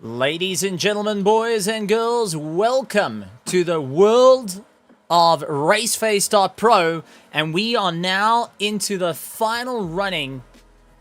Ladies and gentlemen, boys and girls, welcome to the world of RaceFace.Pro, and we are now into the final running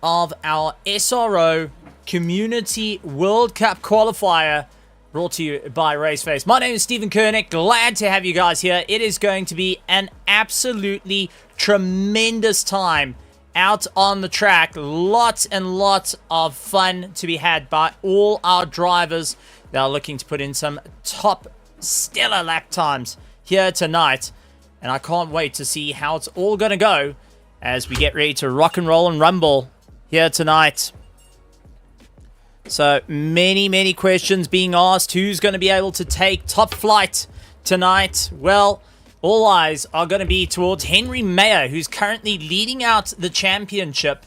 of our SRO Community World Cup Qualifier, brought to you by RaceFace. My name is Stephen Koenig, glad to have you guys here. It is going to be an absolutely tremendous time out on the track. Lots and lots of fun to be had by all our drivers that are looking to put in some top stellar lap times here tonight. And I can't wait to see how it's all going to go as we get ready to rock and roll and rumble here tonight. So many questions being asked. Who's going to be able to take top flight tonight? Well, all eyes are going to be towards Henry Mayer, who's currently leading out the championship.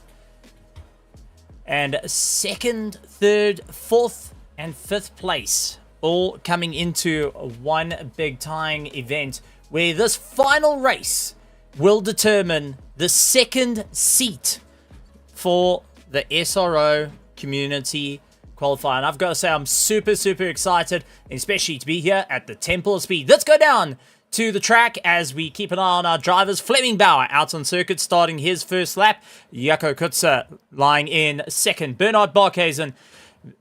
And second, third, fourth, and fifth place, all coming into one big tying event where this final race will determine the second seat for the SRO Community Qualifier. And I've got to say, I'm super excited, especially to be here at the Temple of Speed. Let's go down to the track as we keep an eye on our drivers. Fleming Bauer out on circuit, starting his first lap. Jaco Kutzer lying in second. Bernard Barkhuizen,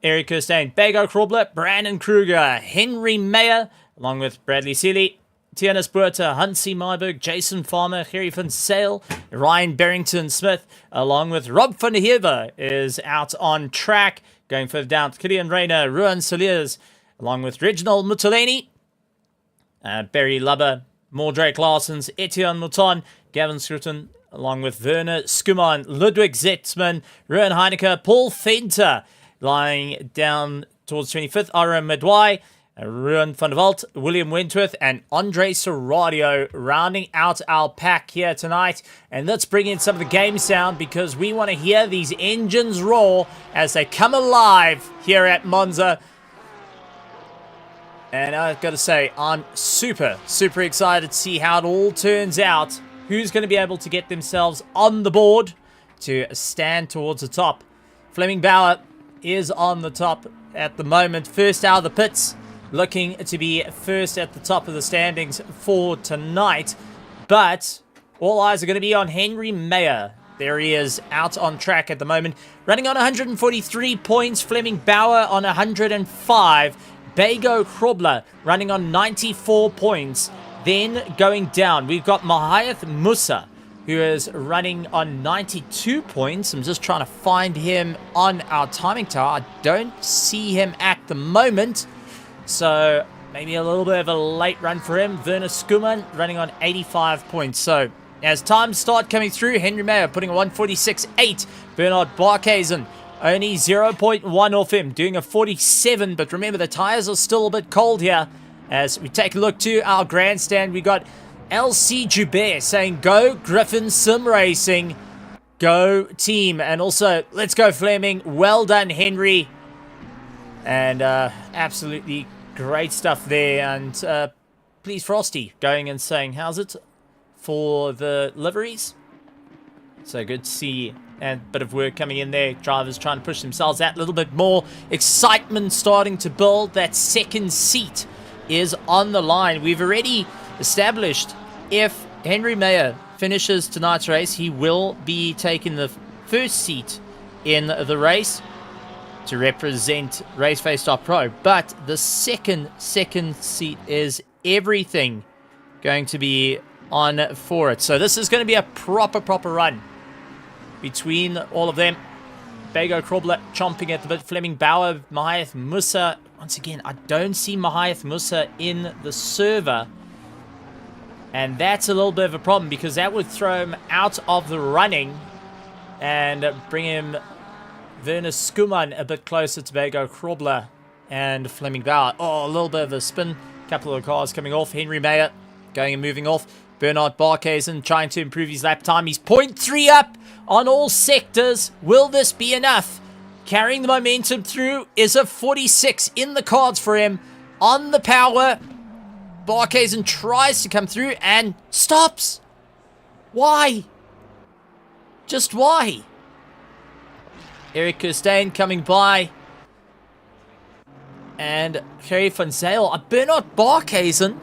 Eric Kirstein, Bego Krobler, Brandon Kruger, Henry Mayer, along with Bradley Seeley, Tianus Buerta, Hansi Myberg, Jason Farmer, Gerry van Sale, Ryan Barrington Smith, along with Rob van der Heever is out on track. Going further down, Killian Rayner, Ruan Soliers, along with Reginald Mutoleni, Barry Lubber, Mordrake Larsens, Etienne Mouton, Gavin Scruton, along with Werner Skuman, Ludwig Zetzman, Ruan Heineke, Paul Fenter, lying down towards 25th, Ira Medwai, Ruan van der Walt, William Wentworth, and Andre Serradio rounding out our pack here tonight. And let's bring in some of the game sound because we want to hear these engines roar as they come alive here at Monza. And I've got to say, I'm super excited to see how it all turns out. Who's going to be able to get themselves on the board to stand towards the top. Fleming Bauer is on the top at the moment. First out of the pits, looking to be first at the top of the standings for tonight. But all eyes are going to be on Henry Mayer. There he is out on track at the moment. Running on 143 points. Fleming Bauer on 105. Bego Krobler running on 94 points. Then going down, we've got Mahayath Musa, who is running on 92 points. I'm just trying to find him on our timing tower. I don't see him at the moment, so maybe a little bit of a late run for him. Werner Skuman running on 85 points. So as times start coming through, Henry Mayer putting a 146.8. Bernard Barkhuizen only 0.1 off him, doing a 47. But remember, the tires are still a bit cold here. As we take a look to our grandstand, we got LC Joubert saying, "Go Griffin Sim Racing, go team," and also, "Let's go Fleming, well done Henry." And absolutely great stuff there. And please Frosty going and saying, "How's it for the liveries?" So good to see, and a bit of work coming in there. Drivers trying to push themselves out a little bit more. Excitement starting to build. That second seat is on the line. We've already established if Henry Mayer finishes tonight's race, he will be taking the first seat in the race to represent RaceFace.Pro. But the second seat is everything going to be on for it. So this is going to be a proper run between all of them. Bego Krobler chomping at the bit. Fleming Bauer, Mahayath Musa. Once again, I don't see Mahayath Musa in the server. And that's a little bit of a problem because that would throw him out of the running and bring him Werner Skuman a bit closer to Bego Krobler and Fleming Bauer. Oh, a little bit of a spin. Couple of cars coming off. Henry Mayer going and moving off. Bernard Barkhuizen trying to improve his lap time. He's 0.3 up on all sectors. Will this be enough? Carrying the momentum through is a 46 in the cards for him. On the power, Barkhuizen tries to come through and stops. Why? Just why? Eric Kirstein coming by. and Kerry van Zyl. Bernard Barkhuizen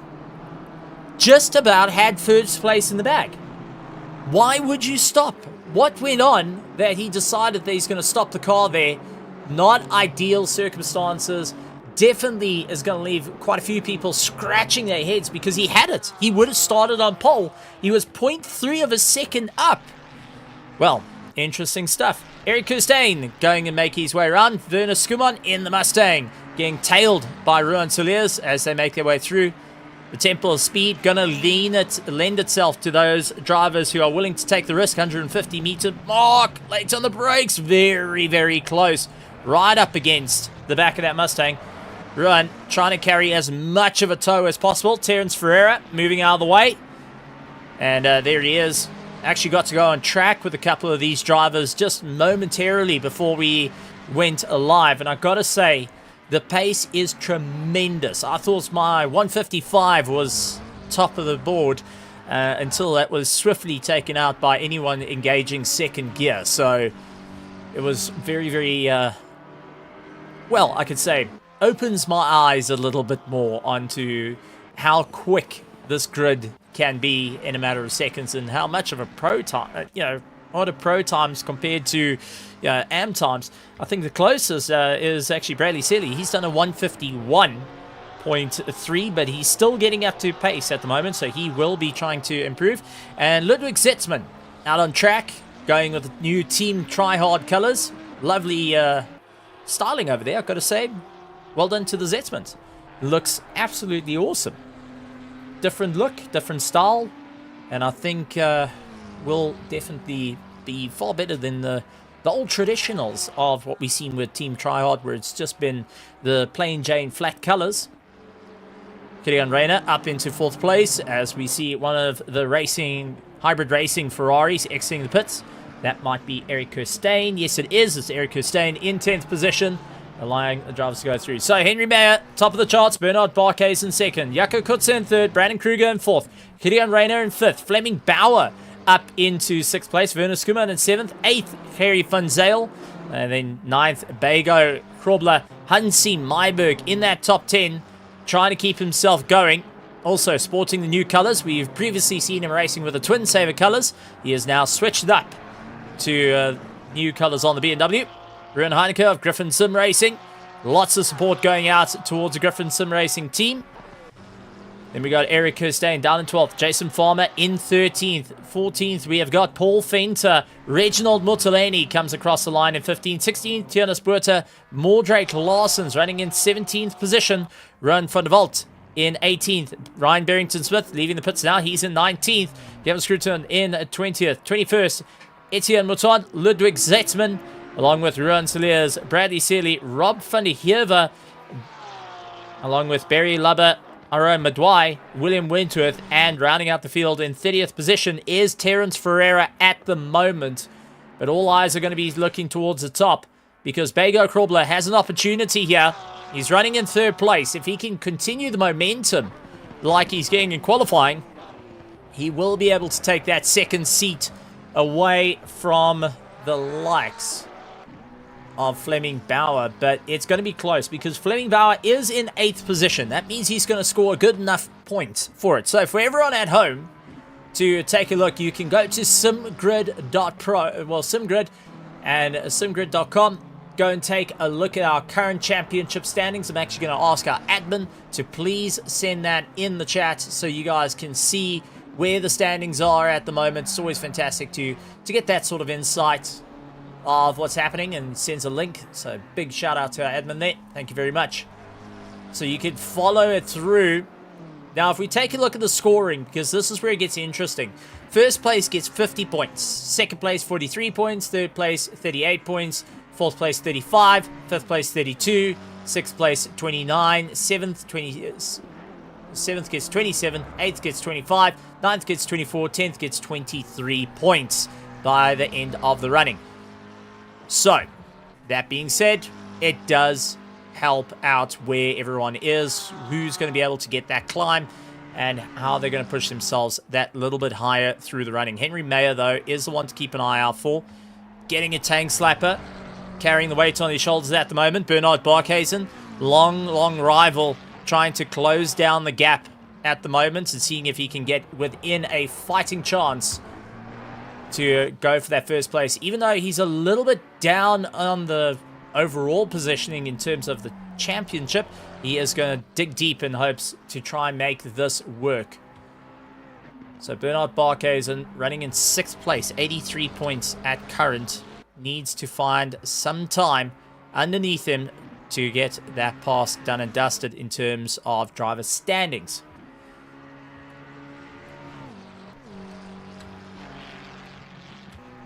just about had first place in the bag. Why would you stop? What went on that he decided that he's going to stop the car there? Not ideal circumstances. Definitely is going to leave quite a few people scratching their heads because he had it. He would have started on pole. He was 0.3 of a second up. Well, interesting stuff. Eric Kirstein going and make his way around. Werner Skuman in the Mustang getting tailed by Ruan Solis as they make their way through. The tempo of speed going to lend itself to those drivers who are willing to take the risk. 150 meter mark. Late on the brakes. Very, very close. Right up against the back of that Mustang. Ruan trying to carry as much of a tow as possible. Terence Ferreira moving out of the way. And there he is. Actually got to go on track with a couple of these drivers just momentarily before we went live. And I've got to say, the pace is tremendous. I thought my 155 was top of the board until that was swiftly taken out by anyone engaging second gear. So it was very, very, well, I could say, opens my eyes a little bit more onto how quick this grid can be in a matter of seconds and how much of a pro time, what are pro times compared to AM times. I think the closest is actually Bradley Seeley. He's done a 151.3, but he's still getting up to pace at the moment, so he will be trying to improve. And Ludwig Zetzman out on track, going with the new Team Try Hard colors. Lovely styling over there, I've got to say. Well done to the Zetzman. Looks absolutely awesome. Different look, different style, and I think will definitely be far better than the old traditionals of what we've seen with Team Tryhard, where it's just been the plain Jane flat colors. Kilian Reiner up into 4th place as we see one of the hybrid racing Ferraris exiting the pits. That might be Eric Kirstein. Yes, it is. It's Eric Kirstein in 10th position, allowing the drivers to go through. So Henry Mayer, top of the charts. Bernard Barkhuizen in 2nd. Jaco Kutzer in 3rd. Brandon Kruger in 4th. Kilian Reiner in 5th. Fleming Bauer up into 6th place. Werner Skuman in 7th. 8th, Harry van Zyl. And then 9th, Bego Krobler. Hansi Myberg in that top 10, trying to keep himself going. Also sporting the new colours. We've previously seen him racing with the Twin Saver colours. He is now switched up to new colours on the BMW. Ruben Heineke of Griffin Sim Racing. Lots of support going out towards the Griffin Sim Racing team. Then we got Eric Kirstein down in 12th. Jason Farmer in 13th. 14th, we have got Paul Fenter. Reginald Mutaleni comes across the line in 15th. 16th, Tianas Buerta. Mordrake Larson's running in 17th position. Rowan van der Walt in 18th. Ryan Barrington-Smith leaving the pits now. He's in 19th. Gavin Scruton in 20th. 21st, Etienne Mouton. Ludwig Zetzman, along with Ruan Solis, Bradley Seeley, Rob van der Heever, along with Barry Lubber, Aaron Madwai, William Wentworth, and rounding out the field in 30th position is Terence Ferreira at the moment. But all eyes are going to be looking towards the top because Bego Krobler has an opportunity here. He's running in 3rd place. If he can continue the momentum like he's getting in qualifying, he will be able to take that 2nd seat away from the likes of Fleming Bauer, but it's going to be close because Fleming Bauer is in 8th position. That means he's going to score a good enough point for it. So for everyone at home to take a look, you can go to SimGrid.pro, well, SimGrid and SimGrid.com. Go and take a look at our current championship standings. I'm actually going to ask our admin to please send that in the chat so you guys can see where the standings are at the moment. It's always fantastic to get that sort of insight of what's happening, and sends a link. So big shout out to our admin there. Thank you very much. So you can follow it through. Now if we take a look at the scoring, because this is where it gets interesting. 1st place gets 50 points. 2nd place 43 points. 3rd place 38 points. 4th place 35. 5th place 32. 6th place 29. 7th gets 27. 8th gets 25. 9th gets 24. 10th gets 23 points by the end of the running. So, that being said, it does help out where everyone is, who's going to be able to get that climb, and how they're going to push themselves that little bit higher through the running. Henry Mayer, though, is the one to keep an eye out for. Getting a tank slapper, carrying the weight on his shoulders at the moment. Bernard Barkhuizen long rival trying to close down the gap at the moment and seeing if he can get within a fighting chance to go for that first place. Even though he's a little bit down on the overall positioning in terms of the championship, he is going to dig deep in hopes to try and make this work. So Bernard Barkhuizen running in 6th place, 83 points at current. Needs to find some time underneath him to get that pass done and dusted in terms of driver standings.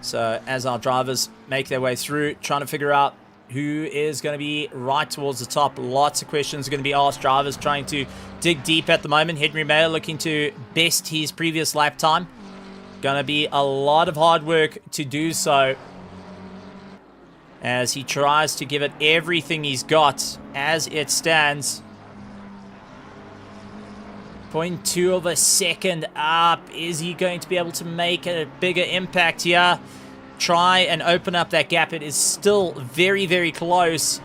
So as our drivers make their way through, trying to figure out who is going to be right towards the top. Lots of questions are going to be asked. Drivers trying to dig deep at the moment. Henry Mayer looking to best his previous lap time. Going to be a lot of hard work to do so, as he tries to give it everything he's got as it stands. 0.2 of a second up. Is he going to be able to make a bigger impact here? Try and open up that gap. It is still very, very close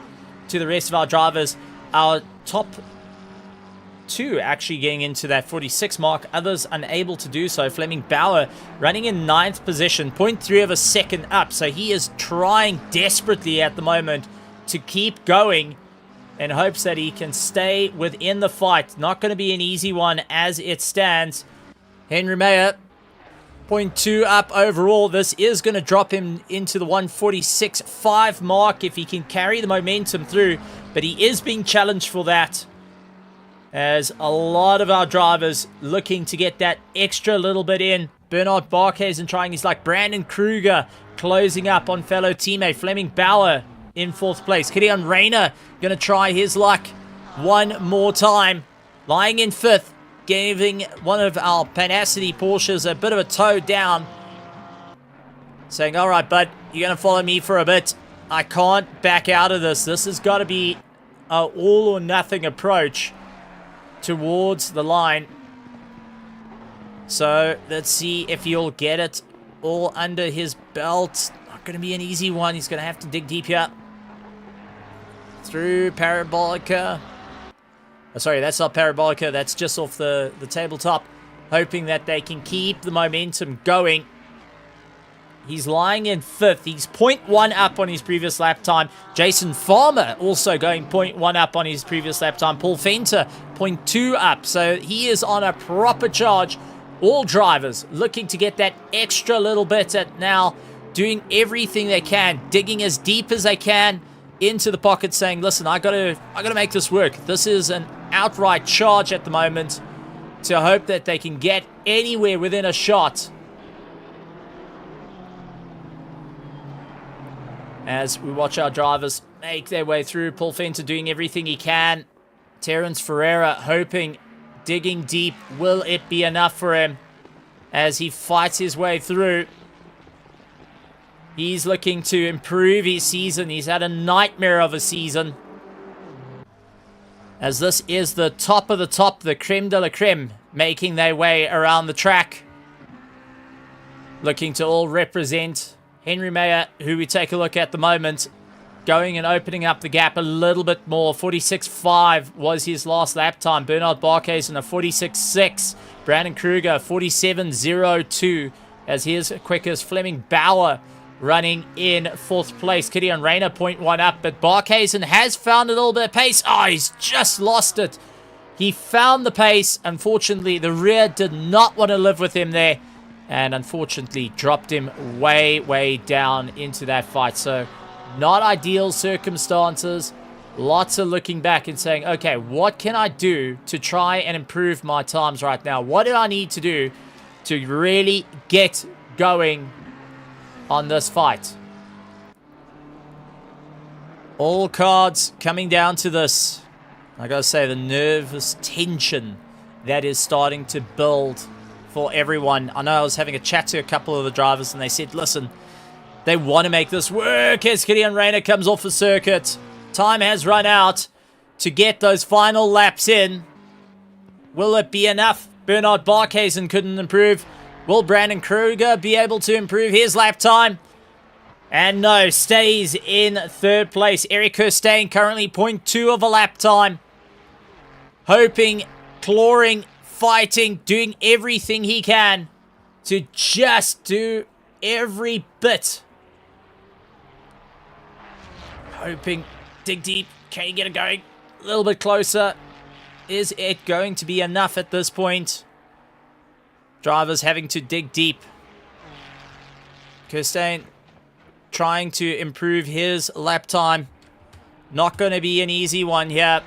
to the rest of our drivers. Our top 2 actually getting into that 46 mark. Others unable to do so. Fleming Bauer running in 9th position. 0.3 of a second up. So he is trying desperately at the moment to keep going in hopes that he can stay within the fight. Not going to be an easy one as it stands. Henry Mayer, 0.2 up overall. This is going to drop him into the 146.5 mark if he can carry the momentum through. But he is being challenged for that, as a lot of our drivers looking to get that extra little bit in. Bernard Barkhuizen trying his luck. Brandon Kruger closing up on fellow teammate Fleming Bauer in 4th place. Gideon Rayner going to try his luck one more time. Lying in 5th, giving one of our Panacity Porsches a bit of a toe down. Saying, all right, bud, you're going to follow me for a bit. I can't back out of this. This has got to be an all or nothing approach towards the line. So let's see if he'll get it all under his belt. Not going to be an easy one. He's going to have to dig deep here. Through Parabolica. Oh, sorry, that's not Parabolica. That's just off the tabletop. Hoping that they can keep the momentum going. He's lying in 5th. He's 0.1 up on his previous lap time. Jason Farmer also going 0.1 up on his previous lap time. Paul Fenter 0.2 up. So he is on a proper charge. All drivers looking to get that extra little bit at now. Doing everything they can. Digging as deep as they can into the pocket, saying, listen, I gotta make this work. This is an outright charge at the moment to hope that they can get anywhere within a shot. As we watch our drivers make their way through. Paul Fenter doing everything he can. Terence Ferreira hoping, digging deep. Will it be enough for him as he fights his way through? He's looking to improve his season. He's had a nightmare of a season, as this is the top of the top, the creme de la creme, making their way around the track. Looking to all represent. Henry Mayer, who we take a look at the moment, going and opening up the gap a little bit more. 46.5 was his last lap time. Bernard Barkhuizen a 46.6. Brandon Kruger 47.02 as his quickest. Fleming Bauer running in 4th place. Gideon Rayner 0.1 up, but Barkhuizen has found a little bit of pace. Oh, he's just lost it. He found the pace. Unfortunately, the rear did not want to live with him there, and unfortunately dropped him way down into that fight. So not ideal circumstances. Lots of looking back and saying, okay, what can I do to try and improve my times right now? What do I need to do to really get going on this fight? All cards coming down to this. I gotta say, the nervous tension that is starting to build for everyone. I know I was having a chat to a couple of the drivers and they said, listen, they want to make this work as Gideon Rayner comes off the circuit. Time has run out to get those final laps in. Will it be enough? Bernard Barkhuizen couldn't improve. Will Brandon Kruger be able to improve his lap time? And no, stays in third place. Eric Kirstein currently 0.2 of a lap time. Hoping, clawing, fighting, doing everything he can to just do every bit. Hoping, dig deep. Can you get it going? A little bit closer. Is it going to be enough at this point? Drivers having to dig deep. Kirstein trying to improve his lap time. Not going to be an easy one here.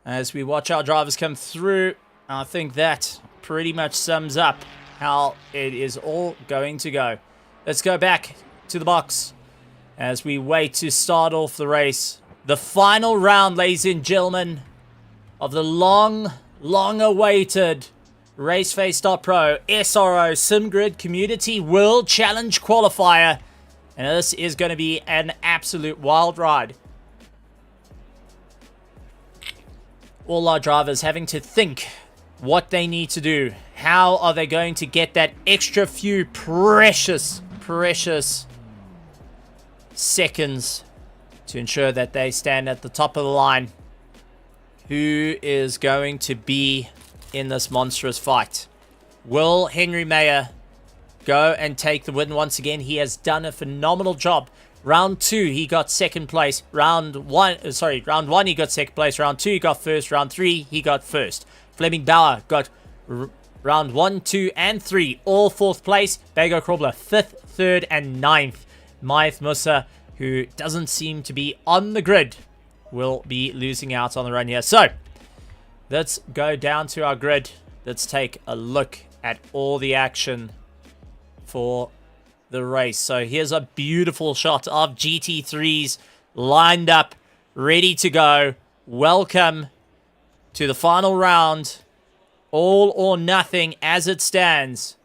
As we watch our drivers come through, I think that pretty much sums up how it is all going to go. Let's go back to the box as we wait to start off the race. The final round, ladies and gentlemen, of the long awaited RaceFace.Pro SRO SimGrid Community World Challenge Qualifier. And this is going to be an absolute wild ride. All our drivers having to think what they need to do. How are they going to get that extra few precious seconds to ensure that they stand at the top of the line? Who is going to be in this monstrous fight? Will Henry Mayer go and take the win once again? He has done a phenomenal job. Round 2, he got second place. Round 1, he got second place. Round 2, he got first. Round 3, he got first. Fleming Bauer got round 1, 2, and 3, all fourth place. Bego Krobler, 5th, 3rd, and 9th. Maith Musa, who doesn't seem to be on the grid, will be losing out on the run here. So, let's go down to our grid. Let's take a look at all the action for the race. So here's a beautiful shot of GT3s lined up, ready to go. Welcome to the final round. All or nothing as it stands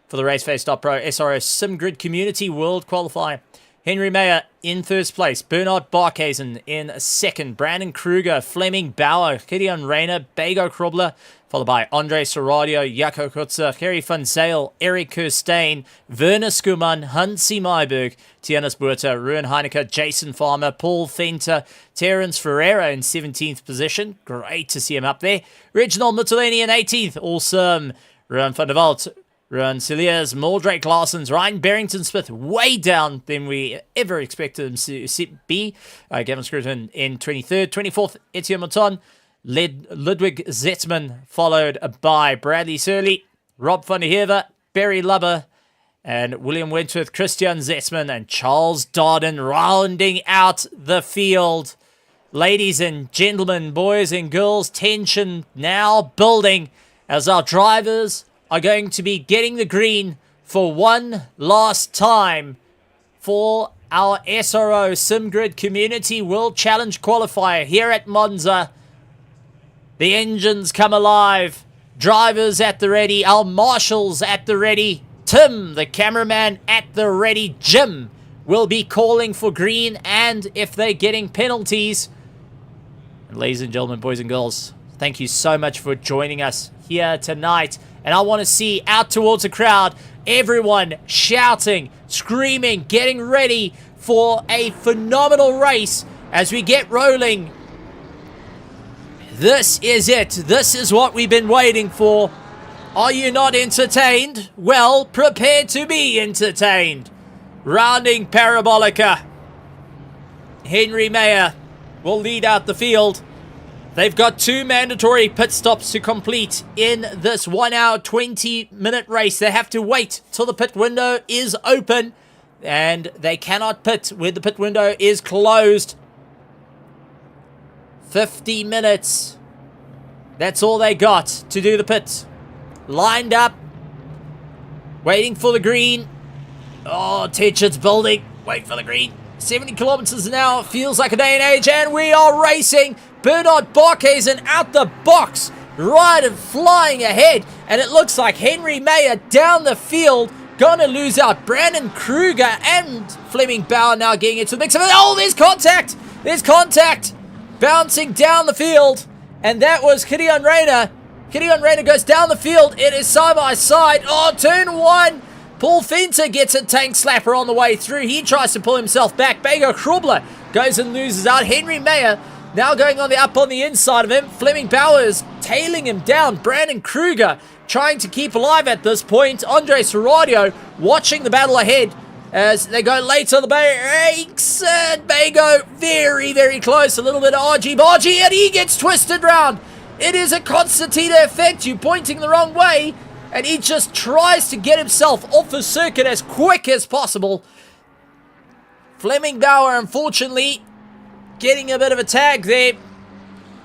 for the RaceFace.Pro SRO SimGrid Community World Qualifier. Henry Mayer in first place. Bernard Barkhuizen in second. Brandon Kruger, Fleming Bauer, Gideon Rayner, Bego Krobler, followed by Andre Soradio, Jaco Kutzer, Kerry van Zale, Eric Kirstein, Werner Skuman, Hansi Myberg, Tianis Buerta, Ruan Heineke, Jason Farmer, Paul Fenter, Terence Ferreira in 17th position. Great to see him up there. Reginald Mutolini in 18th. Awesome. Ruan van der Walt, Ruan Cilliers, Mordrake Larsens, Ryan Barrington-Smith way down than we ever expected him to be. Gavin Scruton in 23rd. 24th, Etienne Mouton. Ludwig Zetzman, followed by Bradley Surley, Rob van der Heever, Barry Lubber, and William Wentworth, Christian Zetzman, and Charles Darden rounding out the field. Ladies and gentlemen, boys and girls, tension now building as our drivers are going to be getting the green for one last time for our SRO SimGrid Community World Challenge Qualifier here at Monza. The engines come alive. Drivers at the ready. Our marshals at the ready. Tim, the cameraman, at the ready. Jim will be calling for green, and if they're getting penalties. And ladies and gentlemen, boys and girls, thank you so much for joining us here tonight. And I want to see out towards the crowd, everyone shouting, screaming, getting ready for a phenomenal race as we get rolling. This is it. This is what we've been waiting for. Are you not entertained? Well, prepare to be entertained. Rounding Parabolica. Henry Mayer will lead out the field. They've got 2 mandatory pit stops to complete in this 1 hour, 20-minute race. They have to wait till the pit window is open, and they cannot pit when the pit window is closed. 50 minutes. That's all they got to do the pit. Lined up. Waiting for the green. Oh, tension's building. Wait for the green. 70 kilometers an hour. Feels like a day and age. And we are racing. Bernard Barkhuizen out the box. Right and flying ahead. And it looks like Henry Mayer down the field. Gonna lose out. Brandon Kruger and Fleming Bauer now getting into the mix. Oh, there's contact. There's contact. Bouncing down the field, and that was Gideon Rayner. Gideon Rayner goes down the field. It is side by side. Oh, turn 1. Paul Fenter gets a tank slapper on the way through. He tries to pull himself back. Bego Krubler goes and loses out. Henry Mayer now going on the inside of him. Fleming Bauer is tailing him down. Brandon Kruger trying to keep alive at this point. Andre Serradio watching the battle ahead as they go late on the brakes. And Bego very, very close. A little bit of argy-bargy, and he gets twisted round. It is a concertina effect. You pointing the wrong way, and he just tries to get himself off the circuit as quick as possible. Fleming Bauer, unfortunately, getting a bit of a tag there.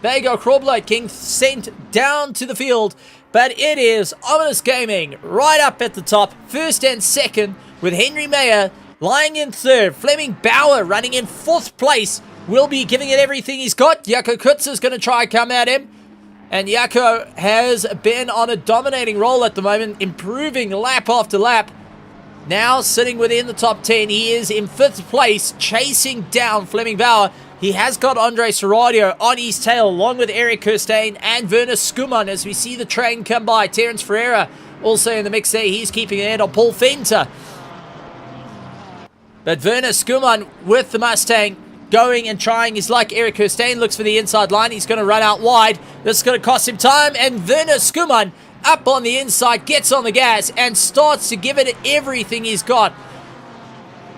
Bego Krobler King sent down to the field, but it is Ominous Gaming right up at the top, first and second, with Henry Mayer lying in third. Fleming Bauer running in fourth place, will be giving it everything he's got. Jaco Kutzer is going to try and come at him, and Jaco has been on a dominating roll at the moment, improving lap after lap. Now sitting within the top 10, he is in fifth place, chasing down Fleming Bauer. He has got Andre Serradio on his tail, along with Eric Kirstein and Werner Skuman, as we see the train come by. Terence Ferreira also in the mix there. He's keeping ahead on Paul Fenter. But Werner Skuman with the Mustang going and trying his luck. Eric Kirstein looks for the inside line. He's going to run out wide. This is going to cost him time. And Werner Skuman up on the inside, gets on the gas and starts to give it everything he's got.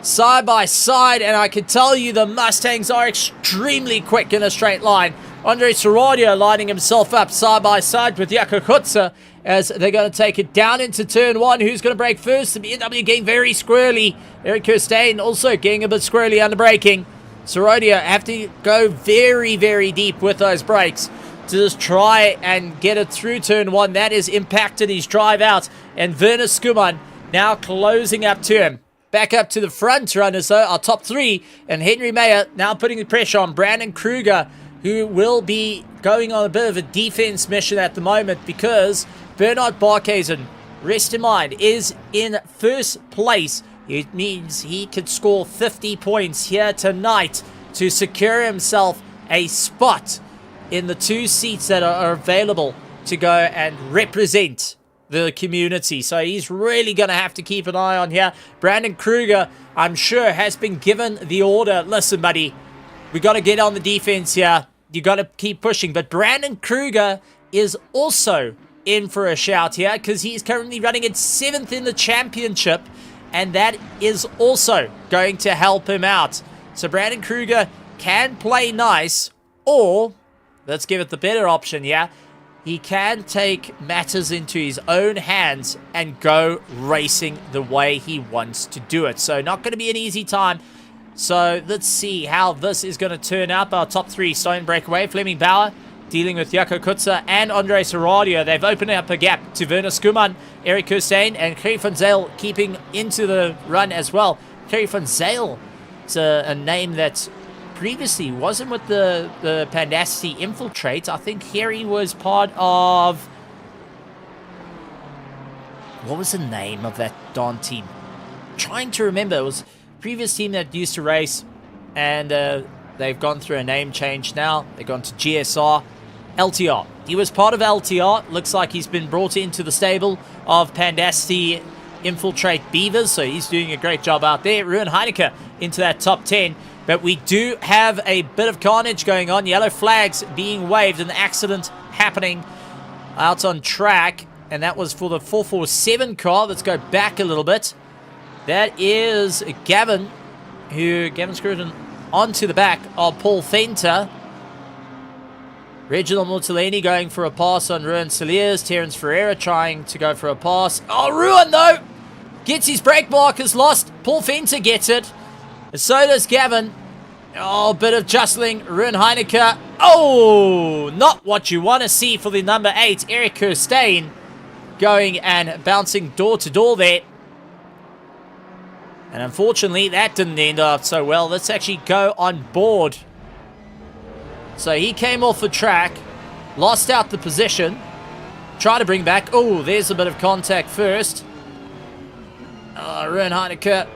Side by side, and I can tell you the Mustangs are extremely quick in a straight line. Andre Serradio lining himself up side by side with Jaco Kutzer as they're going to take it down into turn one. Who's going to break first? The BMW getting very squirrely. Eric Kirstein also getting a bit squirrely under braking. Serradio have to go very, very deep with those brakes to just try and get it through turn one. That has impacted his drive out, and Werner Skuman now closing up to him. Back up to the front runners, though, our top three, and Henry Mayer now putting the pressure on Brandon Kruger, who will be going on a bit of a defense mission at the moment because Bernard Barkhuizen, rest in mind, is in first place. It means he could score 50 points here tonight to secure himself a spot in the two seats that are available to go and represent the community. So he's really going to have to keep an eye on here. Brandon Kruger, I'm sure, has been given the order, listen, buddy, we got to get on the defense here. You got to keep pushing. But Brandon Kruger is also in for a shout here because he's currently running at 7th in the championship, and that is also going to help him out. So Brandon Kruger can play nice, or let's give it the better option here. He can take matters into his own hands and go racing the way he wants to do it. So not going to be an easy time. So let's see how this is going to turn out. Our top three starting breakaway. Fleming Bauer dealing with Jaco Kutzer and Andre Serradio. They've opened up a gap to Werner Skuman, Eric Kirstein, and Kerry van Zyl keeping into the run as well. Kerry van Zyl is a name that previously wasn't with the Pandacity Infiltrate. I think Harry was part of... what was the name of that darn team? I'm trying to remember. It was a previous team that used to race, and they've gone through a name change now. They've gone to GSR. LTR. He was part of LTR. Looks like he's been brought into the stable of Pandacity Infiltrate Beavers, so he's doing a great job out there. Ruben Heineke into that top 10. But we do have a bit of carnage going on. Yellow flags being waved. An accident happening out on track. And that was for the 447 car. Let's go back a little bit. That is Gavin Scruton onto the back of Paul Fenter. Reginald Mortellini going for a pass on Ruan Saliers. Terence Ferreira trying to go for a pass. Oh, Ruan, though, gets his brake markers lost. Paul Fenter gets it. And so does Gavin. Oh, bit of jostling. Ruben Heineke. Oh, not what you want to see for the number 8, Eric Kirstein, going and bouncing door to door there. And unfortunately, that didn't end up so well. Let's actually go on board. So he came off the track, lost out the position, try to bring back. Oh, there's a bit of contact first. Ruben Heineke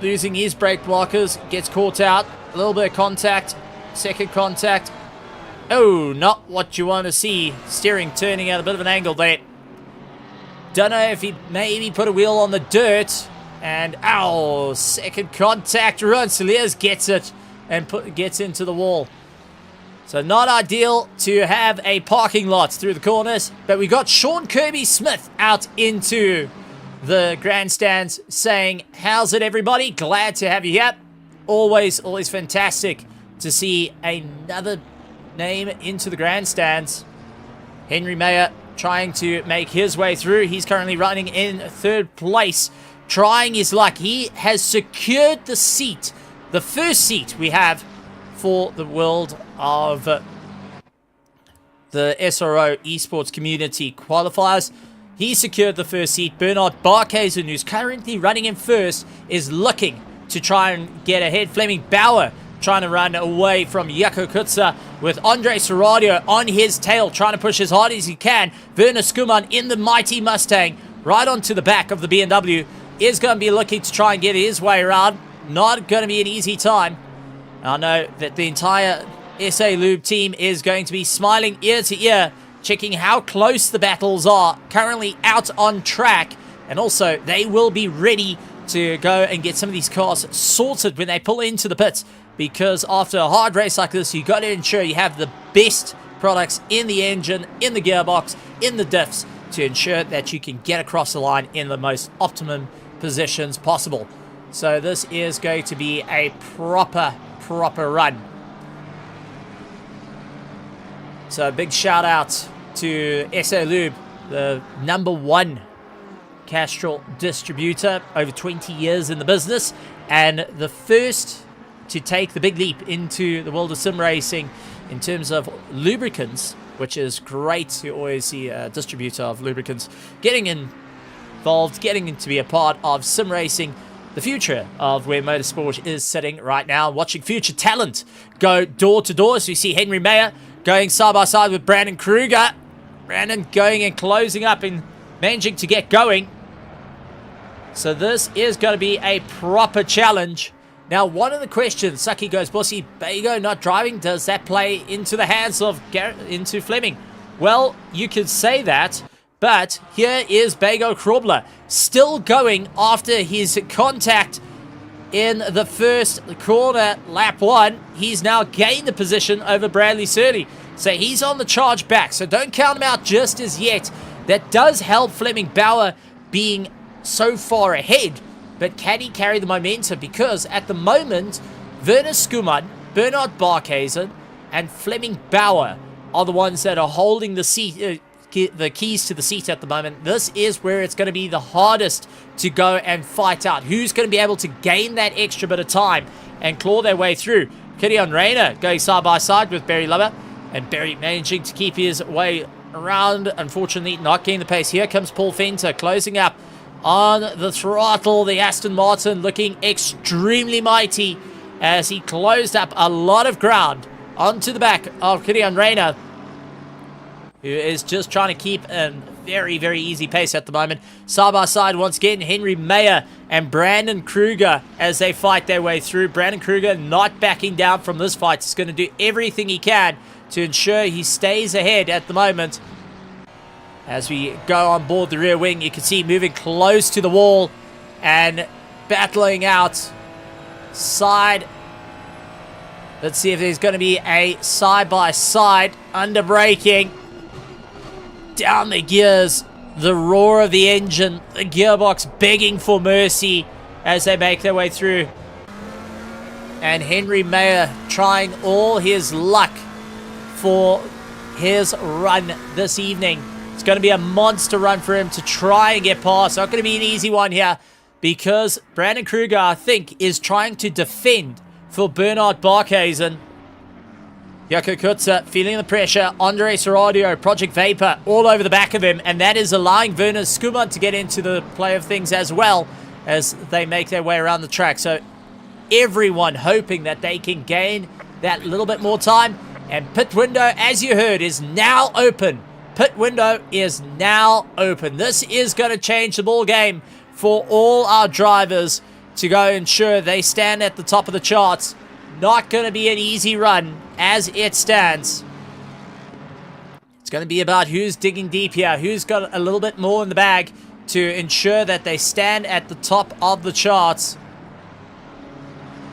losing his brake blockers, gets caught out. A little bit of contact, second contact. Oh, not what you want to see. Steering turning at a bit of an angle there. Don't know if he maybe put a wheel on the dirt. And, ow, second contact run. Saliers gets it and gets into the wall. So not ideal to have a parking lot through the corners. But we got Sean Kirby-Smith out into the grandstands saying, how's it, everybody? Glad to have you here. Always fantastic to see another name into the grandstands. Henry Mayer trying to make his way through. He's currently running in third place, trying his luck. He has secured the seat, the first seat we have for the world of the SRO esports community qualifiers. He secured the first seat. Bernard Barkhuizen, who's currently running in first, is looking to try and get ahead. Fleming Bauer trying to run away from Jaco Kutzer with Andre Serradio on his tail, trying to push as hard as he can. Werner Skuman in the mighty Mustang, right onto the back of the BMW, is going to be looking to try and get his way around. Not going to be an easy time. I know that the entire SA Lube team is going to be smiling ear to ear, checking how close the battles are, currently out on track, and also they will be ready to go and get some of these cars sorted when they pull into the pits, because after a hard race like this, you got to ensure you have the best products in the engine, in the gearbox, in the diffs, to ensure that you can get across the line in the most optimum positions possible. So this is going to be a proper run. So a big shout out to SA Lube, the #1 Castrol distributor, over 20 years in the business, and the first to take the big leap into the world of sim racing in terms of lubricants, which is great to always see a distributor of lubricants getting involved, getting to be a part of sim racing, the future of where motorsport is sitting right now. Watching future talent go door to door, as we see Henry Mayer going side by side with Brandon Kruger. Brandon going and closing up and managing to get going. So this is going to be a proper challenge. Now, one of the questions, Saki goes, Bossy, Bago not driving, does that play into the hands of into Fleming? Well, you could say that, but here is Bago Krobler still going after his contact in the first corner, lap 1. He's now gained the position over Bradley Surley. So he's on the charge back. So don't count him out just as yet. That does help Fleming Bauer being so far ahead. But can he carry the momentum? Because at the moment, Werner Skuman, Bernard Barkhuizen, and Fleming Bauer are the ones that are holding the seat, the keys to the seat at the moment. This is where it's going to be the hardest to go and fight out. Who's going to be able to gain that extra bit of time and claw their way through? Gideon Rayner going side by side with Barry Lubber, and Barry managing to keep his way around. Unfortunately, not getting the pace. Here comes Paul Fenter closing up on the throttle. The Aston Martin looking extremely mighty as he closed up a lot of ground onto the back of Gideon Rayner, who is just trying to keep a very, very easy pace at the moment. Side by side once again, Henry Mayer and Brandon Kruger as they fight their way through. Brandon Kruger not backing down from this fight. He's going to do everything he can to ensure he stays ahead at the moment. As we go on board the rear wing, you can see moving close to the wall and battling out side. Let's see if there's going to be a side-by-side under braking. Down the gears, the roar of the engine, the gearbox begging for mercy as they make their way through. And Henry Mayer trying all his luck for his run this evening. It's going to be a monster run for him to try and get past. Not going to be an easy one here because Brandon Kruger, I think, is trying to defend for Bernard Barkhuizen. Jaco Kutzer feeling the pressure. Andre Serradio, Project Vapor, all over the back of him. And that is allowing Werner Skuman to get into the play of things as well as they make their way around the track. So everyone hoping that they can gain that little bit more time. And pit window, as you heard, is now open. Pit window is now open. This is going to change the ball game for all our drivers to go ensure they stand at the top of the charts. Not going to be an easy run as it stands. It's going to be about who's digging deep here, who's got a little bit more in the bag to ensure that they stand at the top of the charts.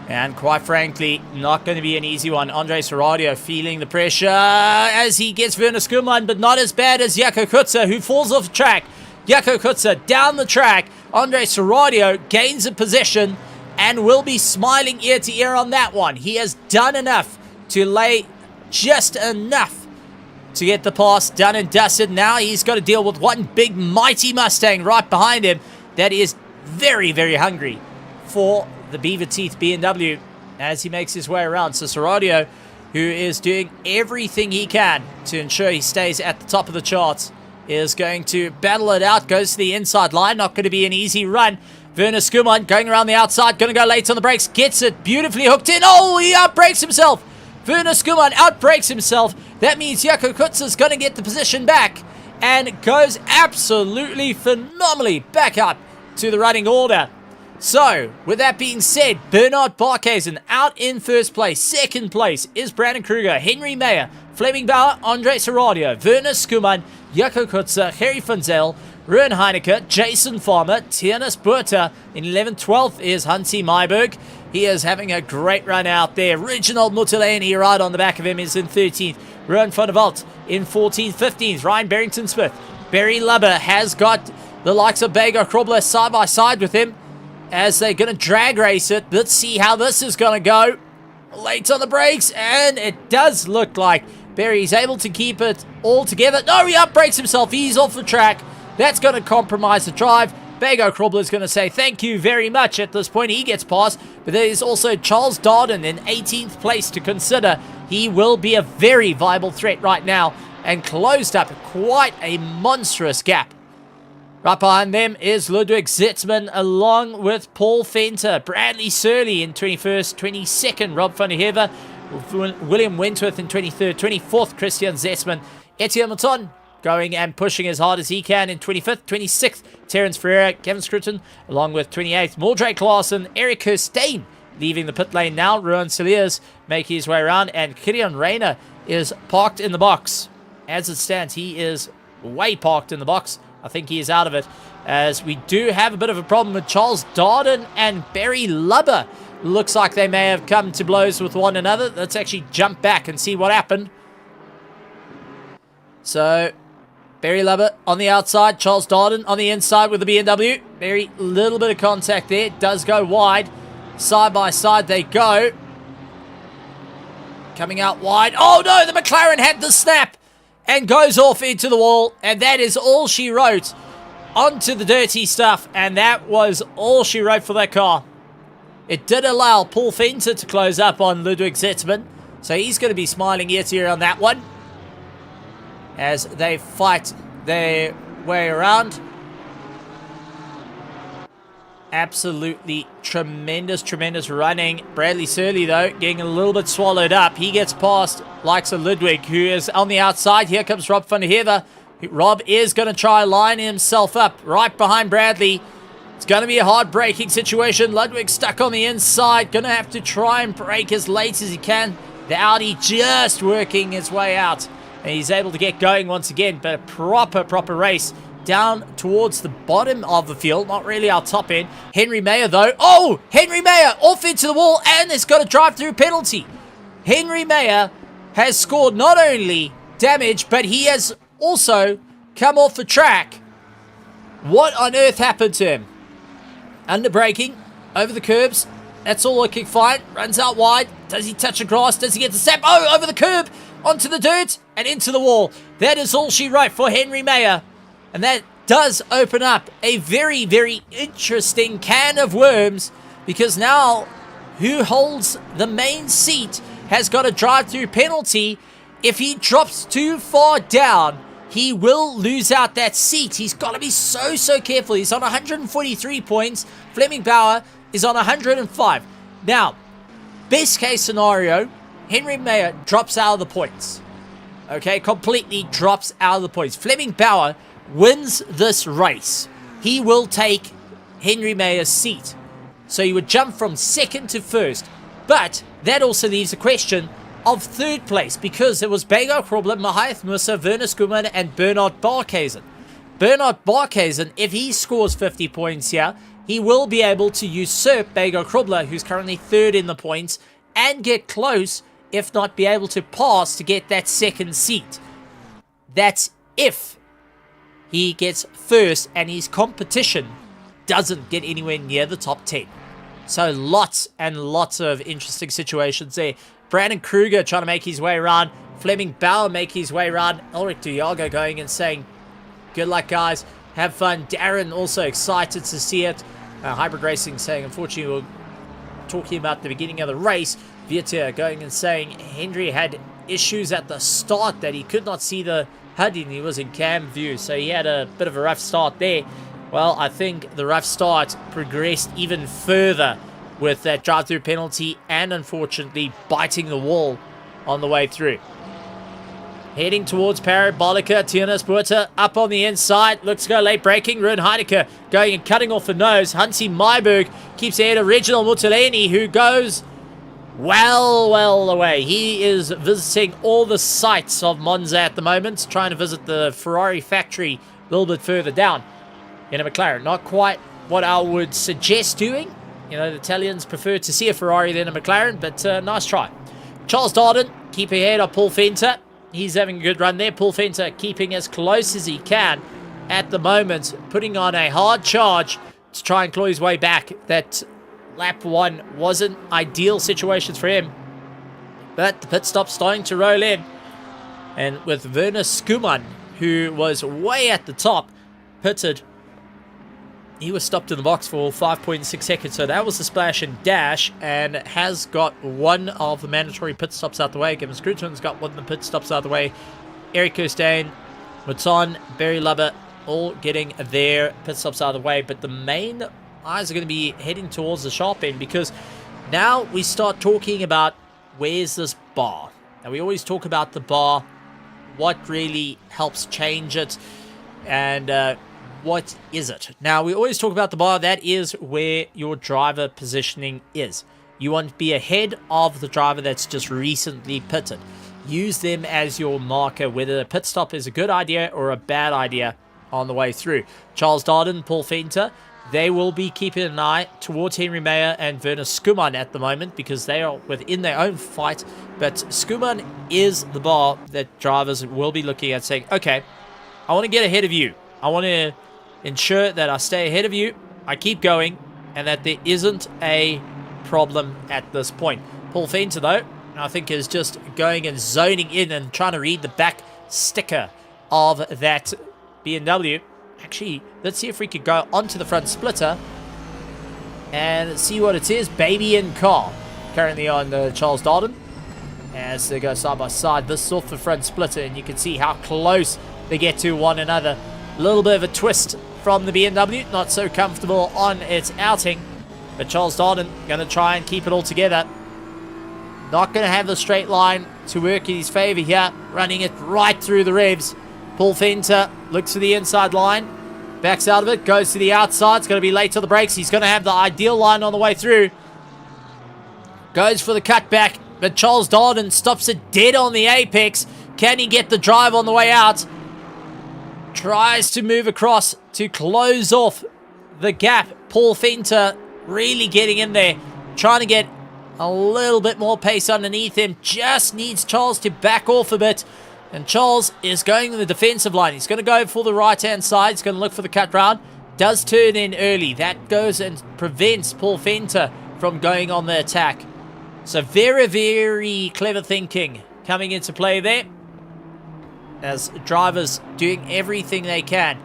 And quite frankly, not going to be an easy one. Andres Serradio feeling the pressure as he gets Werner Skuman, but not as bad as Jaco Kutzer, who falls off the track. Jaco Kutzer down the track. Andres Serradio gains a position and will be smiling ear to ear on that one. He has done enough to lay just enough to get the pass done and dusted. Now he's got to deal with one big mighty Mustang right behind him that is very, very hungry for the Beaver Teeth BMW as he makes his way around. So Serradio, who is doing everything he can to ensure he stays at the top of the charts, is going to battle it out, goes to the inside line. Not going to be an easy run. Werner Skuman going around the outside, going to go late on the brakes, gets it beautifully hooked in. Oh, he outbrakes himself. Werner Skuman outbrakes himself. That means Jaco Kutzer is going to get the position back and goes absolutely phenomenally back up to the running order. So, with that being said, Bernard Barkhuizen out in first place. Second place is Brandon Kruger, Henry Mayer, Fleming Bauer, Andre Serradio, Werner Skuman, Jaco Kutzer, Harry Funzel, Ruan Heineke, Jason Farmer, Tiernis Burta. In 11th, 12th is Hansi Myberg. He is having a great run out there. Reginald Mutalani right on the back of him is in 13th. Ruan van der Walt in 14th, 15th. Ryan Barrington-Smith. Barry Lubber has got the likes of Bego Krobler side by side with him as they're going to drag race it. Let's see how this is going to go. Late on the brakes, and it does look like Barry's able to keep it all together. No, he outbrakes himself. He's off the track. That's going to compromise the drive. Bego Krobler is going to say thank you very much at this point. He gets past, but there is also Charles Darden in 18th place to consider. He will be a very viable threat right now and closed up quite a monstrous gap. Right behind them is Ludwig Zitzman along with Paul Fenter. Bradley Surley in 21st, 22nd, Rob van der Heever. William Wentworth in 23rd, 24th, Christian Zetzman. Etienne Mouton going and pushing as hard as he can in 25th, 26th, Terence Ferreira, Kevin Scruton, along with 28th, Mordrake Larson, Eric Kirstein leaving the pit lane now. Ruan Siliers making his way around, and Kilian Rayner is parked in the box. As it stands, he is way parked in the box. I think he is out of it, as we do have a bit of a problem with Charles Darden and Barry Lubber. Looks like they may have come to blows with one another. Let's actually jump back and see what happened. So, Barry Lubber on the outside, Charles Darden on the inside with the BMW. Very little bit of contact there. It does go wide. Side by side they go. Coming out wide. Oh no, the McLaren had the snap and goes off into the wall, and that is all she wrote onto the dirty stuff, and that was all she wrote for that car. It did allow Paul Fenter to close up on Ludwig Zetzman, so he's going to be smiling ear to ear on that one as they fight their way around. Absolutely tremendous, tremendous running. Bradley Surley, though, getting a little bit swallowed up. He gets past likes of Ludwig, who is on the outside. Here comes Rob van der Heever. Rob is going to try line himself up right behind Bradley. It's going to be a hard braking situation. Ludwig stuck on the inside. Going to have to try and brake as late as he can. The Audi just working his way out. And he's able to get going once again. But a proper race down towards the bottom of the field, not really our top end. Henry Mayer, though. Oh, Henry Mayer off into the wall, and it's got a drive-through penalty. Henry Mayer has scored not only damage, but he has also come off the track. What on earth happened to him? Under braking, over the curbs. That's all looking fine. Runs out wide. Does he touch the grass? Does he get the step? Oh, over the curb, onto the dirt, and into the wall. That is all she wrote for Henry Mayer. And that does open up a very, very interesting can of worms, because now who holds the main seat has got a drive-through penalty. If he drops too far down, he will lose out that seat. He's got to be so careful. He's on 143 points. Fleming Bauer is on 105. Now, best case scenario, Henry Mayer drops out of the points. Okay, completely drops out of the points. Fleming Bauer wins this race. He will take Henry Mayer's seat. So he would jump from second to first. But that also leaves a question, of 3rd place because it was Bego Krobler, Mahath Musa, Werner Skuman, and Bernard Barkhuizen. Bernard Barkhuizen, if he scores 50 points here, he will be able to usurp Bego Krobler, who's currently 3rd in the points, and get close, if not be able to pass to get that 2nd seat. That's if he gets 1st and his competition doesn't get anywhere near the top 10. So lots and lots of interesting situations there. Brandon Kruger trying to make his way around. Fleming Bauer make his way around. Ulrich Diago going and saying, good luck, guys. Have fun. Darren also excited to see it. Hybrid Racing saying, unfortunately, we're talking about the beginning of the race. Vieter going and saying Henry had issues at the start that he could not see the HUD and he was in cam view. So he had a bit of a rough start there. Well, I think the rough start progressed even further with that drive-through penalty and, unfortunately, biting the wall on the way through. Heading towards Parabolica, Tiernas Buerta up on the inside. Looks to go late braking. Ruin Heineke going and cutting off the nose. Hansi Myberg keeps ahead of Reginald Muteleni, who goes well away. He is visiting all the sites of Monza at the moment, trying to visit the Ferrari factory a little bit further down. In a McLaren, not quite what I would suggest doing. You know, the Italians prefer to see a Ferrari than a McLaren, but nice try. Charles Darden, keep ahead of Paul Fenter. He's having a good run there. Paul Fenter keeping as close as he can at the moment, putting on a hard charge to try and claw his way back. That lap 1 wasn't ideal situations for him, but the pit stop starting to roll in. And with Werner Skuman, who was way at the top, pitted, he was stopped in the box for 5.6 seconds, so that was the splash and dash, and has got one of the mandatory pit stops out the way. Gibbons Cruton's got one of the pit stops out the way. Eric Kirstein, Mouton, Barry Lubber, all getting their pit stops out of the way, but the main eyes are going to be heading towards the sharp end, because now we start talking about where's this bar. Now, we always talk about the bar, what really helps change it, and what is it? Now, we always talk about the bar. That is where your driver positioning is. You want to be ahead of the driver that's just recently pitted. Use them as your marker, whether the pit stop is a good idea or a bad idea on the way through. Charles Darden, Paul Fenter, they will be keeping an eye towards Henry Mayer and Werner Skuman at the moment, because they are within their own fight. But Skuman is the bar that drivers will be looking at, saying, okay, I want to get ahead of you. I want to ensure that I stay ahead of you, I keep going, and that there isn't a problem at this point. Paul Fenter, though, I think is just going and zoning in and trying to read the back sticker of that BMW. Actually, let's see if we could go onto the front splitter and see what it is. Baby in car. Currently on Charles Darden. As they go side by side, this is off the front splitter, and you can see how close they get to one another. A little bit of a twist from the BMW, not so comfortable on its outing, but Charles Darden going to try and keep it all together. Not going to have the straight line to work in his favor here, running it right through the revs. Paul Fenter looks for the inside line, backs out of it, goes to the outside. It's going to be late to the brakes. He's going to have the ideal line on the way through. Goes for the cutback, but Charles Darden stops it dead on the apex. Can he get the drive on the way out? Tries to move across to close off the gap. Paul Fenter really getting in there, trying to get a little bit more pace underneath him. Just needs Charles to back off a bit. And Charles is going to the defensive line. He's going to go for the right-hand side. He's going to look for the cut round. Does turn in early. That goes and prevents Paul Fenter from going on the attack. So very, very clever thinking coming into play there, as drivers doing everything they can.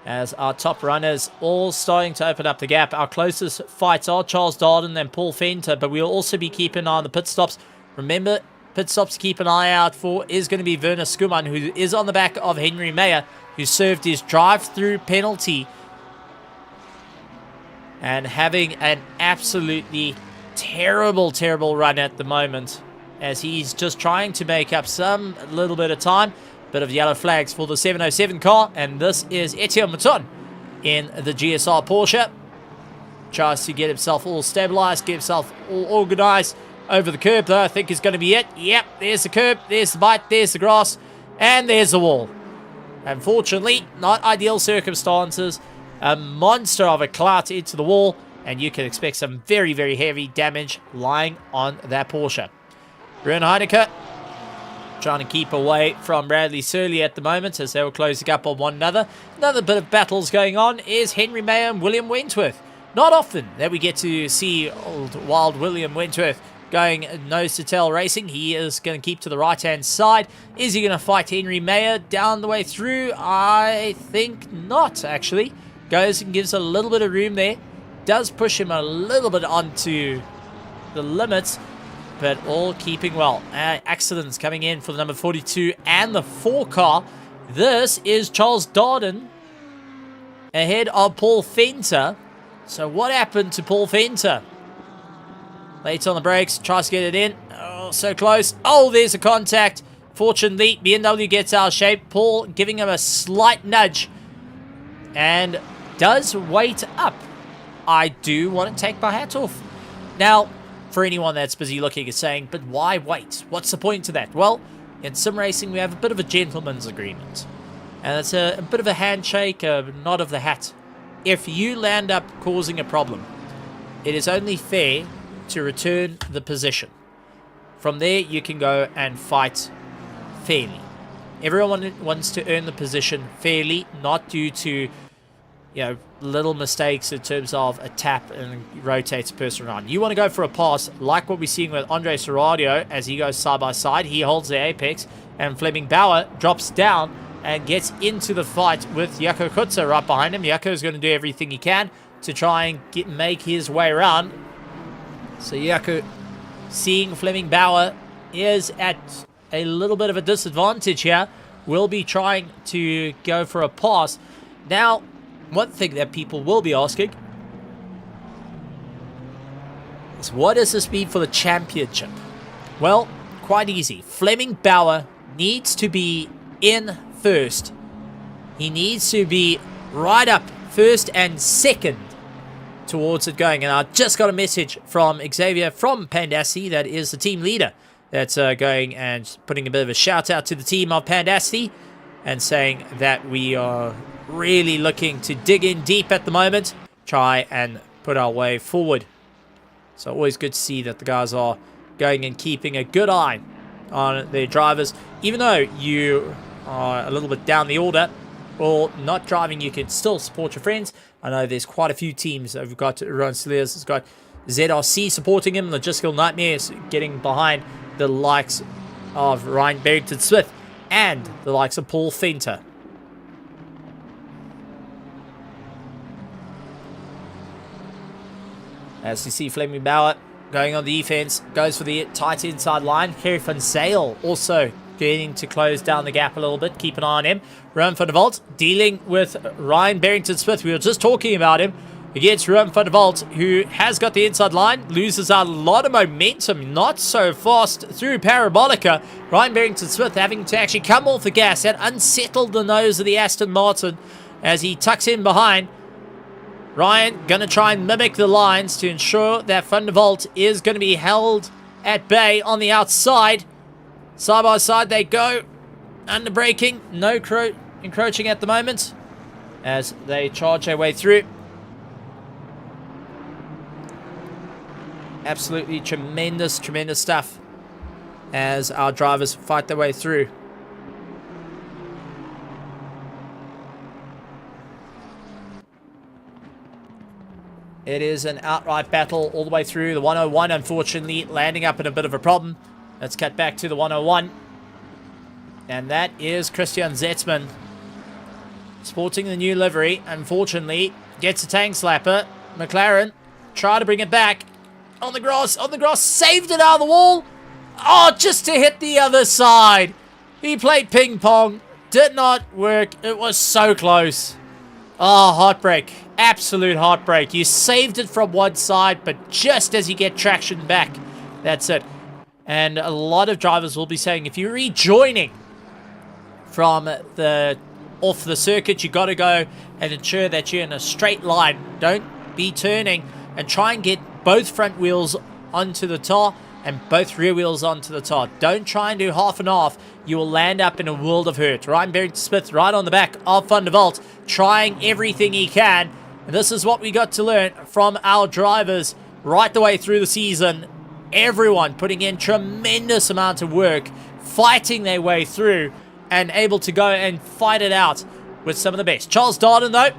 As our top runners all starting to open up the gap. Our closest fights are Charles Darden and Paul Fenter, but we'll also be keeping an eye on the pit stops. Remember, pit stops to keep an eye out for is going to be Werner Skuman, who is on the back of Henry Mayer, who served his drive-through penalty and having an absolutely terrible run at the moment, as he's just trying to make up some little bit of time. Bit of yellow flags for the 707 car, and this is Etienne Mouton in the GSR Porsche. tries to get himself all stabilized, get himself all organized. Over the curb, though, I think is going to be it. Yep, there's the curb, there's the bite, there's the grass, and there's the wall. Unfortunately, not ideal circumstances. A monster of a clout into the wall, and you can expect some very, very heavy damage lying on that Porsche. Ruben Heineke trying to keep away from Bradley Surley at the moment as they were closing up on one another. Another bit of battles going on is Henry Mayer and William Wentworth. Not often that we get to see old wild William Wentworth going nose-to-tail racing. He is going to keep to the right-hand side. Is he going to fight Henry Mayer down the way through? I think not, actually. Goes and gives a little bit of room there. Does push him a little bit onto the limits, but all keeping well. Accidents coming in for the number 42 and the 4 car. This is Charles Darden ahead of Paul Fenter. So what happened to Paul Fenter? Late on the brakes, tries to get it in. Oh, so close. Oh, there's a contact. Fortunately, BMW gets out of shape. Paul giving him a slight nudge. And does wait up. I do want to take my hat off. Now, for anyone that's busy looking and saying, but why wait? What's the point to that? Well, in sim racing, we have a bit of a gentleman's agreement. And it's a bit of a handshake, a nod of the hat. If you land up causing a problem, it is only fair to return the position. From there, you can go and fight fairly. Everyone wants to earn the position fairly, not due to, little mistakes in terms of a tap and rotates a person around. You want to go for a pass, like what we're seeing with Andre Serradio as he goes side by side. He holds the apex, and Fleming Bauer drops down and gets into the fight with Jaco Kutzer right behind him. Jaco is going to do everything he can to try and make his way around. So Jaco, seeing Fleming Bauer is at a little bit of a disadvantage here, will be trying to go for a pass. Now, one thing that people will be asking is, what does this mean for the championship? Well, quite easy. Fleming Bauer needs to be in first. He needs to be right up first and second towards it going. And I just got a message from Xavier from Pandasti, that is the team leader, that's going and putting a bit of a shout out to the team of Pandasti and saying that we are really looking to dig in deep at the moment, try and put our way forward. So always good to see that the guys are going and keeping a good eye on their drivers. Even though you are a little bit down the order or not driving, you can still support your friends. I know there's quite a few teams. We've got Ron Sliers, has got ZRC supporting him, Logistical Nightmares getting behind the likes of Ryan Barrington-Smith and the likes of Paul Fenter. As you see, Fleming Bauer going on the defense, goes for the tight inside line. Kerry van Zyl also getting to close down the gap a little bit. Keep an eye on him. Ruben van der Walt dealing with Ryan Barrington-Smith. We were just talking about him against Ruben van der Walt, who has got the inside line, loses a lot of momentum, not so fast through Parabolica. Ryan Barrington-Smith having to actually come off the gas and unsettle the nose of the Aston Martin as he tucks in behind. Ryan going to try and mimic the lines to ensure that Van der Walt is going to be held at bay on the outside. Side by side they go. Under braking. No encroaching at the moment as they charge their way through. Absolutely tremendous, tremendous stuff as our drivers fight their way through. It is an outright battle all the way through. The 101, unfortunately, landing up in a bit of a problem. Let's cut back to the 101. And that is Christian Zetzman. Sporting the new livery. Unfortunately, gets a tank slapper. McLaren, try to bring it back. On the grass, saved it out of the wall. Oh, just to hit the other side. He played ping pong. Did not work. It was so close. Oh, heartbreak. Absolute heartbreak. You saved it from one side, but just as you get traction back, that's it. And a lot of drivers will be saying, if you're rejoining from off the circuit, you got to go and ensure that you're in a straight line. Don't be turning and try and get both front wheels onto the tar and both rear wheels onto the tar. Don't try and do half and half. You will land up in a world of hurt. Ryan Barrington-Smith right on the back of Van der Walt, trying everything he can. And this is what we got to learn from our drivers right the way through the season. Everyone putting in tremendous amount of work, fighting their way through, and able to go and fight it out with some of the best. Charles Darden, though,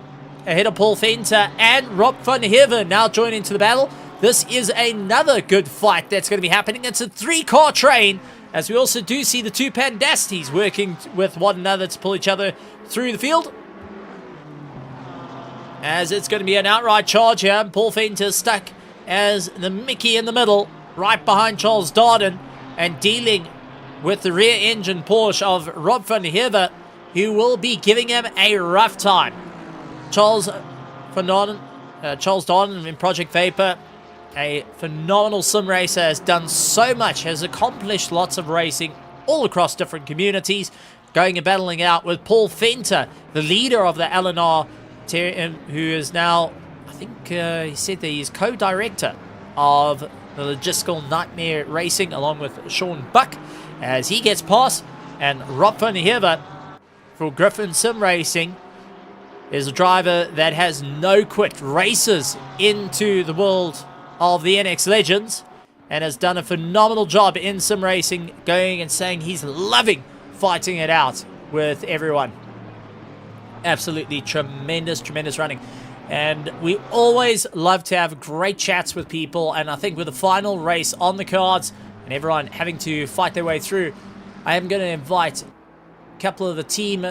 ahead of Paul Venter and Rob van Heerden now joining into the battle. This is another good fight that's going to be happening. It's a 3-car train, as we also do see the two Pandasties working with one another to pull each other through the field. As it's going to be an outright charge here. Paul Venter stuck as the Mickey in the middle, right behind Charles Darden, and dealing with the rear engine Porsche of Rob van Heerden, who will be giving him a rough time. Charles Darden in Project Vapor, a phenomenal sim racer, has done so much, has accomplished lots of racing all across different communities, going and battling out with Paul Venter, the leader of the LNR, who is now, I think he said that he's co-director of the Logistical Nightmare Racing, along with Sean Buck, as he gets past. And Rob van Heerden for Griffin Sim Racing is a driver that has no quit, races into the world of the NX Legends, and has done a phenomenal job in sim racing, going and saying he's loving fighting it out with everyone. Absolutely tremendous running. And we always love to have great chats with people, and I think with the final race on the cards and everyone having to fight their way through, I am going to invite a couple of the team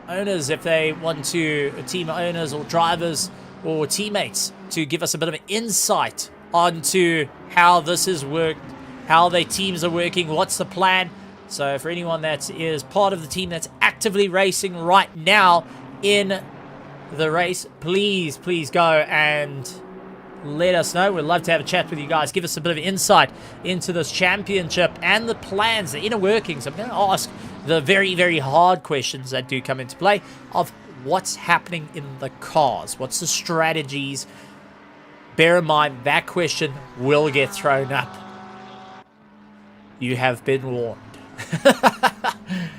owners, if they want to, team owners or drivers or teammates, to give us a bit of an insight onto how this has worked, how their teams are working, what's the plan. So for anyone that is part of the team that's actively racing right now in the race, please go and let us know. We'd love to have a chat with you guys. Give us a bit of insight into this championship and the plans, the inner workings. I'm going to ask the very hard questions that do come into play of what's happening in the cars. What's the strategies? Bear in mind, that question will get thrown up. You have been warned.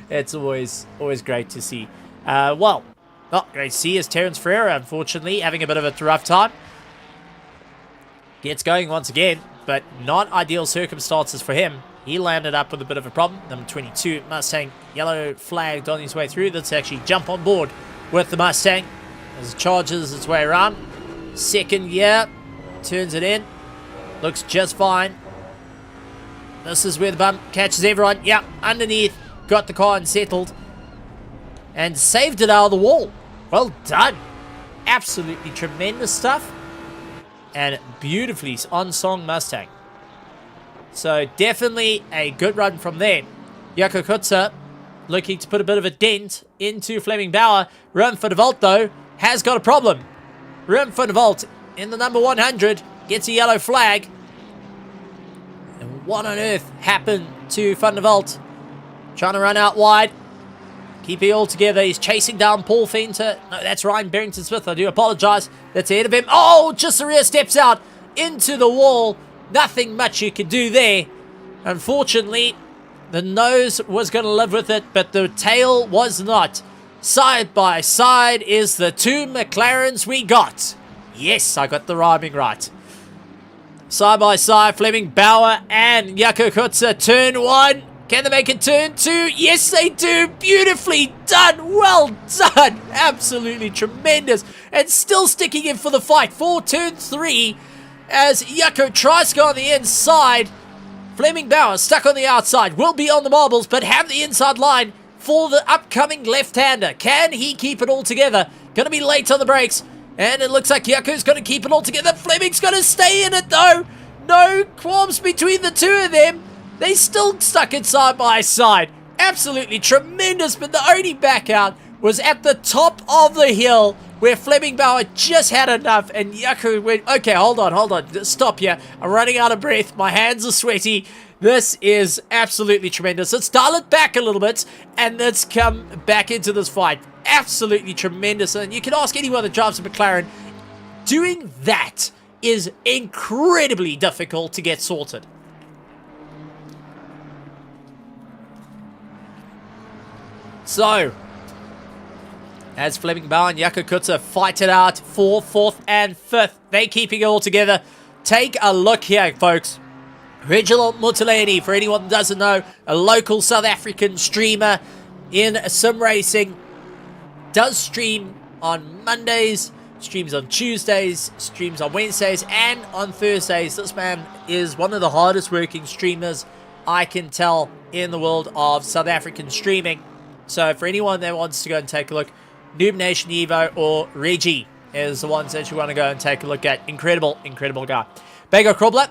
It's always great to see. Well, not great to see is Terence Ferreira, unfortunately, having a bit of a rough time. Gets going once again, but not ideal circumstances for him. He landed up with a bit of a problem. Number 22, Mustang, yellow flagged on his way through. Let's actually jump on board with the Mustang as it charges its way around. Second gear, turns it in. Looks just fine. This is where the bump catches everyone. Yep, underneath. Got the car unsettled. And saved it out of the wall. Well done. Absolutely tremendous stuff. And beautifully on-song Mustang. So definitely a good run from there. Jaco Kutzer looking to put a bit of a dent into Fleming Bauer. Ruben van der Walt, though, has got a problem. Ruben van der Walt in the number 100 gets a yellow flag. And what on earth happened to Van der Walt? Trying to run out wide. Keep it all together. He's chasing down Paul Venter. No, that's Ryan Barrington-Smith. I do apologize. That's ahead of him. Oh, just the rear steps out into the wall. Nothing much you can do there. Unfortunately, the nose was going to live with it, but the tail was not. Side by side is the two McLarens we got. Yes, I got the rhyming right. Side by side, Fleming Bauer and Jaco Kutzer. Turn one. Can they make it turn two? Yes, they do. Beautifully done. Well done. Absolutely tremendous. And still sticking in for the fight for turn three as Jaco tries to go on the inside. Fleming Bauer stuck on the outside. Will be on the marbles, but have the inside line for the upcoming left-hander. Can he keep it all together? Going to be late on the brakes. And it looks like Jaco's going to keep it all together. Fleming's going to stay in it, though. No qualms between the two of them. They still stuck it side by side. Absolutely tremendous, but the only back out was at the top of the hill where Fleming Bauer just had enough and Jaco went, okay, hold on, stop here. I'm running out of breath. My hands are sweaty. This is absolutely tremendous. Let's dial it back a little bit and let's come back into this fight. Absolutely tremendous. And you can ask anyone that drives a McLaren, doing that is incredibly difficult to get sorted. So, as Fleming Bauer and Jaco Kutzer fight it out for 4th and 5th, they keeping it all together. Take a look here, folks. Reginald Mutuleni, for anyone that doesn't know, a local South African streamer in sim racing, does stream on Mondays, streams on Tuesdays, streams on Wednesdays, and on Thursdays. This man is one of the hardest working streamers I can tell in the world of South African streaming. So for anyone that wants to go and take a look, Noob Nation Evo or Reggie is the ones that you want to go and take a look at. Incredible, incredible guy. Bego Krobler,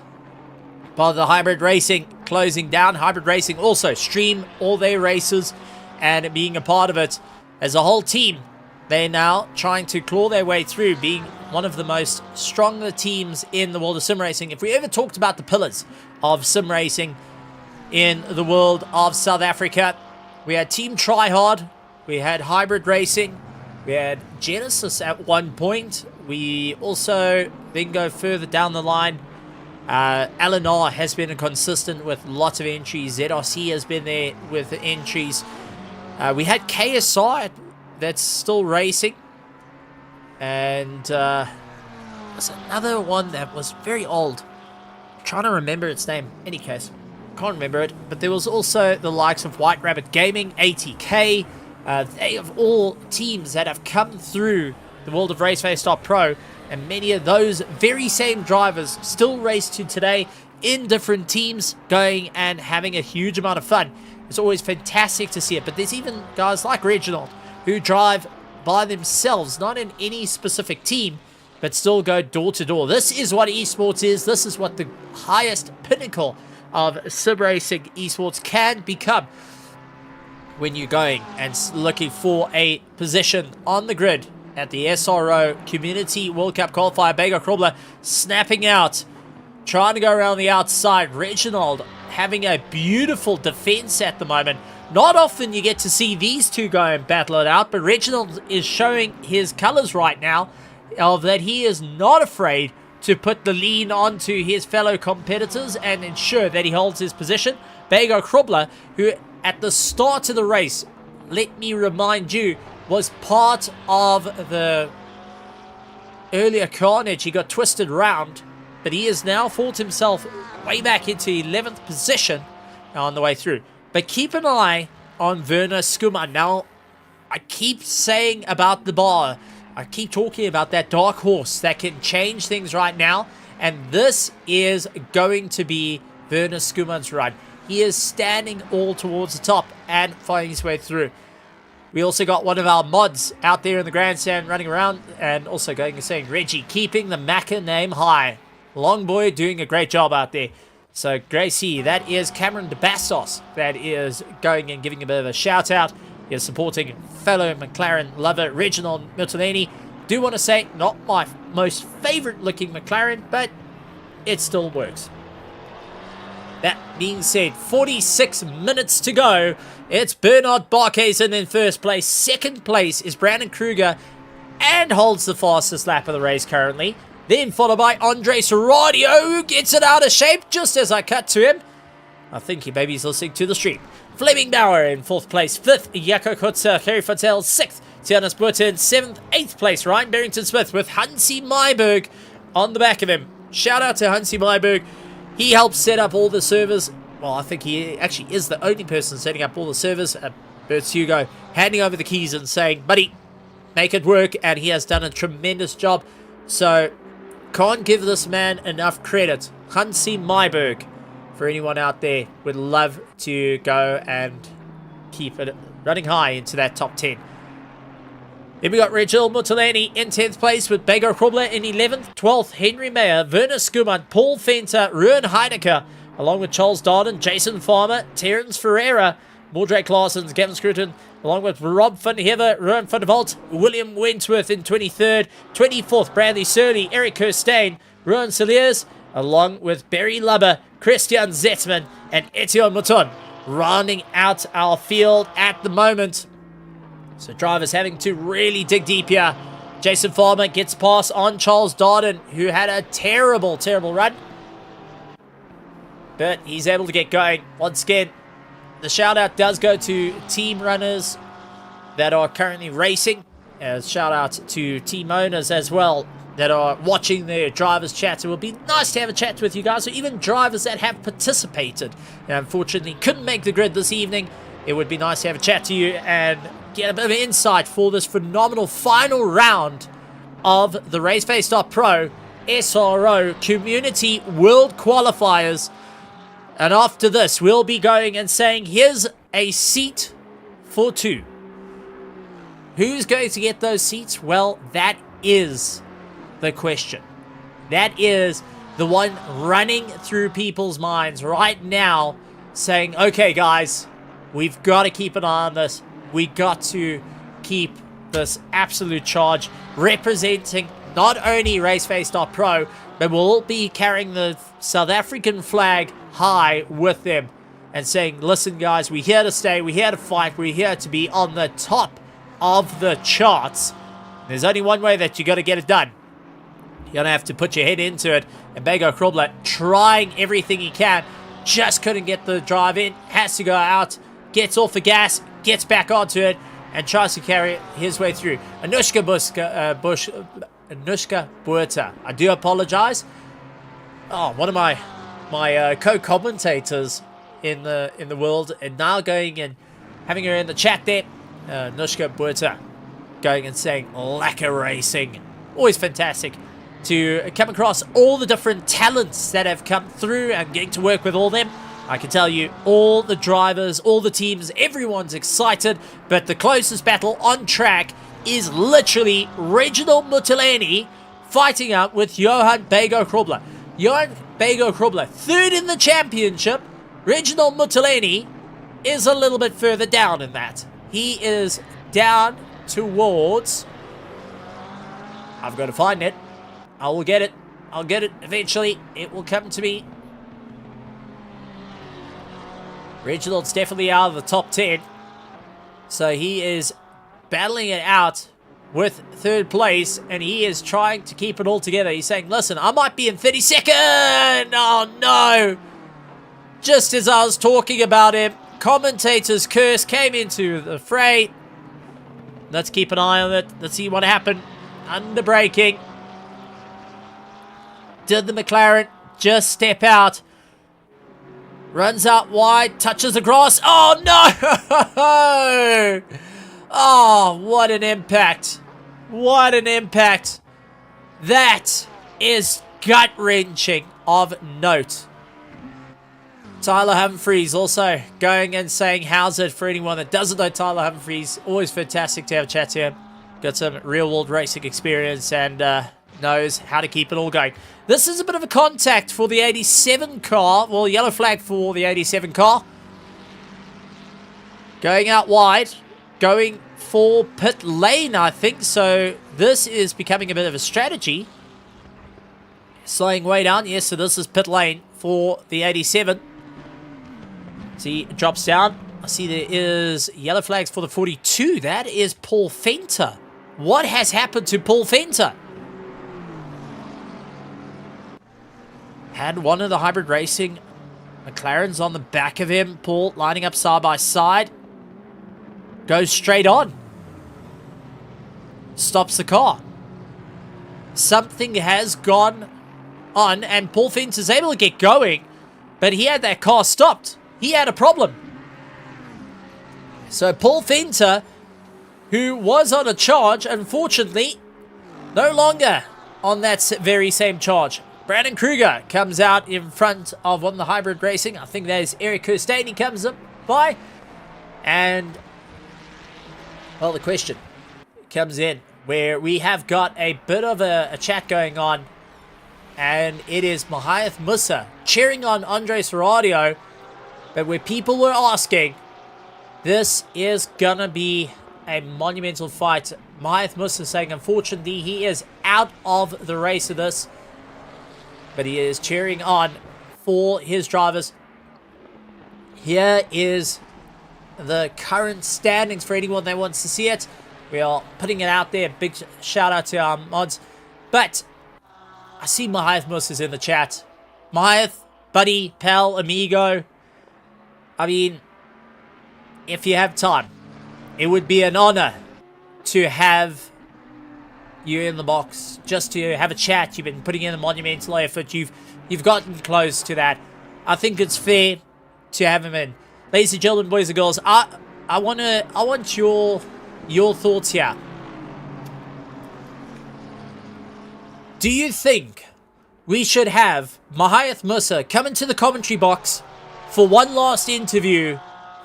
part of the Hybrid Racing, closing down. Hybrid Racing also stream all their races, and being a part of it as a whole team, they're now trying to claw their way through, being one of the most stronger teams in the world of sim racing. If we ever talked about the pillars of sim racing in the world of South Africa, we had Team Tryhard, we had Hybrid Racing, we had Genesis at one point. We also then go further down the line. LNR has been consistent with lots of entries. ZRC has been there with entries. We had KSI that's still racing. And there's another one that was very old. I'm trying to remember its name. Any case, can't remember it. But there was also the likes of White Rabbit Gaming, ATK. They have all teams that have come through the world of RaceFace.Pro, and many of those very same drivers still race to today in different teams, going and having a huge amount of fun. It's always fantastic to see it. But there's even guys like Reginald who drive by themselves, not in any specific team, but still go door to door. This is what esports is. This is what the highest pinnacle of sim racing esports can become, when you're going and looking for a position on the grid at the SRO Community World Cup Qualifier. Bego Krobler snapping out, trying to go around the outside. Reginald having a beautiful defense at the moment. Not often you get to see these two go and battle it out, but Reginald is showing his colors right now of that he is not afraid to put the lean onto his fellow competitors and ensure that he holds his position. Bego Krobler, who at the start of the race, let me remind you, was part of the earlier carnage. He got twisted around, but he has now fought himself way back into 11th position on the way through. But keep an eye on Werner Skuman. Now, I keep saying about the bar, I keep talking about that dark horse that can change things right now, and this is going to be Werner Skuman's run. He is standing all towards the top and finding his way through. We also got one of our mods out there in the grandstand running around, and also going and saying, Reggie, keeping the Macca name high. Long boy doing a great job out there. So, Gracie, that is Cameron de Bastos that is going and giving a bit of a shout out. He is supporting fellow McLaren lover Reginald Mutuleni. Do want to say, not my most favorite looking McLaren, but it still works. That being said, 46 minutes to go. It's Bernard Barkhuizen in first place. Second place is Brandon Kruger and holds the fastest lap of the race currently. Then followed by Andre Serradio, who gets it out of shape just as I cut to him. I think he maybe is listening to the stream. Fleming Bauer in fourth place. Fifth, Jaco Kutzer. Kerry Fattel, sixth. Tianus Burton, seventh. Eighth place, Ryan Barrington-Smith with Hansi Myberg on the back of him. Shout out to Hansi Myberg. He helped set up all the servers. Well, I think he actually is the only person setting up all the servers. Bert's Hugo handing over the keys and saying, buddy, make it work. And he has done a tremendous job. So, can't give this man enough credit. Hansi Myberg, for anyone out there, would love to go and keep it running high into that top 10. Then we got Reginald Mutuleni in 10th place with Bego Krobler in 11th. 12th, Henry Mayer, Werner Skuman, Paul Fenter, Ruan Heidecker, along with Charles Darden, Jason Farmer, Terence Ferreira, Mordrake Larsons, Gavin Scruton, along with Rob van Hever, Ruan van der Walt, William Wentworth in 23rd. 24th, Bradley Surley, Eric Kirstein, Ruan Saliers, along with Barry Lubber, Christian Zetman, and Etienne Mouton, rounding out our field at the moment. So drivers having to really dig deep here Jason Farmer gets past on Charles Darden, who had a terrible, terrible run. But he's able to get going. Once again, the shout out does go to team runners that are currently racing. Shout out to team owners as well that are watching their drivers chat. It would be nice to have a chat with you guys, or even drivers that have participated and unfortunately couldn't make the grid this evening. It would be nice to have a chat to you and get a bit of insight for this phenomenal final round of the RaceFace.Pro SRO Community World Qualifiers. And after this, we'll be going and saying, here's a seat for 2. Who's going to get those seats? Well, that is the question. That is the one running through people's minds right now, saying, okay, guys, we've got to keep an eye on this. We got to keep this absolute charge, representing not only RaceFace.Pro, but we'll be carrying the South African flag high with them and saying, listen, guys, we're here to stay, we're here to fight, we're here to be on the top of the charts. There's only one way that you got to get it done. You're going to have to put your head into it. And Bego Krobler trying everything he can, just couldn't get the drive in, has to go out, gets off the gas, gets back onto it, and tries to carry his way through. Anushka Buerta. I do apologize. Oh, one of my co-commentators in the world, and now going and having her in the chat there. Anushka Buerta going and saying, lacquer racing. Always fantastic to come across all the different talents that have come through and getting to work with all them. I can tell you, all the drivers, all the teams, everyone's excited, but the closest battle on track is literally Reginald Mutileni fighting out with Johan Bego Krobler. Johan Bego Krobler, 3rd in the championship. Reginald Mutileni is a little bit further down in that. He is down towards... I've got to find it. I will get it. I'll get it eventually. It will come to me. Reginald's definitely out of the top 10. So he is battling it out with 3rd place, and he is trying to keep it all together. He's saying, listen, I might be in 32nd. Oh, no. Just as I was talking about him, commentator's curse came into the fray. Let's keep an eye on it. Let's see what happened. Under braking. Did the McLaren just step out? Runs out wide, touches the grass. Oh, no! Oh, what an impact. What an impact. That is gut-wrenching of note. Tyler Humphries also going and saying, how's it for anyone that doesn't know Tyler Humphries? Always fantastic to have a chat to him. Got some real-world racing experience and knows how to keep it all going. This is a bit of a contact for the 87 car. Well, yellow flag for the 87 car. Going out wide. Going for pit lane, I think. So this is becoming a bit of a strategy. Slowing way down. Yes, so this is pit lane for the 87. See, it drops down. I see there is yellow flags for the 42. That is Paul Fenter. What has happened to Paul Fenter? Had one of the hybrid racing McLaren's on the back of him. Paul lining up side by side. Goes straight on. Stops the car. Something has gone on, and Paul Fenter is able to get going, but he had that car stopped. He had a problem. So Paul Fenter, who was on a charge, unfortunately, no longer on that very same charge. Brandon Kruger comes out in front of one of the hybrid racing. I think that is Eric Kirstein. He comes up by. And, well, the question comes in where we have got a bit of a chat going on. And it is Mahath Musa cheering on Andres Ferrario. But where people were asking, this is going to be a monumental fight. Mahath Musa saying, unfortunately, he is out of the race of this. But he is cheering on for his drivers. Here is the current standings for anyone that wants to see it. We are putting it out there. Big shout out to our mods. But I see Mahath Mus is in the chat. Mahath, buddy, pal, amigo. I mean, if you have time, it would be an honor to have you in the box, just to have a chat. You've been putting in a monumental effort. You've gotten close to that. I think it's fair to have him in. Ladies and gentlemen, boys and girls, I want your thoughts here. Do you think we should have Mahath Musa come into the commentary box for one last interview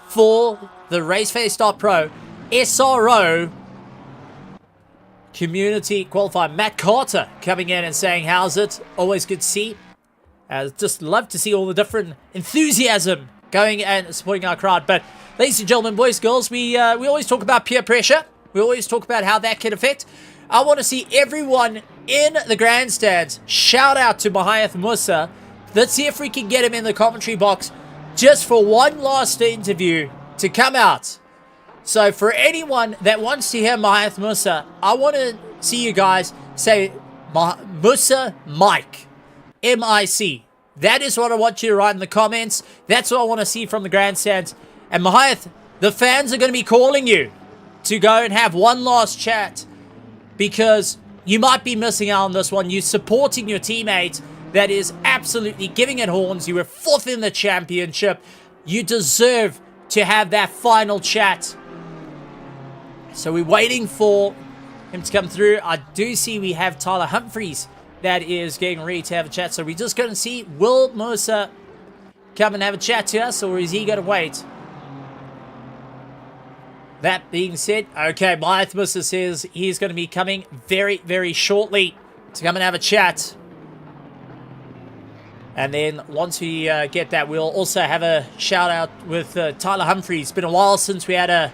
for the RaceFace.Pro SRO community qualifier? Matt Carter coming in and saying, how's it? Always good to see. Just love to see all the different enthusiasm going and supporting our crowd. But ladies and gentlemen, boys, girls, we always talk about peer pressure. We always talk about how that can affect. I want to see everyone in the grandstands shout out to Mahath Musa. Let's see if we can get him in the commentary box just for one last interview to come out. So for anyone that wants to hear Mahath Musa, I want to see you guys say Musa Mike. M-I-C. That is what I want you to write in the comments. That's what I want to see from the grandstands. And Mahath, the fans are going to be calling you to go and have one last chat, because you might be missing out on this one. You're supporting your teammate that is absolutely giving it horns. You were 4th in the championship. You deserve to have that final chat. So we're waiting for him to come through. I do see we have Tyler Humphreys that is getting ready to have a chat. So we're just going to see, will Musa come and have a chat to us, or is he going to wait? That being said, okay, Mahath Musa says he's going to be coming very, very shortly to come and have a chat. And then once we get that, we'll also have a shout out with Tyler Humphreys. It's been a while since we had a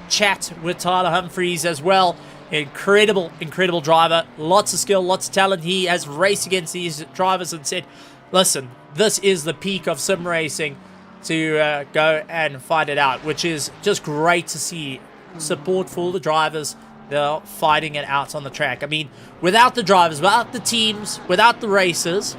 chat with Tyler Humphreys as well. Incredible, incredible driver. Lots of skill, lots of talent. He has raced against these drivers and said, listen, this is the peak of sim racing, to go and find it out, which is just great to see. Support for the drivers. They're fighting it out on the track. I mean, without the drivers, without the teams, without the racers,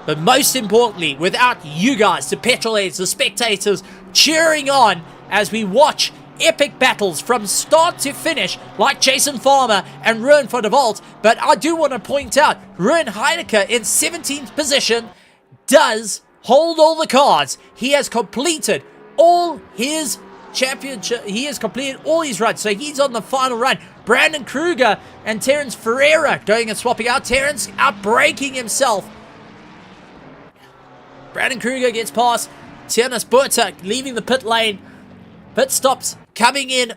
but most importantly, without you guys, the petrol heads, the spectators, cheering on as we watch epic battles from start to finish, like Jason Farmer and Ruin for the Vault. But I do want to point out, Ruin Heidecker in 17th position does hold all the cards. He has completed all his championship. He has completed all his runs, so he's on the final run. Brandon Kruger and Terence Ferreira going and swapping out. Terence outbraking himself. Brandon Kruger gets past. Tianas Burta leaving the pit lane. Pit stops coming in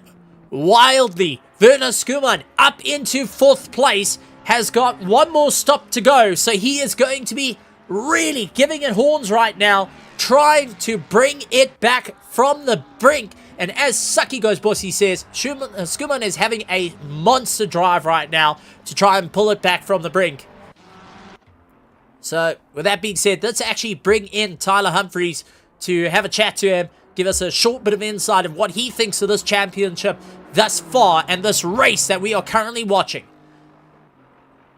wildly. Werner Skuman up into 4th place. Has got one more stop to go, so he is going to be really giving it horns right now, trying to bring it back from the brink. And as Sucky Goes Bossy says, Skuman is having a monster drive right now to try and pull it back from the brink. So with that being said, let's actually bring in Tyler Humphreys to have a chat to him, give us a short bit of insight of what he thinks of this championship thus far and this race that we are currently watching.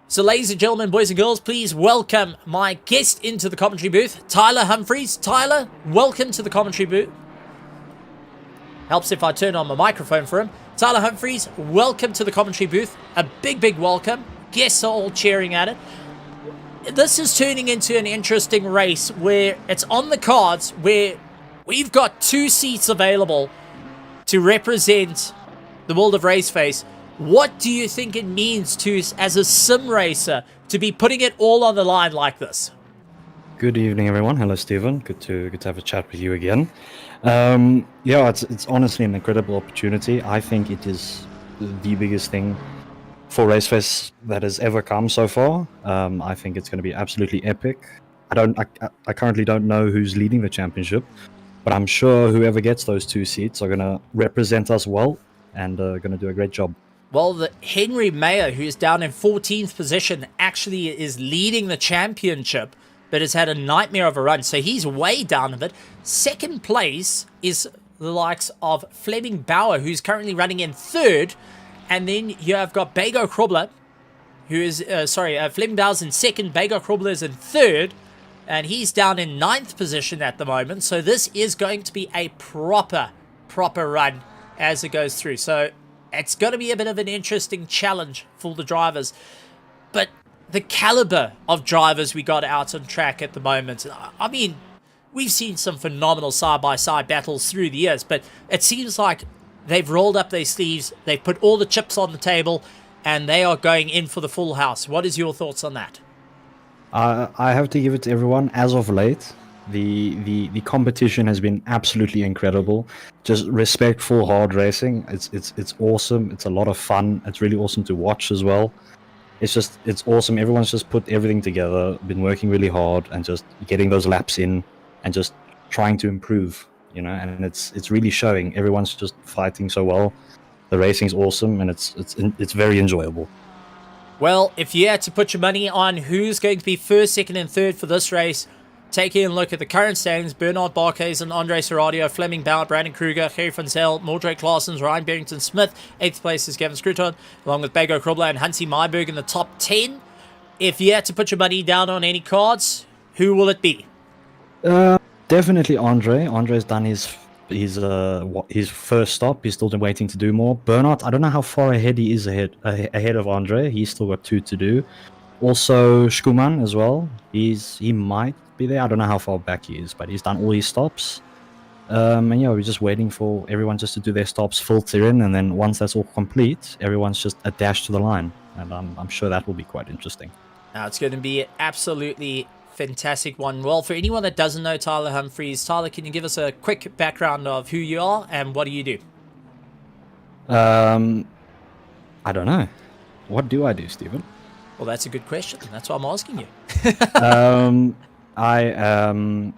So ladies and gentlemen, boys and girls, please welcome my guest into the commentary booth, Tyler Humphreys. Tyler, welcome to the commentary booth. Helps if I turn on my microphone for him. Tyler Humphreys, welcome to the commentary booth. A big, big welcome. Guests are all cheering at it. This is turning into an interesting race where it's on the cards, where we've got 2 seats available to represent the world of RaceFace. What do you think it means to, as a sim racer, to be putting it all on the line like this? Good evening, everyone. Hello, Stephen. Good to have a chat with you again. Yeah, it's honestly an incredible opportunity. I think it is the biggest thing for RaceFace that has ever come so far. I think it's going to be absolutely epic. I currently don't know who's leading the championship, but I'm sure whoever gets those 2 seats are going to represent us well and going to do a great job. Well, the Henry Mayer, who's down in 14th position, actually is leading the championship, but has had a nightmare of a run, so he's way down a bit. 2nd place is the likes of Fleming Bauer, who's currently running in 3rd, And then you have got Bego Krobler, who is, Fleming Bauer's in second, Bego Krobler is in third, and he's down in 9th position at the moment. So this is going to be a proper run as it goes through. So it's going to be a bit of an interesting challenge for the drivers. But the caliber of drivers we got out on track at the moment, I mean, we've seen some phenomenal side-by-side battles through the years, but it seems like they've rolled up their sleeves, they've put all the chips on the table, and they are going in for the full house. What is your thoughts on that? I have to give it to everyone. As of late, the competition has been absolutely incredible. Just respectful, hard racing. It's awesome. It's a lot of fun. It's really awesome to watch as well. It's awesome. Everyone's just put everything together, been working really hard, and just getting those laps in, and just trying to improve. You know, and it's really showing. Everyone's just fighting so well. The racing's awesome, and it's very enjoyable. Well, if you had to put your money on who's going to be first, second, and third for this race, taking a look at the current standings: Bernard Barkhuizen and Andre Serradio, Fleming Bauer, Brandon Kruger, Gerry van Zyl, Mordred Claessens, Ryan Barrington-Smith. 8th place is Gavin Scruton, along with Bego Krobler and Hansi Myberg in the top 10. If you had to put your money down on any cards, who will it be? Definitely Andre. Andre's done his first stop. He's still waiting to do more. Bernard, I don't know how far ahead he is ahead of Andre. He's still got 2 to do. Also Schumann as well. He might be there. I don't know how far back he is, but he's done all his stops. And yeah, we're just waiting for everyone just to do their stops, filter in, and then once that's all complete, everyone's just a dash to the line. And I'm sure that will be quite interesting. Now it's going to be absolutely fantastic one. Well, for anyone that doesn't know Tyler Humphries, Tyler, can you give us a quick background of who you are and what do you do? I don't know. What do I do, Stephen? Well, that's a good question. That's why I'm asking you. I am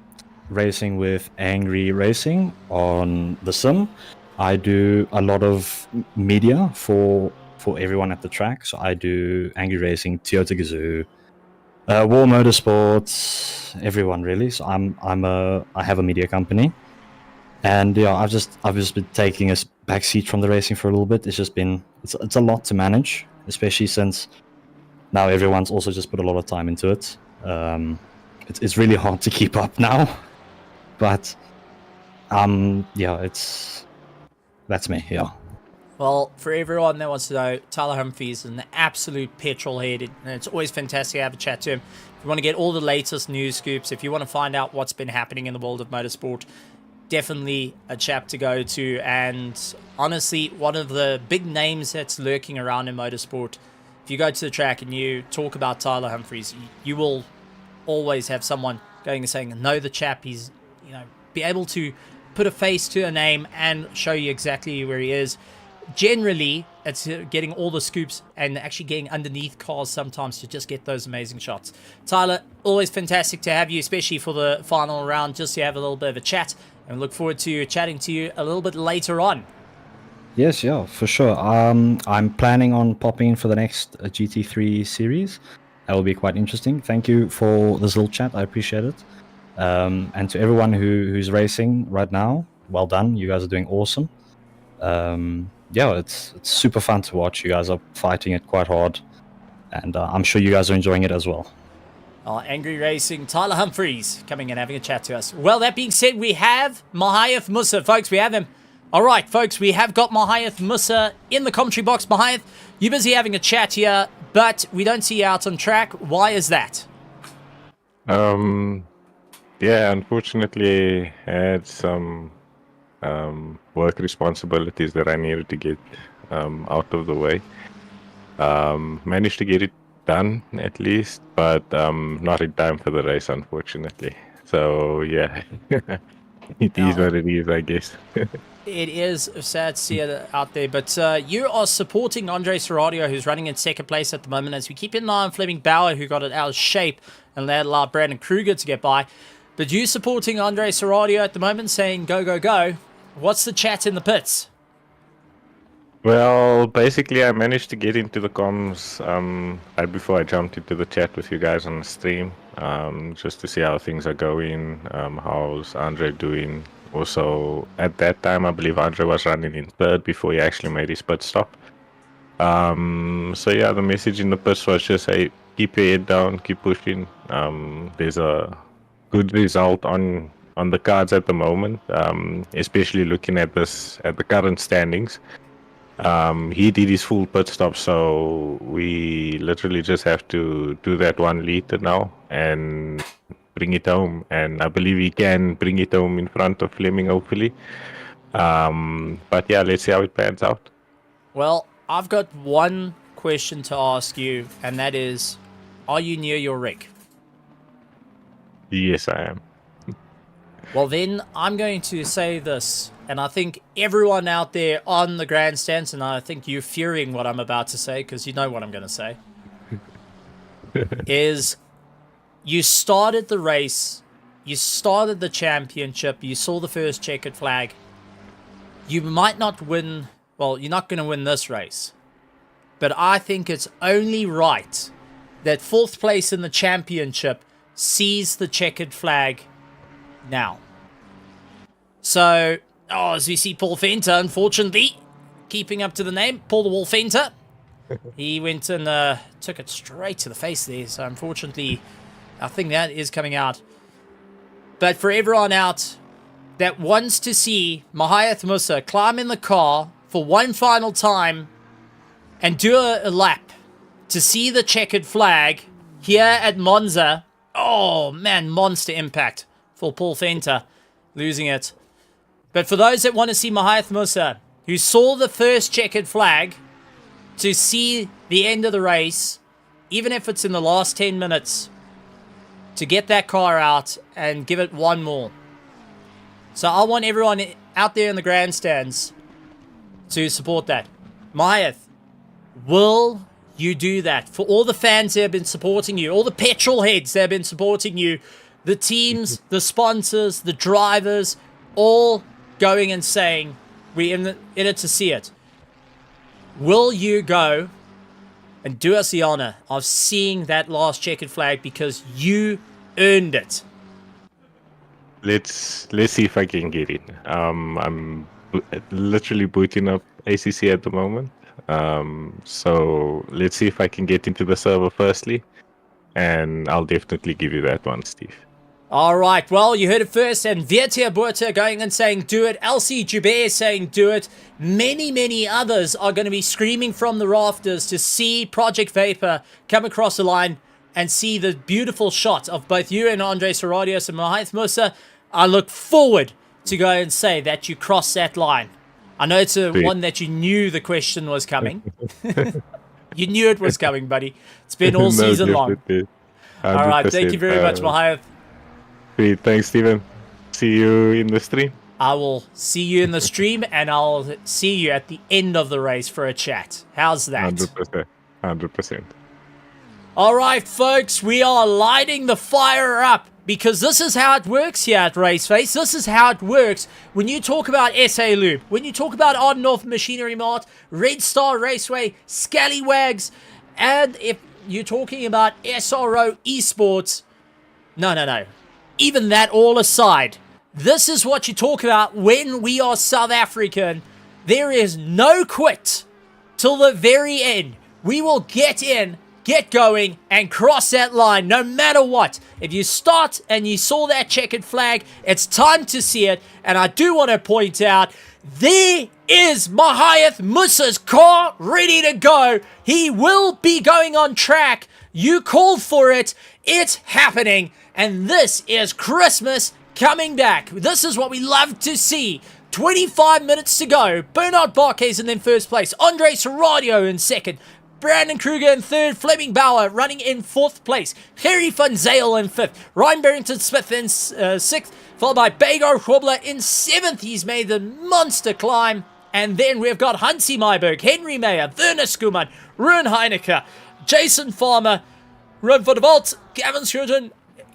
racing with Angry Racing on the sim. I do a lot of media for everyone at the track. So I do Angry Racing, Toyota Gazoo, War Motorsports, everyone really. So I have a media company, and yeah, I've just been taking a back seat from the racing for a little bit. It's a lot to manage, especially since now everyone's also just put a lot of time into it. It's really hard to keep up now, but yeah, that's me. Yeah. Well, for everyone that wants to know, Tyler Humphries is an absolute petrol head, and it's always fantastic to have a chat to him. If you want to get all the latest news scoops, if you want to find out what's been happening in the world of motorsport, definitely a chap to go to. And honestly, one of the big names that's lurking around in motorsport, if you go to the track and you talk about Tyler Humphries, you will always have someone going and saying, know the chap. He's, be able to put a face to a name and show you exactly where he is. Generally, it's getting all the scoops and actually getting underneath cars sometimes to just get those amazing shots. Tyler, always fantastic to have you, especially for the final round, just to have a little bit of a chat, and look forward to chatting to you a little bit later on. Yes, yeah, for sure. I'm planning on popping in for the next GT3 series. That will be quite interesting. Thank you for this little chat. I appreciate it. And to everyone who's racing right now, well done. You guys are doing awesome. Yeah, it's super fun to watch. You guys are fighting it quite hard, and I'm sure you guys are enjoying it as well. Angry Racing, Tyler Humphries coming and having a chat to us. Well, that being said, we have Mahayath Musa, folks. We have him. All right, folks, we have got Mahayath Musa in the commentary box. Mahayath, you're busy having a chat here, but we don't see you out on track. Why is that? Yeah, unfortunately, I had some work responsibilities that I needed to get out of the way. Managed to get it done at least, but not in time for the race, unfortunately. So yeah, it is what it is, I guess. It is sad to see it out there, but you are supporting Andre Serradio, who's running in second place at the moment, as we keep an eye on Fleming Bauer, who got it out of shape and that allowed Brandon Kruger to get by. But you supporting Andre Serradio at the moment, saying go, go, go. What's the chat in the pits? Well, basically, I managed to get into the comms right before I jumped into the chat with you guys on the stream, just to see how things are going, how's Andre doing. Also, at that time, I believe Andre was running in third before he actually made his pit stop. So yeah, the message in the pits was just, hey, keep your head down, keep pushing. There's a good result on the cards at the moment, especially looking at the current standings. He did his full pit stop, so we literally just have to do that 1 liter now and bring it home. And I believe he can bring it home in front of Fleming, hopefully. But yeah, let's see how it pans out. Well, I've got one question to ask you, and that is, are you near your rig? Yes, I am. Well, then I'm going to say this, and I think everyone out there on the grandstands, and I think you're fearing what I'm about to say because you know what I'm going to say, is you started the race, you started the championship, you saw the first checkered flag. You might not win, well, you're not going to win this race, but I think it's only right that 4th place in the championship sees the checkered flag now. So, as we see Paul Fenter, unfortunately, keeping up to the name, Paul the Wall Fenter. He went and took it straight to the face there. So, unfortunately, I think that is coming out. But for everyone out that wants to see Mahayath Musa climb in the car for one final time and do a lap to see the checkered flag here at Monza. Oh, man, monster impact for Paul Fenter losing it. But for those that want to see Mahayath Musa, who saw the first checkered flag, to see the end of the race, even if it's in the last 10 minutes, to get that car out and give it one more. So I want everyone out there in the grandstands to support that. Mahayath, will you do that? For all the fans that have been supporting you, all the petrol heads that have been supporting you, the teams, the sponsors, the drivers, all going and saying, we're in it to see it. Will you go and do us the honor of seeing that last checkered flag because you earned it? Let's see if I can get in. I'm literally booting up ACC at the moment. So let's see if I can get into the server firstly, and I'll definitely give you that one, Steve. All right, well, you heard it first, and Vietia Buerta going and saying do it, LC Joubert saying do it, many others are going to be screaming from the rafters to see Project Vapor come across the line and see the beautiful shot of both you and Andre Serradios and Mahayath Musa. I look forward to go and say that you crossed that line. I know it's one that you knew the question was coming. You knew it was coming, buddy. It's been all season long. All right, thank you very much, Mahayath. Great, thanks, Steven. See you in the stream. I will see you in the stream, and I'll see you at the end of the race for a chat. How's that? 100%. All right, folks, we are lighting the fire up because this is how it works here at RaceFace. This is how it works when you talk about SA Loop, when you talk about Odd North Machinery Mart, Red Star Raceway, Scallywags, and if you're talking about SRO Esports, no. Even that all aside, this is what you talk about when we are South African. There is no quit till the very end. We will get in, get going, and cross that line no matter what. If you start and you saw that checkered flag, it's time to see it. And I do want to point out, there is Mahayath Musa's car ready to go. He will be going on track. You called for it. It's happening. And this is Christmas coming back. This is what we love to see. 25 minutes to go. Bernard Barquez in then first place. Andre Serradio in second. Brandon Kruger in third. Fleming Bauer running in fourth place. Harry van Zale in fifth. Ryan Barrington Smith in sixth. Followed by Bagar Schwabler in seventh. He's made the monster climb. And then we've got Hansi Myberg, Henry Mayer, Werner Skuman, Ruan Heineke, Jason Farmer, Ruan van der Walt, Gavin Schurten,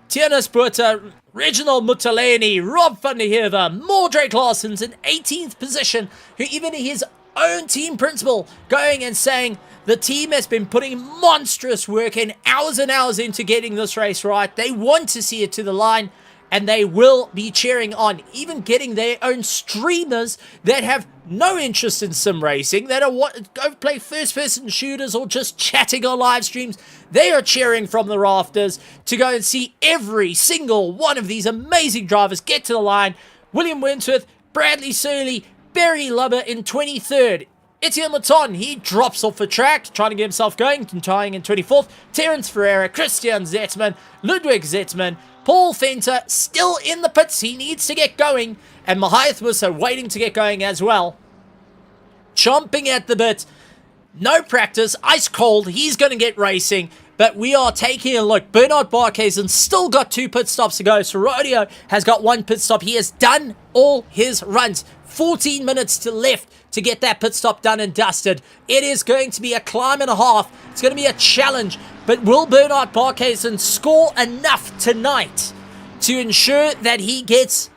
Tiernas Buerta, Reginald Mutaleni, Rob van der Heerden, Mordrake Larson's in 18th position, who even his own team principal going and saying the team has been putting monstrous work in, hours and hours into getting this race right. They want to see it to the line. and they will be cheering on, even getting their own streamers that have no interest in sim racing, that are go play first-person shooters or just chatting on live streams. They are cheering from the rafters to go and see every single one of these amazing drivers get to the line. William Wentworth, Bradley Surley, Barry Lubber in 23rd. Etienne Laton, he drops off the track, trying to get himself going, and tying in 24th. Terence Ferreira, Christian Zetzman, Ludwig Zetzman, Paul Fenter still in the pits. He needs to get going. And Mahath Musa waiting to get going as well. Chomping at the bit. No practice. Ice cold. He's going to get racing. But we are taking a look. Bernard Barkhuizen still got 2 pit stops to go. Sorodio has got 1 pit stop. He has done all his runs. 14 minutes to left to get that pit stop done and dusted. It is going to be a climb and a half. It's going to be a challenge. But will Bernard Barkhuizen score enough tonight to ensure that he gets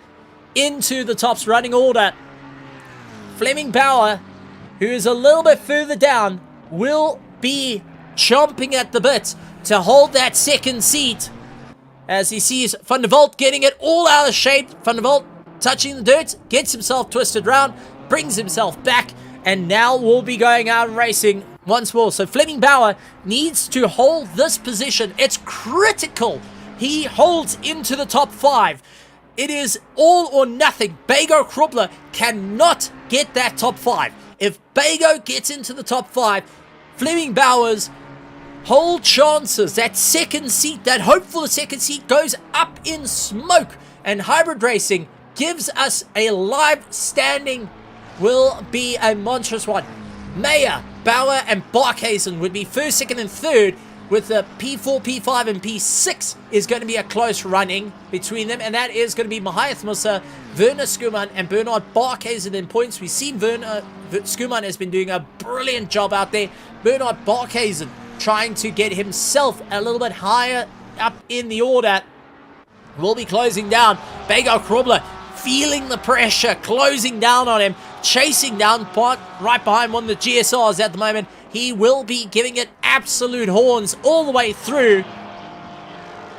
into the top's running order? Fleming Bauer, who is a little bit further down, will be chomping at the bit to hold that second seat as he sees Van der Walt getting it all out of shape. Van der Walt touching the dirt, gets himself twisted round, brings himself back, and now will be going out and racing once more. So Fleming Bauer needs to hold this position. It's critical he holds into the top 5. It is all or nothing. Bego Krubler cannot get that top 5. If Bego gets into the top 5, Fleming Bauer's whole chances, that second seat, that hope for the second seat, goes up in smoke. And hybrid racing gives us a live standing, will be a monstrous one. Mayer, Bauer, and Barkhuizen would be first, second, and third, with the P4, P5, and P6 is going to be a close running between them, and that is going to be Mahath Musa, Werner Skuman, and Bernard Barkhuizen in points. We've seen Werner Skuman has been doing a brilliant job out there. Bernard Barkhuizen trying to get himself a little bit higher up in the order. Will be closing down. Bego Krubler feeling the pressure, closing down on him, chasing down right behind one of the GSRs at the moment. He will be giving it absolute horns all the way through,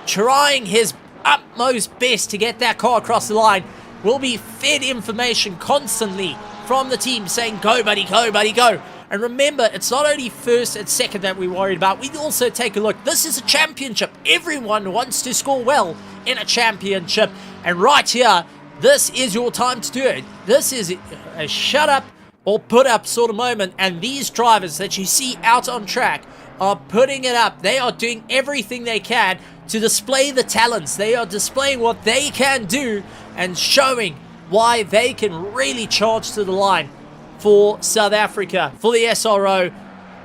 trying his utmost best to get that car across the line. Will be fed information constantly from the team saying, go buddy, go buddy, go. And remember, it's not only first and second that we're worried about. We also take a look. This is a championship. Everyone wants to score well in a championship. And right here, this is your time to do it. This is a shut up or put up sort of moment. And these drivers that you see out on track are putting it up. They are doing everything they can to display the talents. They are displaying what they can do and showing why they can really charge to the line for South Africa, for the SRO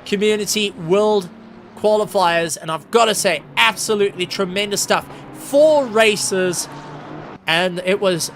Community World Qualifiers. And I've got to say, absolutely tremendous stuff. 4 races, and it was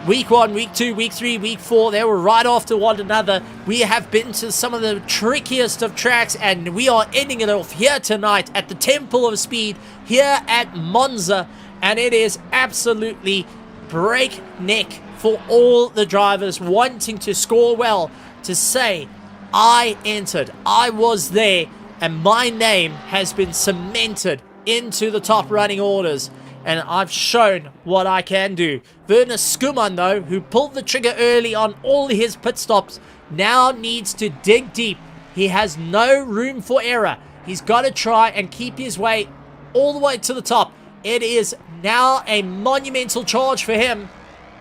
week 1, week 2, week 3, week 4. They were right after one another. We have been to some of the trickiest of tracks, and we are ending it off here tonight at the Temple of Speed here at Monza. And it is absolutely breakneck for all the drivers wanting to score well, to say, I entered, I was there, and my name has been cemented into the top running orders, and I've shown what I can do. Werner Skuman, though, who pulled the trigger early on all his pit stops, now needs to dig deep. He has no room for error. He's got to try and keep his way all the way to the top. It is now a monumental charge for him.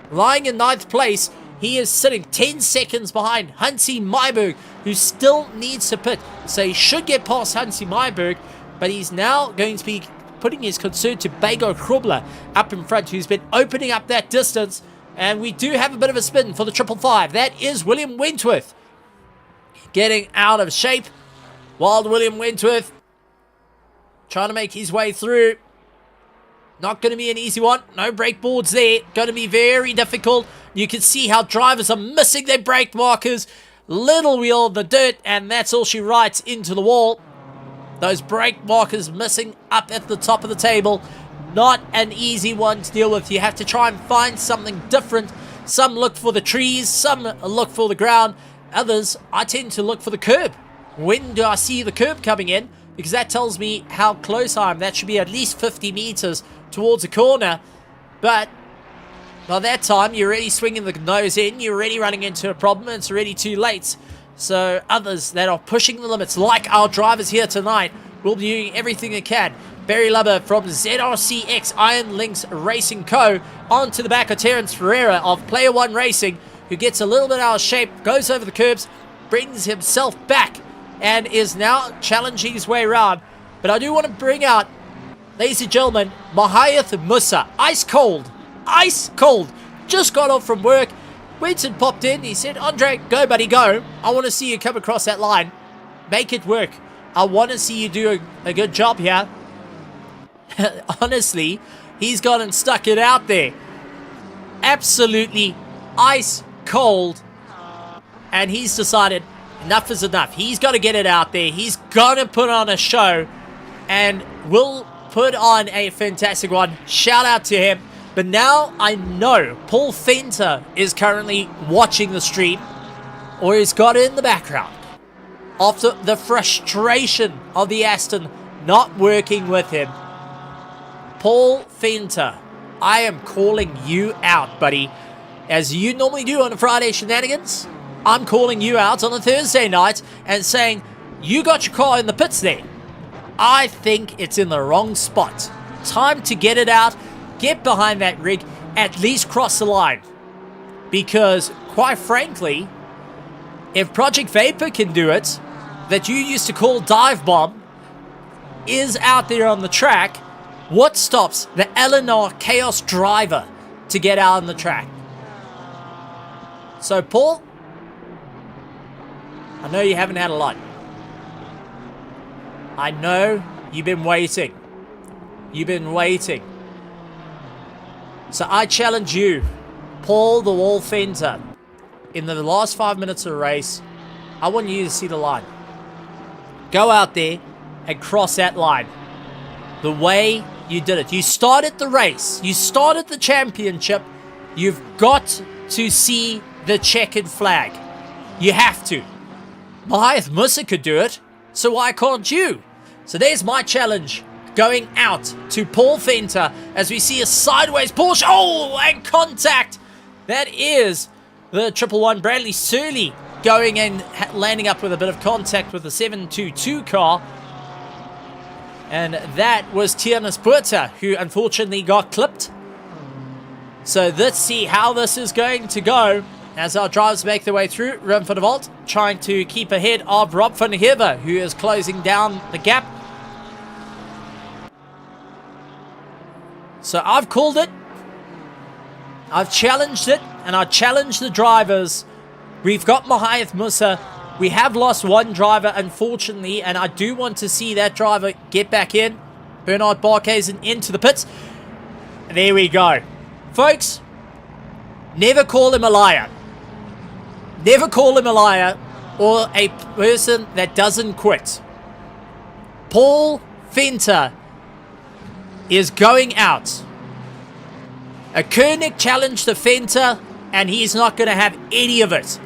Lying in 9th place, he is sitting 10 seconds behind Hansi Myberg, who still needs to pit. So he should get past Hansi Myberg, but he's now going to be putting his concern to Bego Krubler up in front, who's been opening up that distance. And we do have a bit of a spin for the 555. That is William Wentworth getting out of shape. Wild William Wentworth trying to make his way through. Not going to be an easy one. No brake boards there. Going to be very difficult. You can see how drivers are missing their brake markers. Little wheel in the dirt, and that's all she writes into the wall. Those brake markers missing up at the top of the table. Not an easy one to deal with. You have to try and find something different. Some look for the trees. Some look for the ground. Others, I tend to look for the curb. When do I see the curb coming in? Because that tells me how close I am. That should be at least 50 meters towards a corner. But by that time, you're already swinging the nose in, you're already running into a problem, and it's already too late. So others that are pushing the limits, like our drivers here tonight, will be doing everything they can. Barry Lubber from ZRCX Iron Links Racing Co. onto the back of Terence Ferreira of Player One Racing, who gets a little bit out of shape, goes over the curbs, brings himself back, and is now challenging his way around. But I do want to bring out, ladies and gentlemen, Mahayath Musa. Ice cold. Ice cold. Just got off from work. Winston popped in. He said, Andre, go buddy, go. I want to see you come across that line. Make it work. I want to see you do a good job here. Honestly, he's gone and stuck it out there. Absolutely ice cold. And he's decided enough is enough. He's got to get it out there. He's got to put on a show. And will put on a fantastic one. Shout out to him. But now I know Paul Fenter is currently watching the stream, or he's got it in the background, after the frustration of the Aston not working with him. Paul Fenter, I am calling you out, buddy. As you normally do on a Friday shenanigans, I'm calling you out on a Thursday night and saying, you got your car in the pits there. I think it's in the wrong spot. Time to get it out. Get behind that rig, at least cross the line. Because, quite frankly, if Project Vapor can do it, that you used to call Dive Bomb, is out there on the track, what stops the Eleanor Chaos driver to get out on the track? So, Paul, I know you haven't had a lot. I know you've been waiting. You've been waiting. So I challenge you, Paul the Wall Fenter, in the last 5 minutes of the race, I want you to see the line. Go out there and cross that line. The way you did it. You started the race. You started the championship. You've got to see the checkered flag. You have to. Mahayath Musa could do it, so why can't you? So there's my challenge. Going out to Paul Fenter as we see a sideways Porsche. Oh, and contact. That is the 111 Bradley Surley going and landing up with a bit of contact with the 722 car. And that was Tiernus Puerta, who unfortunately got clipped. So let's see how this is going to go as our drivers make their way through. Ruim van der Walt trying to keep ahead of Rob van der Heever, who is closing down the gap. So I've called it, I've challenged it, and I challenge the drivers. We've got Mahayath Musa. We have lost one driver, unfortunately, and I do want to see that driver get back in. Bernard Barkhuizen into the pits. There we go. Folks, never call him a liar. Never call him a liar or a person that doesn't quit. Paul Fenter is going out. A Koenig challenge to Fenter, and he's not going to have any of it.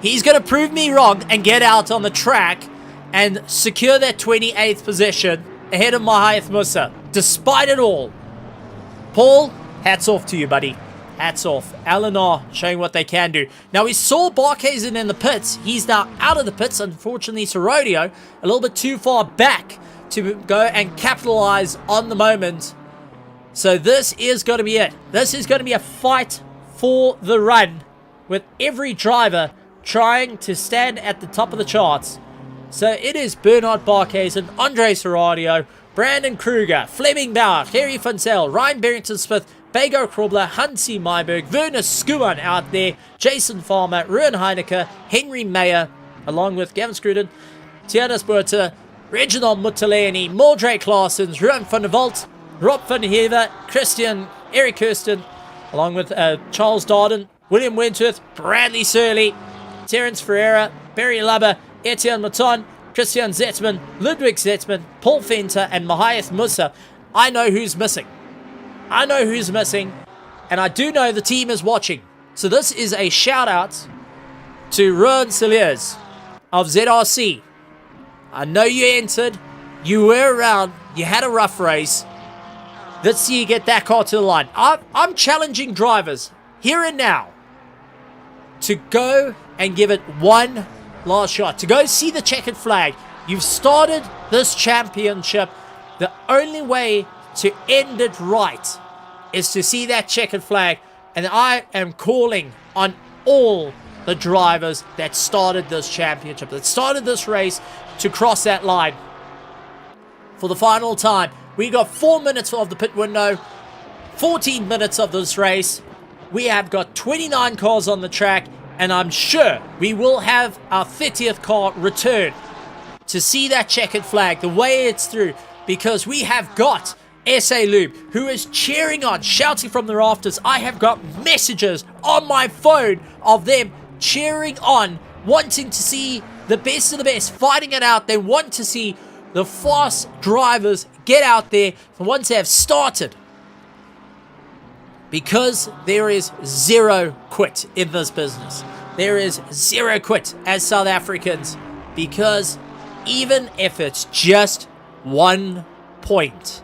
He's going to prove me wrong and get out on the track and secure that 28th position ahead of Mahayath Musa, despite it all. Paul, hats off to you, buddy. Hats off. Eleanor showing what they can do. Now, we saw Barkhuizen in the pits. He's now out of the pits, unfortunately, to Rodeo. A little bit too far back to go and capitalize on the moment. So this is going to be it. This is going to be a fight for the run, with every driver trying to stand at the top of the charts. So it is Bernard Barkhuizen, Andre Serradio, Brandon Kruger, Fleming Bauer, Harry Funsell, Ryan Barrington-Smith, Bago Krobler, Hansi Myberg, Werner Skuan out there, Jason Farmer, Ruan Heineke, Henry Mayer, along with Gavin Scruden, Tiernus Puerta, Reginald Mutaleni, Mordre Claessens, Ruim van der Walt, Rob van der Heever, Eric Kirsten, along with Charles Darden, William Wentworth, Bradley Surley, Terence Ferreira, Barry Lubber, Etienne Maton, Christian Zetzman, Ludwig Zetzman, Paul Fenter, and Mahayath Musa. I know who's missing. I know who's missing, and I do know the team is watching. So this is a shout out to Ruan Saliers of ZRC. I know you entered, you were around, you had a rough race, Let's see you get that car to the line. I'm challenging drivers here and now to go and give it one last shot. To go see the checkered flag. You've started this championship. The only way to end it right is to see that checkered flag. And I am calling on all the drivers that started this championship, that started this race, to cross that line for the final time. We got 4 minutes of the pit window, 14 minutes of this race. We have got 29 cars on the track, and I'm sure we will have our 30th car return to see that checkered flag the way it's through, because we have got SA Loop, who is cheering on, shouting from the rafters. I have got messages on my phone of them cheering on, wanting to see the best of the best, fighting it out. They want to see the fast drivers get out there once they have started. Because there is zero quit in this business. There is zero quit as South Africans. Because even if it's just 1 point,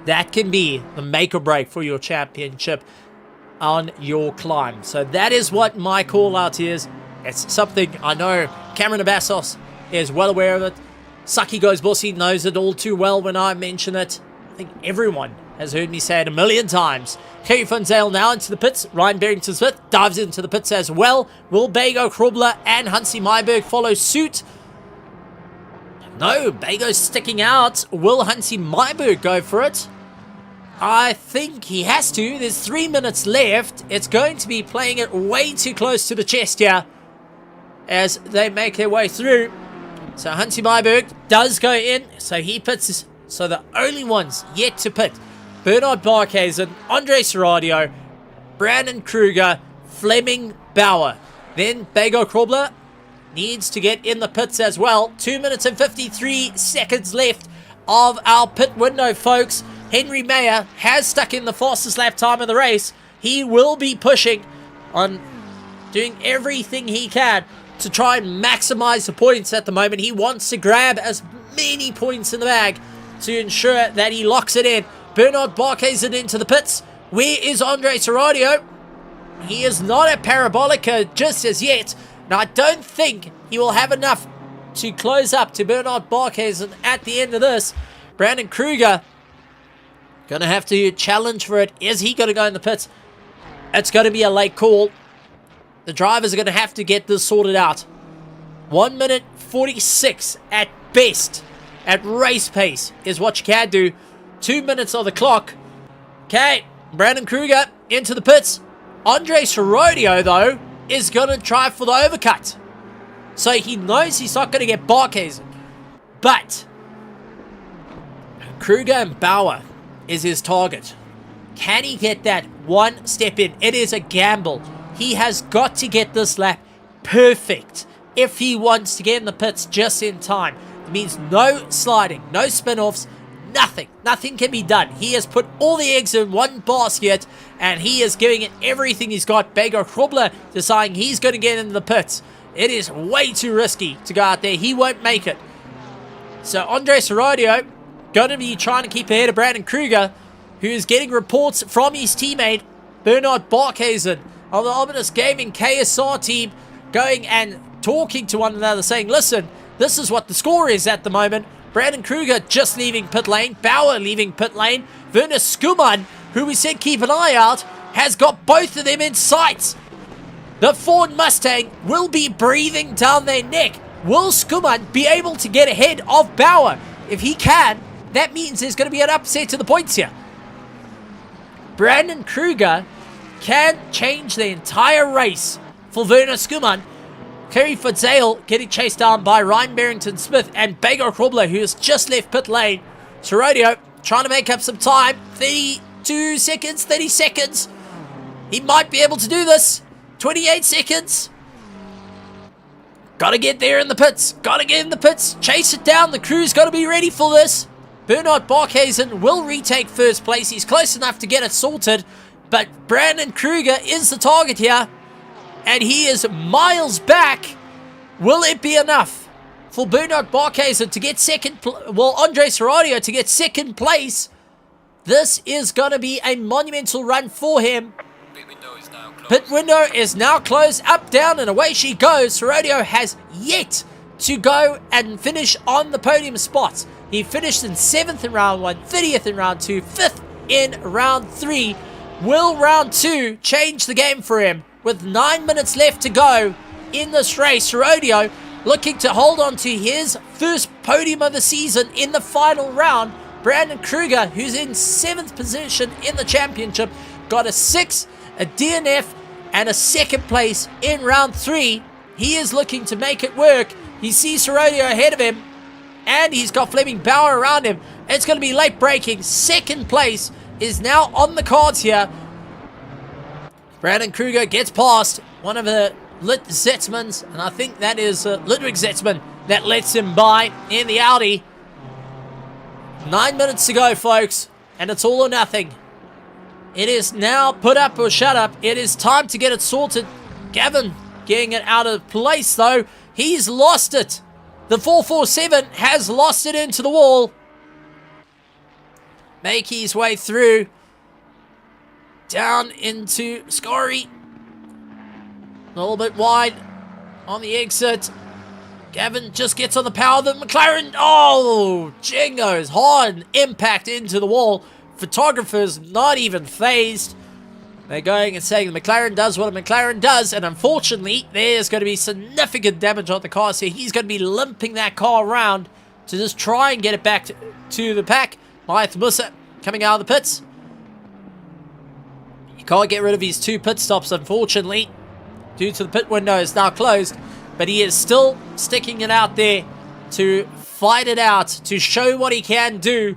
that can be the make or break for your championship on your climb. So that is what my call out is. It's something I know Cameron Abassos is well aware of it. Saki Goes Bossy knows it all too well when I mention it. I think everyone has heard me say it a million times. Kerry van Zyl now into the pits. Ryan Barrington-Smith dives into the pits as well. Will Bago Krobler and Hansi Myberg follow suit? No, Bago's sticking out. Will Hansi Myberg go for it? I think he has to. There's 3 minutes left. It's going to be playing it way too close to the chest here as they make their way through. So Hansi Myberg does go in, so he pits. So the only ones yet to pit: Bernard Barkhuizen, Andre Serradio, Brandon Kruger, Fleming Bauer. Then Bago Krobler needs to get in the pits as well. 2 minutes and 53 seconds left of our pit window, folks. Henry Mayer has stuck in the fastest lap time of the race. He will be pushing on doing everything he can to try and maximize the points at the moment. He wants to grab as many points in the bag to ensure that he locks it in. Bernard Barkhuizen into the pits. Where is Andre Serradio? He is not at Parabolica just as yet. Now, I don't think he will have enough to close up to Bernard Barkhuizen at the end of this. Brandon Kruger going to have to challenge for it. Is he going to go in the pits? It's going to be a late call. The drivers are going to have to get this sorted out. 1 minute 46 at best at race pace is what you can do. 2 minutes on the clock. Okay, Brandon Kruger into the pits. Andre Serradio, though, is going to try for the overcut. So he knows he's not going to get Barkhuizen. But Kruger and Bauer is his target. Can he get that one step in? It is a gamble. He has got to get this lap perfect if he wants to get in the pits just in time. It means no sliding, no spin-offs, nothing. Nothing can be done. He has put all the eggs in one basket, and he is giving it everything he's got. Bago Krobler deciding he's going to get into the pits. It is way too risky to go out there. He won't make it. So Andre Serradio going to be trying to keep ahead of Brandon Kruger, who is getting reports from his teammate Bernard Barkhuizen of the Ominous Gaming KSR team, going and talking to one another, saying, listen, this is what the score is at the moment. Brandon Kruger just leaving pit lane, Bauer leaving pit lane, Werner Skuman, who we said keep an eye out, has got both of them in sight. The Ford Mustang will be breathing down their neck. Will Skuman be able to get ahead of Bauer? If he can, that means there's going to be an upset to the points here. Brandon Kruger can change the entire race for Werner Skuman. Kerry van Zyl getting chased down by Ryan Barrington-Smith and Bago Krobler, who has just left pit lane. Serradio trying to make up some time. 32 seconds, 30 seconds. He might be able to do this. 28 seconds. Got to get there in the pits. Got to get in the pits. Chase it down. The crew's got to be ready for this. Bernard Barkhuizen will retake first place. He's close enough to get it sorted. But Brandon Kruger is the target here. And he is miles back. Will it be enough for Bernard Barkhuizen to get second? Well, Andre Serradio to get second place. This is going to be a monumental run for him. Pit window is now closed. Up, down, and away she goes. Rodeo has yet to go and finish on the podium spot. He finished in 7th in round 1, 30th in round 2, 5th in round 3. Will round 2 change the game for him? With 9 minutes left to go in this race, Rodeo looking to hold on to his first podium of the season in the final round. Brandon Kruger, who's in 7th position in the championship, got a 6, a DNF, and a 2nd place in round 3. He is looking to make it work. He sees Rodeo ahead of him, and he's got Fleming Bauer around him. It's going to be late braking. 2nd place is now on the cards here. Brandon Kruger gets past one of the Lit Zetzmans, and I think that is Ludwig Zetzman that lets him by in the Audi. 9 minutes to go, folks, and it's all or nothing. It is now put up or shut up. It is time to get it sorted. Gavin getting it out of place, though. He's lost it. The 447 has lost it into the wall. Make his way through. Down into Scori. A little bit wide on the exit. Gavin just gets on the power of the McLaren. Oh, Jingo's hard impact into the wall. Photographers not even phased. They're going and saying the McLaren does what a McLaren does, and unfortunately, there's going to be significant damage on the car, so he's going to be limping that car around to just try and get it back to the pack. Maeth Musa coming out of the pits. He can't get rid of his 2 pit stops, unfortunately, due to the pit window is now closed, but he is still sticking it out there to fight it out, to show what he can do,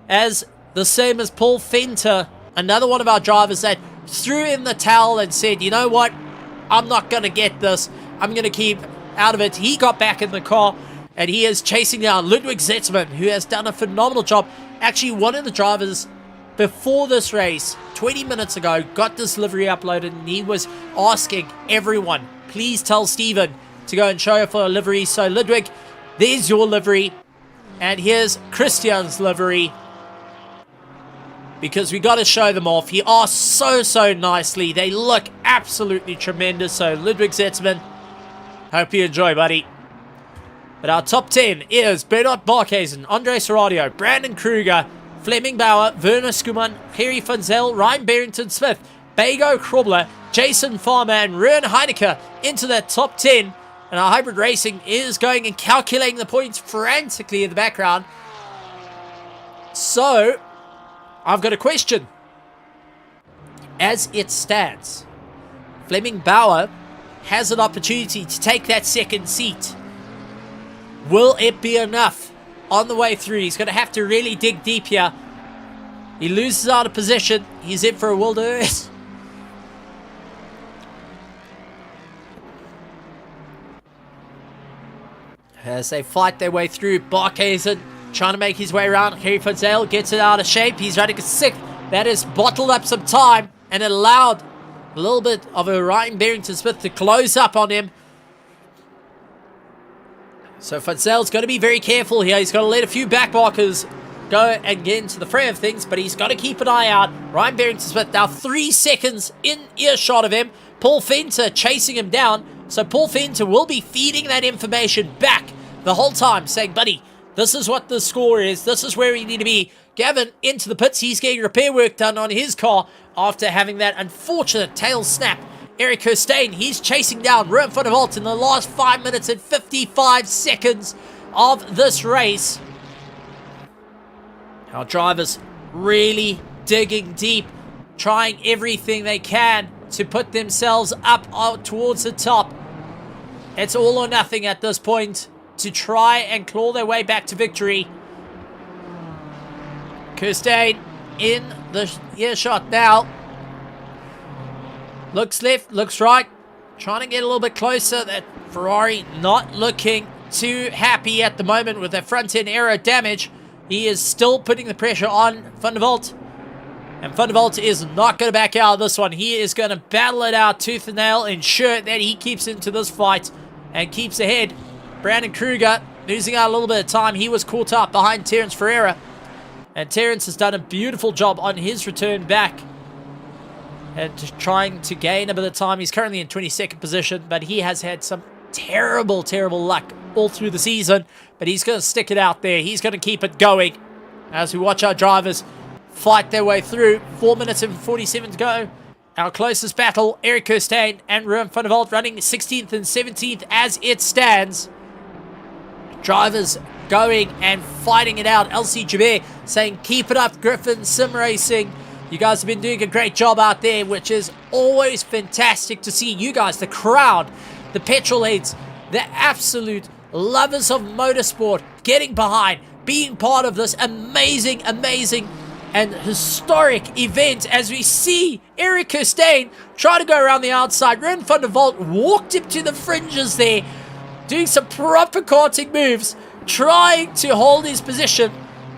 as the same as Paul Fenter, another one of our drivers that threw in the towel and said, you know what, I'm not going to get this, I'm going to keep out of it. He got back in the car, and he is chasing down Ludwig Zetzman, who has done a phenomenal job. Actually, one of the drivers before this race, 20 minutes ago, got this livery uploaded, and he was asking everyone, please tell Steven to go and show for a livery. So Ludwig, there's your livery, and here's Christian's livery, because we got to show them off. He asked so nicely. They look absolutely tremendous. So Ludwig Zetzman, hope you enjoy, buddy. But our top 10 is Bernard Barkhuizen, Andre Serradio, Brandon Kruger, Fleming Bauer, Werner Skuman, Harry Funzel, Ryan Barrington-Smith, Bago Krobler, Jason Farmer, and Ruan Heineke into that top 10. And our hybrid racing is going and calculating the points frantically in the background. So I've got a question. As it stands, Fleming Bauer has an opportunity to take that 2nd seat. Will it be enough on the way through? He's going to have to really dig deep here. He loses out of position. He's in for a wilderness. As they fight their way through, Barkhuizen trying to make his way around. Harry Funzel gets it out of shape. He's running a 6th. That has bottled up some time and allowed a little bit of a Ryan Barrington-Smith to close up on him. So Funzel's got to be very careful here. He's got to let a few backmarkers go and get into the fray of things, but he's got to keep an eye out. Ryan Barrington-Smith now 3 seconds in earshot of him. Paul Fenter chasing him down. So Paul Fenter will be feeding that information back the whole time, saying, buddy, this is what the score is. This is where you need to be. Gavin into the pits. He's getting repair work done on his car after having that unfortunate tail snap. Eric Kirstein, he's chasing down Ruan van der Walt in the last 5 minutes and 55 seconds of this race. Our drivers really digging deep, trying everything they can to put themselves up towards the top. It's all or nothing at this point to try and claw their way back to victory. Kirstein in the earshot now. Looks left, looks right. Trying to get a little bit closer. That Ferrari not looking too happy at the moment with their front end aero damage. He is still putting the pressure on Van der Walt. And Van der Walt is not going to back out of this one. He is going to battle it out tooth and nail, ensure that he keeps into this fight and keeps ahead. Brandon Kruger losing out a little bit of time. He was caught up behind Terence Ferreira. And Terrence has done a beautiful job on his return back and trying to gain a bit of time. He's currently in 22nd position, but he has had some terrible, terrible luck all through the season. But he's going to stick it out there. He's going to keep it going as we watch our drivers fight their way through. 4 minutes and 47 to go. Our closest battle, Eric Kirstein and Ruben van der Walt running 16th and 17th as it stands. Drivers going and fighting it out. LC Jabir saying, keep it up, Griffin Sim Racing. You guys have been doing a great job out there, which is always fantastic to see. You guys, the crowd, the petrol heads, the absolute lovers of motorsport, getting behind, being part of this amazing, amazing and historic event as we see Eric Kirstein try to go around the outside. Ruben van der Walt walked him to the fringes there, doing some proper karting moves, trying to hold his position.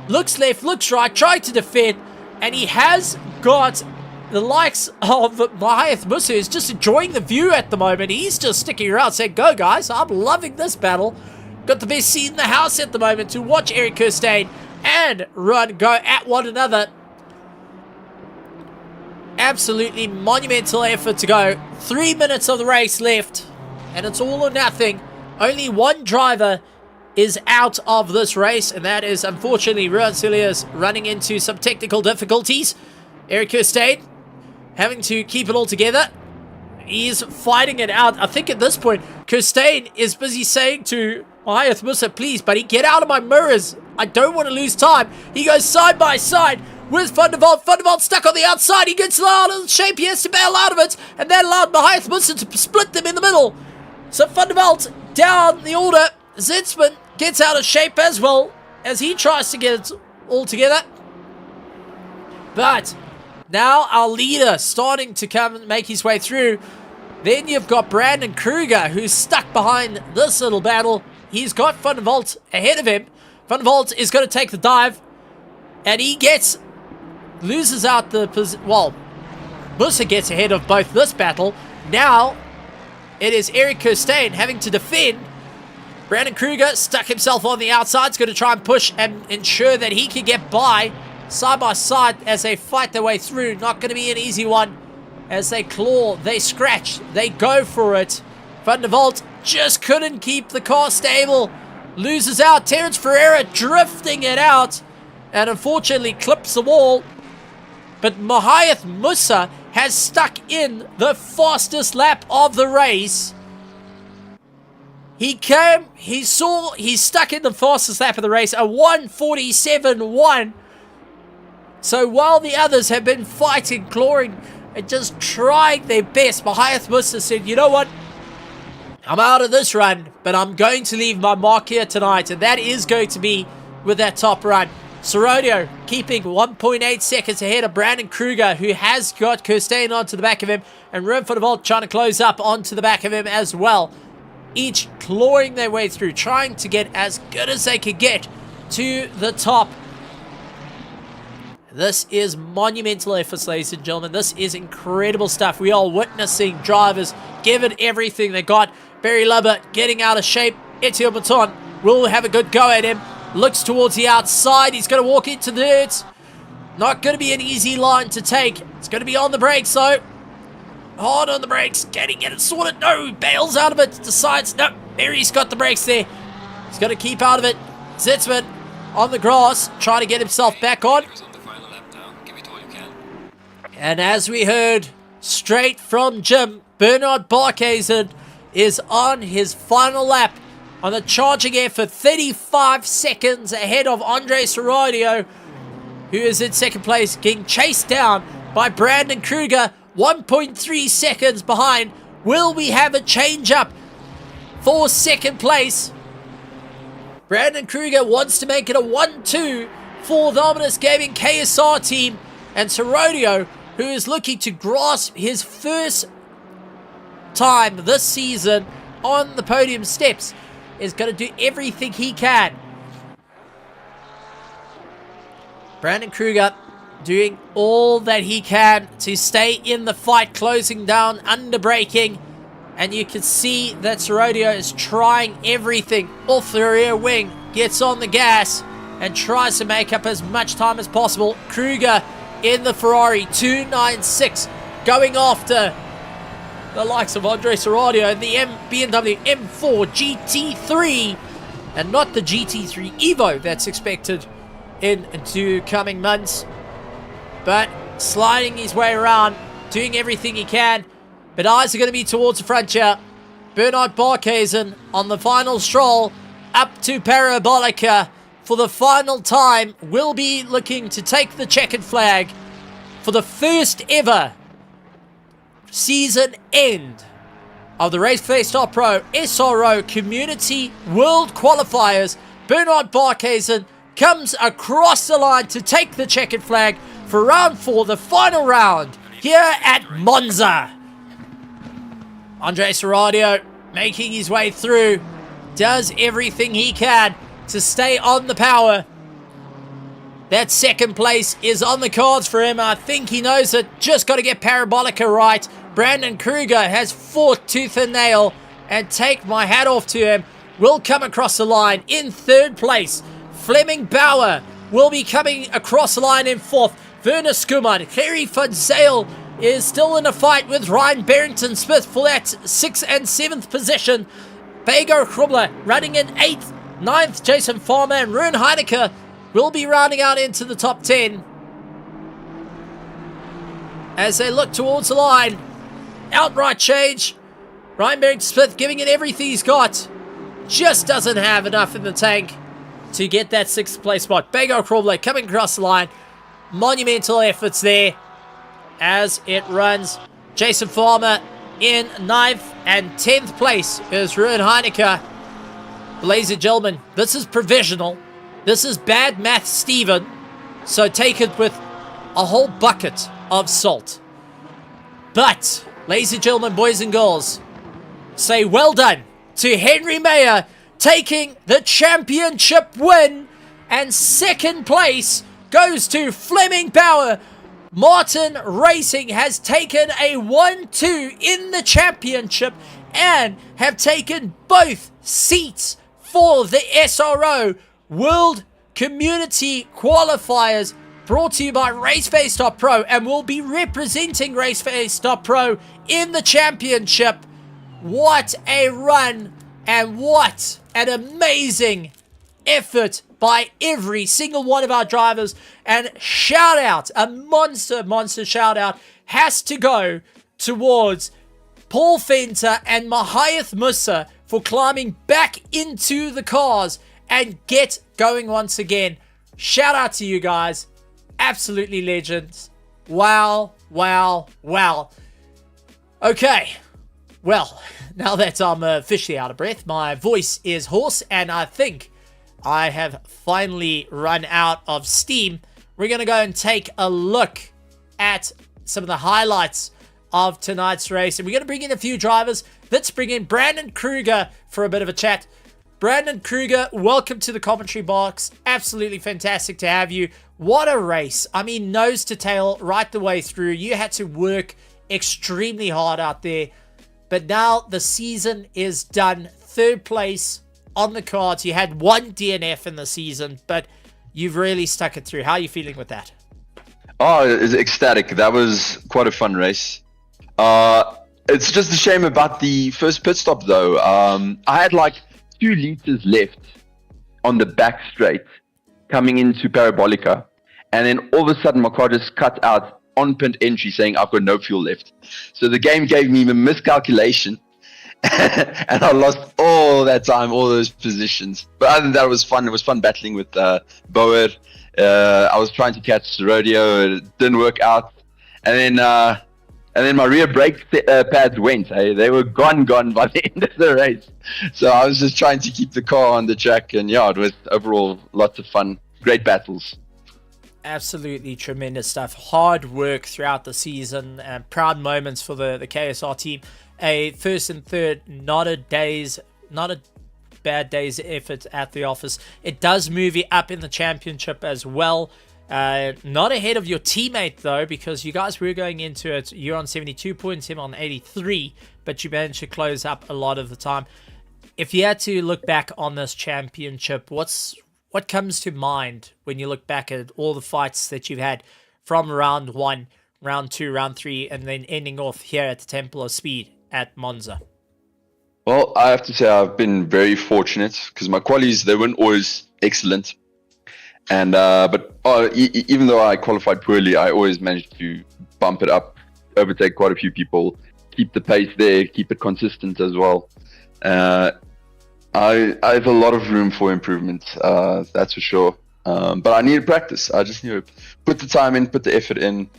Looks left, looks right, trying to defend. And he has got the likes of Mahath Musa, who's just enjoying the view at the moment. He's just sticking around saying, go guys, I'm loving this battle. Got the best seat in the house at the moment to watch Eric Kirstein and Run go at one another. Absolutely monumental effort to go. 3 minutes of the race left, and it's all or nothing. Only one driver is out of this race, and that is unfortunately Ruan Cilius running into some technical difficulties. Eric Kirstein having to keep it all together. He's fighting it out. I think at this point, Kirstein is busy saying to Mahath Musa, please, buddy, get out of my mirrors. I don't want to lose time. He goes side by side with Van der Walt. Van der Walt stuck on the outside. He gets out of shape. He has to bail out of it, and that allowed Mahath Musa to split them in the middle. So Van der Walt down the order. Zitzman gets out of shape as well as he tries to get it all together. But now our leader starting to come and make his way through. Then you've got Brandon Kruger, who's stuck behind this little battle. He's got Van der Walt ahead of him. Van der Walt is going to take the dive, and he loses out the well, Musa gets ahead of both this battle. Now it is Eric Kirstein having to defend. Brandon Kruger stuck himself on the outside. He's going to try and push and ensure that he can get by side as they fight their way through. Not going to be an easy one as they claw, they scratch, they go for it. Van der Walt just couldn't keep the car stable. Loses out. Terence Ferreira drifting it out and unfortunately clips the wall. But Mahath Musa has stuck in the fastest lap of the race. He's stuck in the fastest lap of the race, a 1:47.1. So while the others have been fighting, clawing, and just trying their best, Mahath Musa said, you know what? I'm out of this run, but I'm going to leave my mark here tonight, and that is going to be with that top run. Serodio keeping 1.8 seconds ahead of Brandon Kruger, who has got Kirstein onto the back of him, and Ruben van der Walt trying to close up onto the back of him as well. Each clawing their way through, trying to get as good as they could get to the top. This is monumental efforts, ladies and gentlemen. This is incredible stuff. We are witnessing drivers give it everything they got. Barry Lubber getting out of shape. Etienne Baton will have a good go at him. Looks towards the outside. He's going to walk into the dirt. Not going to be an easy line to take. It's going to be on the brakes, though. Hard on the brakes. Can he get it sorted? No, he bails out of it. Decides, no, Barry's got the brakes there. He's going to keep out of it. Zitzman on the grass, trying to get himself back on. And as we heard straight from Jim, Bernard Barkhuizen is on his final lap on the charging effort, 35 seconds ahead of Andre Serodio, who is in second place, getting chased down by Brandon Kruger, 1.3 seconds behind. Will we have a change up for second place? Brandon Kruger wants to make it a 1-2 for the Ominous Gaming KSR team, and Serodio, who is looking to grasp his first time this season on the podium steps, is going to do everything he can. Brandon Kruger doing all that he can to stay in the fight, closing down, under braking, and you can see that Serodio is trying everything off the rear wing, gets on the gas, and tries to make up as much time as possible. Kruger in the Ferrari 296 going after the likes of Andre Serradio and the BMW M4 GT3, and not the GT3 Evo that's expected into coming months, but sliding his way around, doing everything he can. But eyes are going to be towards the front here. Bernard Barkhuizen on the final stroll up to Parabolica for the final time will be looking to take the checkered flag for the first ever season end of the RaceFace.Pro SRO Community World Qualifiers. Bernard Barkhuizen comes across the line to take the checkered flag for round 4, the final round here at Monza. Andre Serradio making his way through, does everything he can to stay on the power. That second place is on the cards for him. I think he knows it. Just got to get Parabolica right. Brandon Kruger has fought tooth and nail, and take my hat off to him. Will come across the line in third place. Fleming Bauer will be coming across the line in fourth. Werner Skuman, Harry van Zyl is still in a fight with Ryan Barrington-Smith for that 6th and 7th position. Bego Krubler running in 8th. 9th, Jason Farmer and Ruin Heineke will be rounding out into the top 10. As they look towards the line, outright change. Ryan Barrington-Smith giving it everything he's got. Just doesn't have enough in the tank to get that 6th place spot. Bego Krubler coming across the line. Monumental efforts there as it runs. Jason Farmer in 9th, and 10th place is Ruin Heineke. Ladies and gentlemen, this is provisional. This is bad math, Steven. So take it with a whole bucket of salt. But, ladies and gentlemen, boys and girls, say well done to Henry Mayer taking the championship win. And 2nd place goes to Fleming Bauer. Martin Racing has taken a 1-2 in the championship and have taken both seats for the SRO World Community Qualifiers, brought to you by RaceFace.Pro, and will be representing RaceFace.Pro in the championship. What a run, and what an amazing effort by every single one of our drivers. And shout out, a monster shout out has to go towards Paul Fenter and Mahayath Musa for climbing back into the cars and get going once again. Shout out to you guys. Absolutely legends. Wow. Okay. Well, now that I'm officially out of breath, my voice is hoarse, and I think I have finally run out of steam. We're going to go and take a look at some of the highlights of tonight's race. And we're going to bring in a few drivers. Let's bring in Brandon Kruger for a bit of a chat. Brandon Kruger, welcome to the commentary box. Absolutely fantastic to have you. What a race. I mean, nose to tail right the way through. You had to work extremely hard out there. But now the season is done. 3rd place on the cards. You had 1 DNF in the season, but you've really stuck it through. How are you feeling with that? Oh, it's ecstatic. That was quite a fun race. It's just a shame about the first pit stop, though. I had like 2 liters left on the back straight coming into Parabolica, and then all of a sudden my car just cut out on pit entry saying I've got no fuel left. So the game gave me a miscalculation and I lost all that time, all those positions. But other than that, it was fun. It was fun battling with Bauer. I was trying to catch the rodeo. It didn't work out. And then my rear brake pads went. They were gone by the end of the race. So I was just trying to keep the car on the track. And yeah, it was overall lots of fun. Great battles. Absolutely tremendous stuff. Hard work throughout the season, and proud moments for the KSR team. A 1st and 3rd, not a bad day's effort at the office. It does move you up in the championship as well. Not ahead of your teammate though, because you guys were going into it. You're on 72 points, him on 83, but you managed to close up a lot of the time. If you had to look back on this championship, what's what comes to mind when you look back at all the fights that you've had from round 1, round 2, round 3, and then ending off here at the Temple of Speed at Monza? Well, I have to say I've been very fortunate because my qualies, they weren't always excellent. And even though I qualified poorly, I always managed to bump it up, overtake quite a few people, keep the pace there, keep it consistent as well. I have a lot of room for improvement, that's for sure. But I need to practice. I just need to put the time in, put the effort in,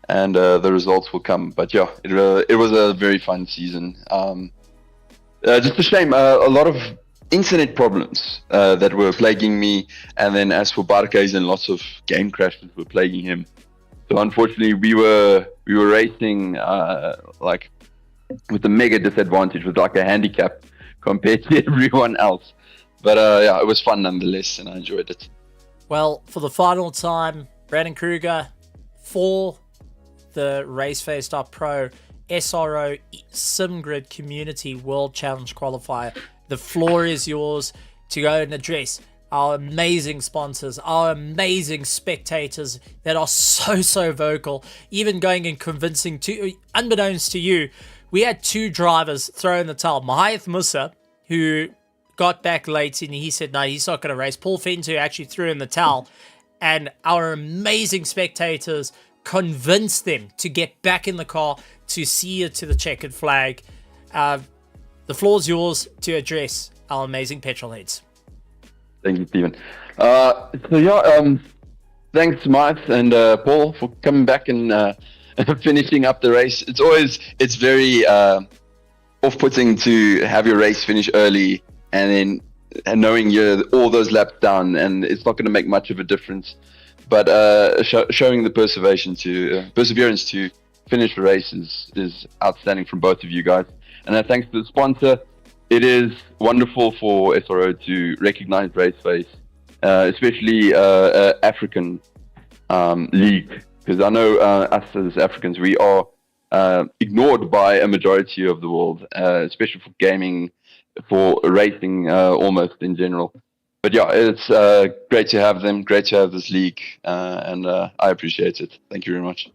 and the results will come. But yeah, it was a very fun season. Just a shame, a lot of internet problems that were plaguing me, and then as for Barkhuizen, lots of game crashes were plaguing him. So unfortunately, we were racing like with a mega disadvantage, with like a handicap compared to everyone else. But yeah, it was fun nonetheless, and I enjoyed it. Well, for the final time, Brandon Kruger for the RaceFace.Pro SRO SimGrid Community World Challenge Qualifier. The floor is yours to go and address our amazing sponsors, our amazing spectators that are so vocal, even going and convincing, unbeknownst to you, we had 2 drivers throw in the towel. Mahath Musa, who got back late and he said, no, he's not going to race. Paul Fento actually threw in the towel, and our amazing spectators convinced them to get back in the car to see it to the checkered flag. The floor's yours to address our amazing petrol heads. Thank you, Stephen. So yeah, thanks, Mike and Paul, for coming back and finishing up the race. It's very off-putting to have your race finish early and knowing you're all those laps down, and it's not going to make much of a difference. But showing the perseverance to finish the race is outstanding from both of you guys. And thanks to the sponsor. It is wonderful for SRO to recognize RaceFace, especially African league, because I know us as Africans, we are ignored by a majority of the world, especially for gaming, for racing, almost in general. But yeah, it's great to have them, great to have this league, and I appreciate it. Thank you very much.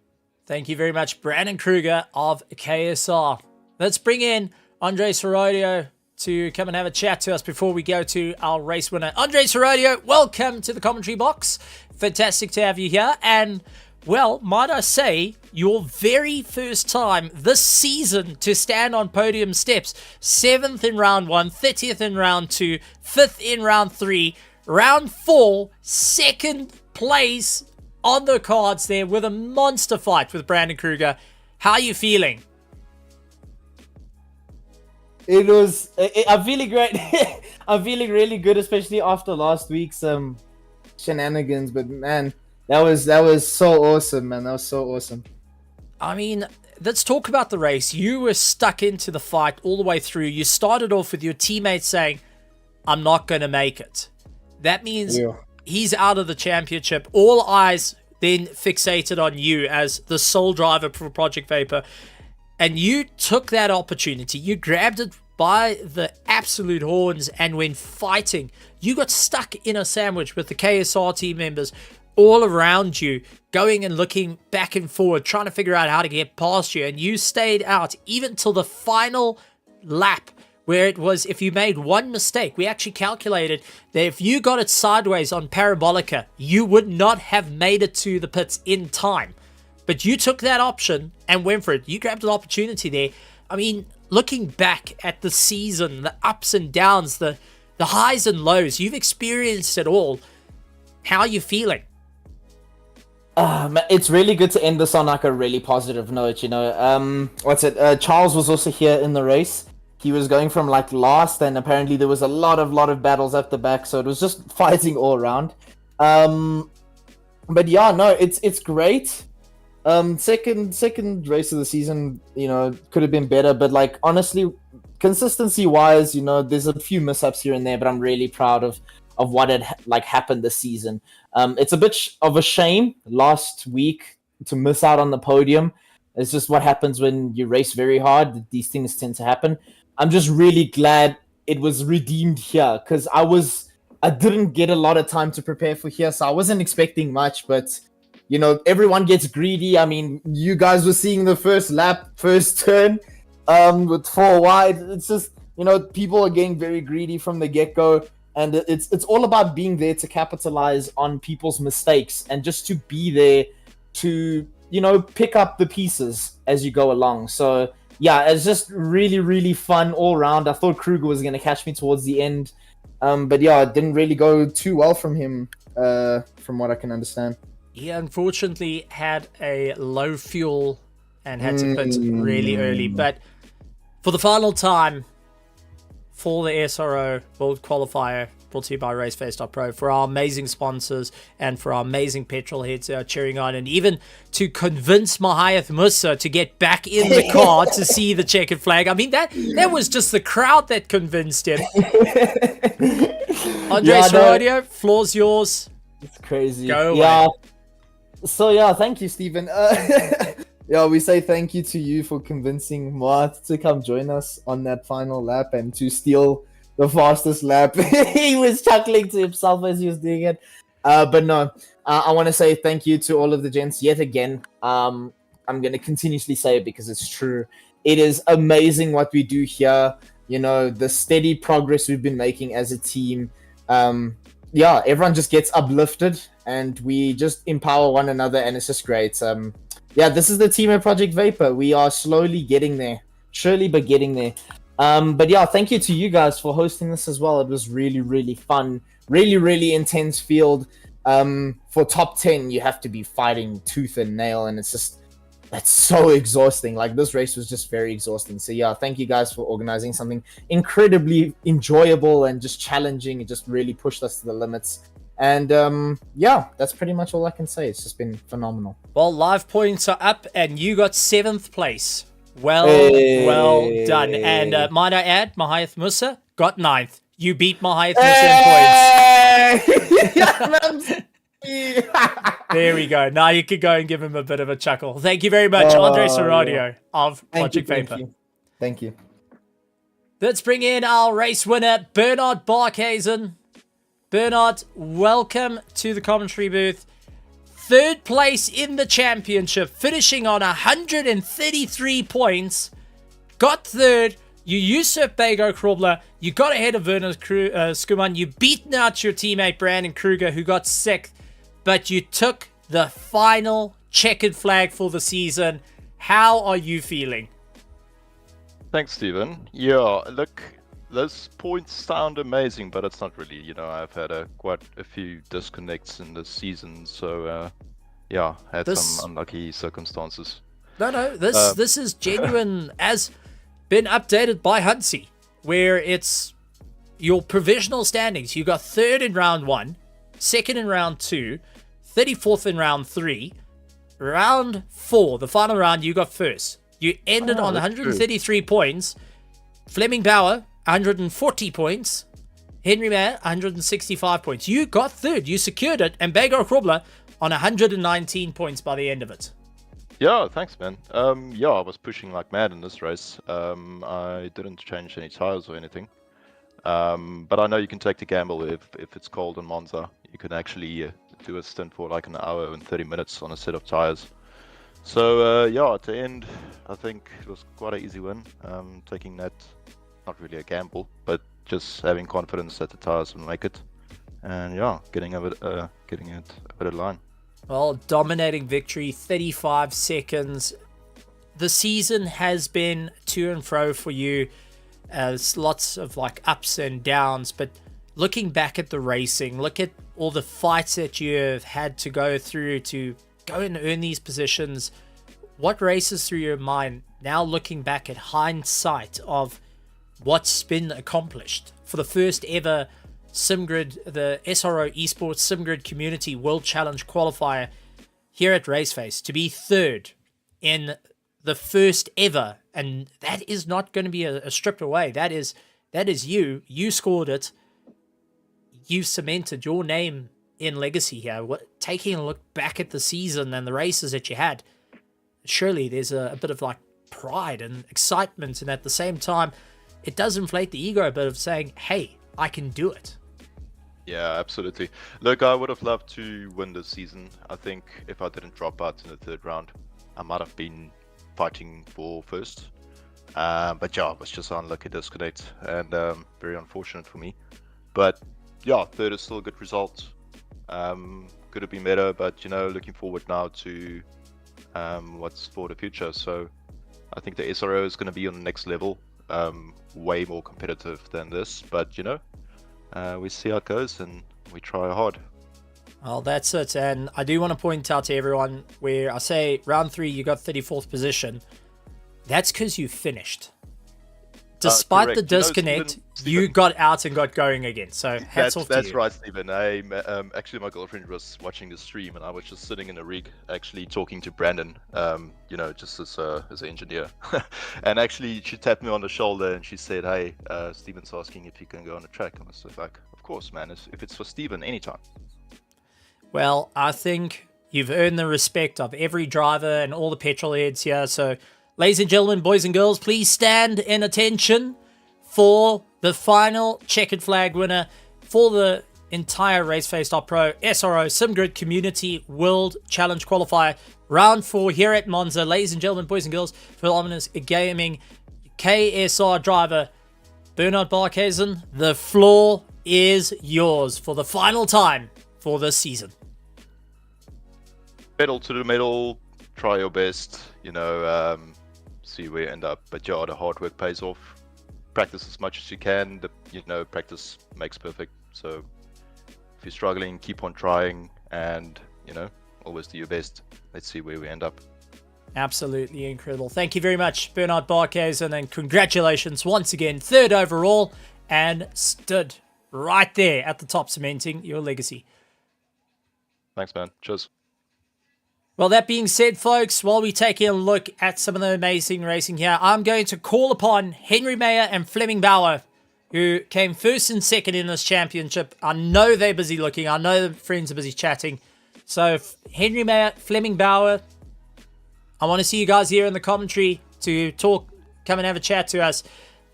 Thank you very much, Brandon Kruger of KSR. Let's bring in Andres Herodio to come and have a chat to us before we go to our race winner. Andres Herodio, welcome to the commentary box. Fantastic to have you here. And, well, might I say, your very first time this season to stand on podium steps. 7th in round 1, 30th in round 2, 5th in round 3, round 4, 2nd place on the cards there with a monster fight with Brandon Kruger. How are you feeling? I'm feeling great. I'm feeling really good, especially after last week's shenanigans. But man, that was so awesome, man. That was so awesome. I mean, let's talk about the race. You were stuck into the fight all the way through. You started off with your teammate saying, I'm not going to make it. That means he's out of the championship. All eyes then fixated on you as the sole driver for Project Vapor. And you took that opportunity. You grabbed it by the absolute horns, and when fighting, you got stuck in a sandwich with the KSR team members all around you, going and looking back and forward, trying to figure out how to get past you. And you stayed out even till the final lap, where it was, if you made one mistake, we actually calculated that if you got it sideways on Parabolica, you would not have made it to the pits in time. But you took that option and went for it. You grabbed an opportunity there. I mean, looking back at the season, the ups and downs, the highs and lows, you've experienced it all. How are you feeling? It's really good to end this on like a really positive note, you know. Charles was also here in the race. He was going from like last, and apparently there was a lot of battles at the back, so it was just fighting all around. But yeah, no, it's great. Second race of the season, you know, could have been better, but like honestly, consistency wise, you know, there's a few mishaps here and there, but I'm really proud of what had like happened this season. It's a bit of a shame last week to miss out on the podium. It's just what happens when you race very hard. These things tend to happen. I'm just really glad it was redeemed here, because I was I didn't get a lot of time to prepare for here, so I wasn't expecting much, but you know, everyone gets greedy. I mean, you guys were seeing the first lap, first turn, with 4 wide. It's just, you know, people are getting very greedy from the get-go, and it's all about being there to capitalize on people's mistakes and just to be there to, you know, pick up the pieces as you go along. So yeah, it's just really, really fun all around. I thought Kruger was going to catch me towards the end, but yeah, it didn't really go too well from him, from what I can understand. He unfortunately had a low fuel and had to pit really early. But for the final time for the SRO World Qualifier, brought to you by RaceFace.Pro, for our amazing sponsors and for our amazing petrol heads who are cheering on, and even to convince Mahayath Musa to get back in the car to see the checkered flag. I mean, that was just the crowd that convinced him. Andres Rodio, floor's yours. It's crazy. Go away. Yeah. So yeah, thank you, Stephen. Yeah, we say thank you to you for convincing Moat to come join us on that final lap and to steal the fastest lap. He was chuckling to himself as he was doing it. But no, I want to say thank you to all of the gents yet again. I'm going to continuously say it because it's true. It is amazing what we do here. You know, the steady progress we've been making as a team. Yeah, everyone just gets uplifted and we just empower one another, and it's just great. Yeah, this is the team at Project Vapor. We are slowly getting there, surely, but getting there. But yeah, thank you to you guys for hosting this as well. It was really, really fun. Really, really intense field. For top 10, you have to be fighting tooth and nail, and that's so exhausting. Like, this race was just very exhausting. So yeah, thank you guys for organizing something incredibly enjoyable and just challenging. It just really pushed us to the limits. And yeah, that's pretty much all I can say. It's just been phenomenal. Well, live points are up, and you got 7th place. Well done. And might I add, Mahayath Musa got 9th. You beat Mahayath Musa in points. There we go. Now you could go and give him a bit of a chuckle. Thank you very much, Andres Rodio of Project Vapor. Thank you. Let's bring in our race winner, Bernard Barkhuizen. Bernard, welcome to the commentary booth. 3rd place in the championship, finishing on 133 points. Got 3rd. You usurped Bago Krobler. You got ahead of Werner Skuman. You beaten out your teammate Brandon Kruger, who got 6th. But you took the final checkered flag for the season. How are you feeling? Thanks, Stephen. Yeah, look, those points sound amazing, but it's not really. You know, I've had quite a few disconnects in this season, so yeah, had some unlucky circumstances. No, this is genuine, as been updated by Hunsey, where it's your provisional standings. You got 3rd in round 1, 2nd in round 2, 34th in round 3, round 4, the final round, you got 1st. You ended on 133 points. Fleming Bauer, 140 points. Henry Mayer, 165 points. You got 3rd. You secured it. And Bago Krobler on 119 points by the end of it. Yeah, thanks, man. Yeah, I was pushing like mad in this race. I didn't change any tires or anything. But I know you can take the gamble if it's cold in Monza. You can actually do a stint for like an hour and 30 minutes on a set of tires. So yeah, at the end, I think it was quite an easy win. Taking that, not really a gamble, but just having confidence that the tires will make it, and yeah, getting it over the line. Well, dominating victory, 35 seconds. The season has been to and fro for you. There's lots of like ups and downs, but looking back at the racing, look at all the fights that you have had to go through to go and earn these positions. What races through your mind now, looking back at hindsight of what's been accomplished for the first ever SimGrid, the SRO Esports SimGrid Community World Challenge Qualifier here at RaceFace, to be 3rd in the first ever, and that is not going to be a stripped away. That is you scored it. You cemented your name in legacy here. Taking a look back at the season and the races that you had, surely there's a bit of like pride and excitement, and at the same time it does inflate the ego a bit of saying, hey, I can do it. Yeah, absolutely. Look, I would have loved to win this season. I think if I didn't drop out in the third round, I might have been fighting for first. But yeah, it was just an unlucky disconnect and very unfortunate for me. But yeah, third is still a good result. Could have been better, but looking forward now to what's for the future. So I think the SRO is going to be on the next level, way more competitive than this. But we see how it goes and we try hard. Well, that's it. And I do want to point out to everyone where I say round 3, you got 34th position. That's because you finished. Despite the correct. disconnect, you got out and got going again. So hats off to you. That's right, Stephen. Actually, my girlfriend was watching the stream, and I was just sitting in a rig, actually talking to Brandon. Just as an engineer, and actually she tapped me on the shoulder and she said, "Hey, Stephen's asking if you can go on the track." I was like, "Of course, man. If it's for Stephen, anytime." Well, I think you've earned the respect of every driver and all the petrol heads here. So, ladies and gentlemen, boys and girls, please stand in attention for the final checkered flag winner for the entire RaceFace.Pro SRO SimGrid Community World Challenge Qualifier. Round 4 here at Monza. Ladies and gentlemen, boys and girls, for Ominous Gaming KSR driver Bernard Barkhuizen, the floor is yours for the final time for this season. Pedal to the metal, try your best, see where you end up. But yeah, the hard work pays off. Practice as much as you can. Practice makes perfect. So if you're struggling, keep on trying and, always do your best. Let's see where we end up. Absolutely incredible. Thank you very much, Bernard Barkhuizen, and congratulations once again. 3rd overall and stood right there at the top, cementing your legacy. Thanks, man. Cheers. Well, that being said, folks, while we take a look at some of the amazing racing here, I'm going to call upon Henry Mayer and Fleming Bauer, who came 1st and 2nd in this championship. I know they're busy looking. I know the friends are busy chatting. So, Henry Mayer, Fleming Bauer, I want to see you guys here in the commentary to talk, come and have a chat to us.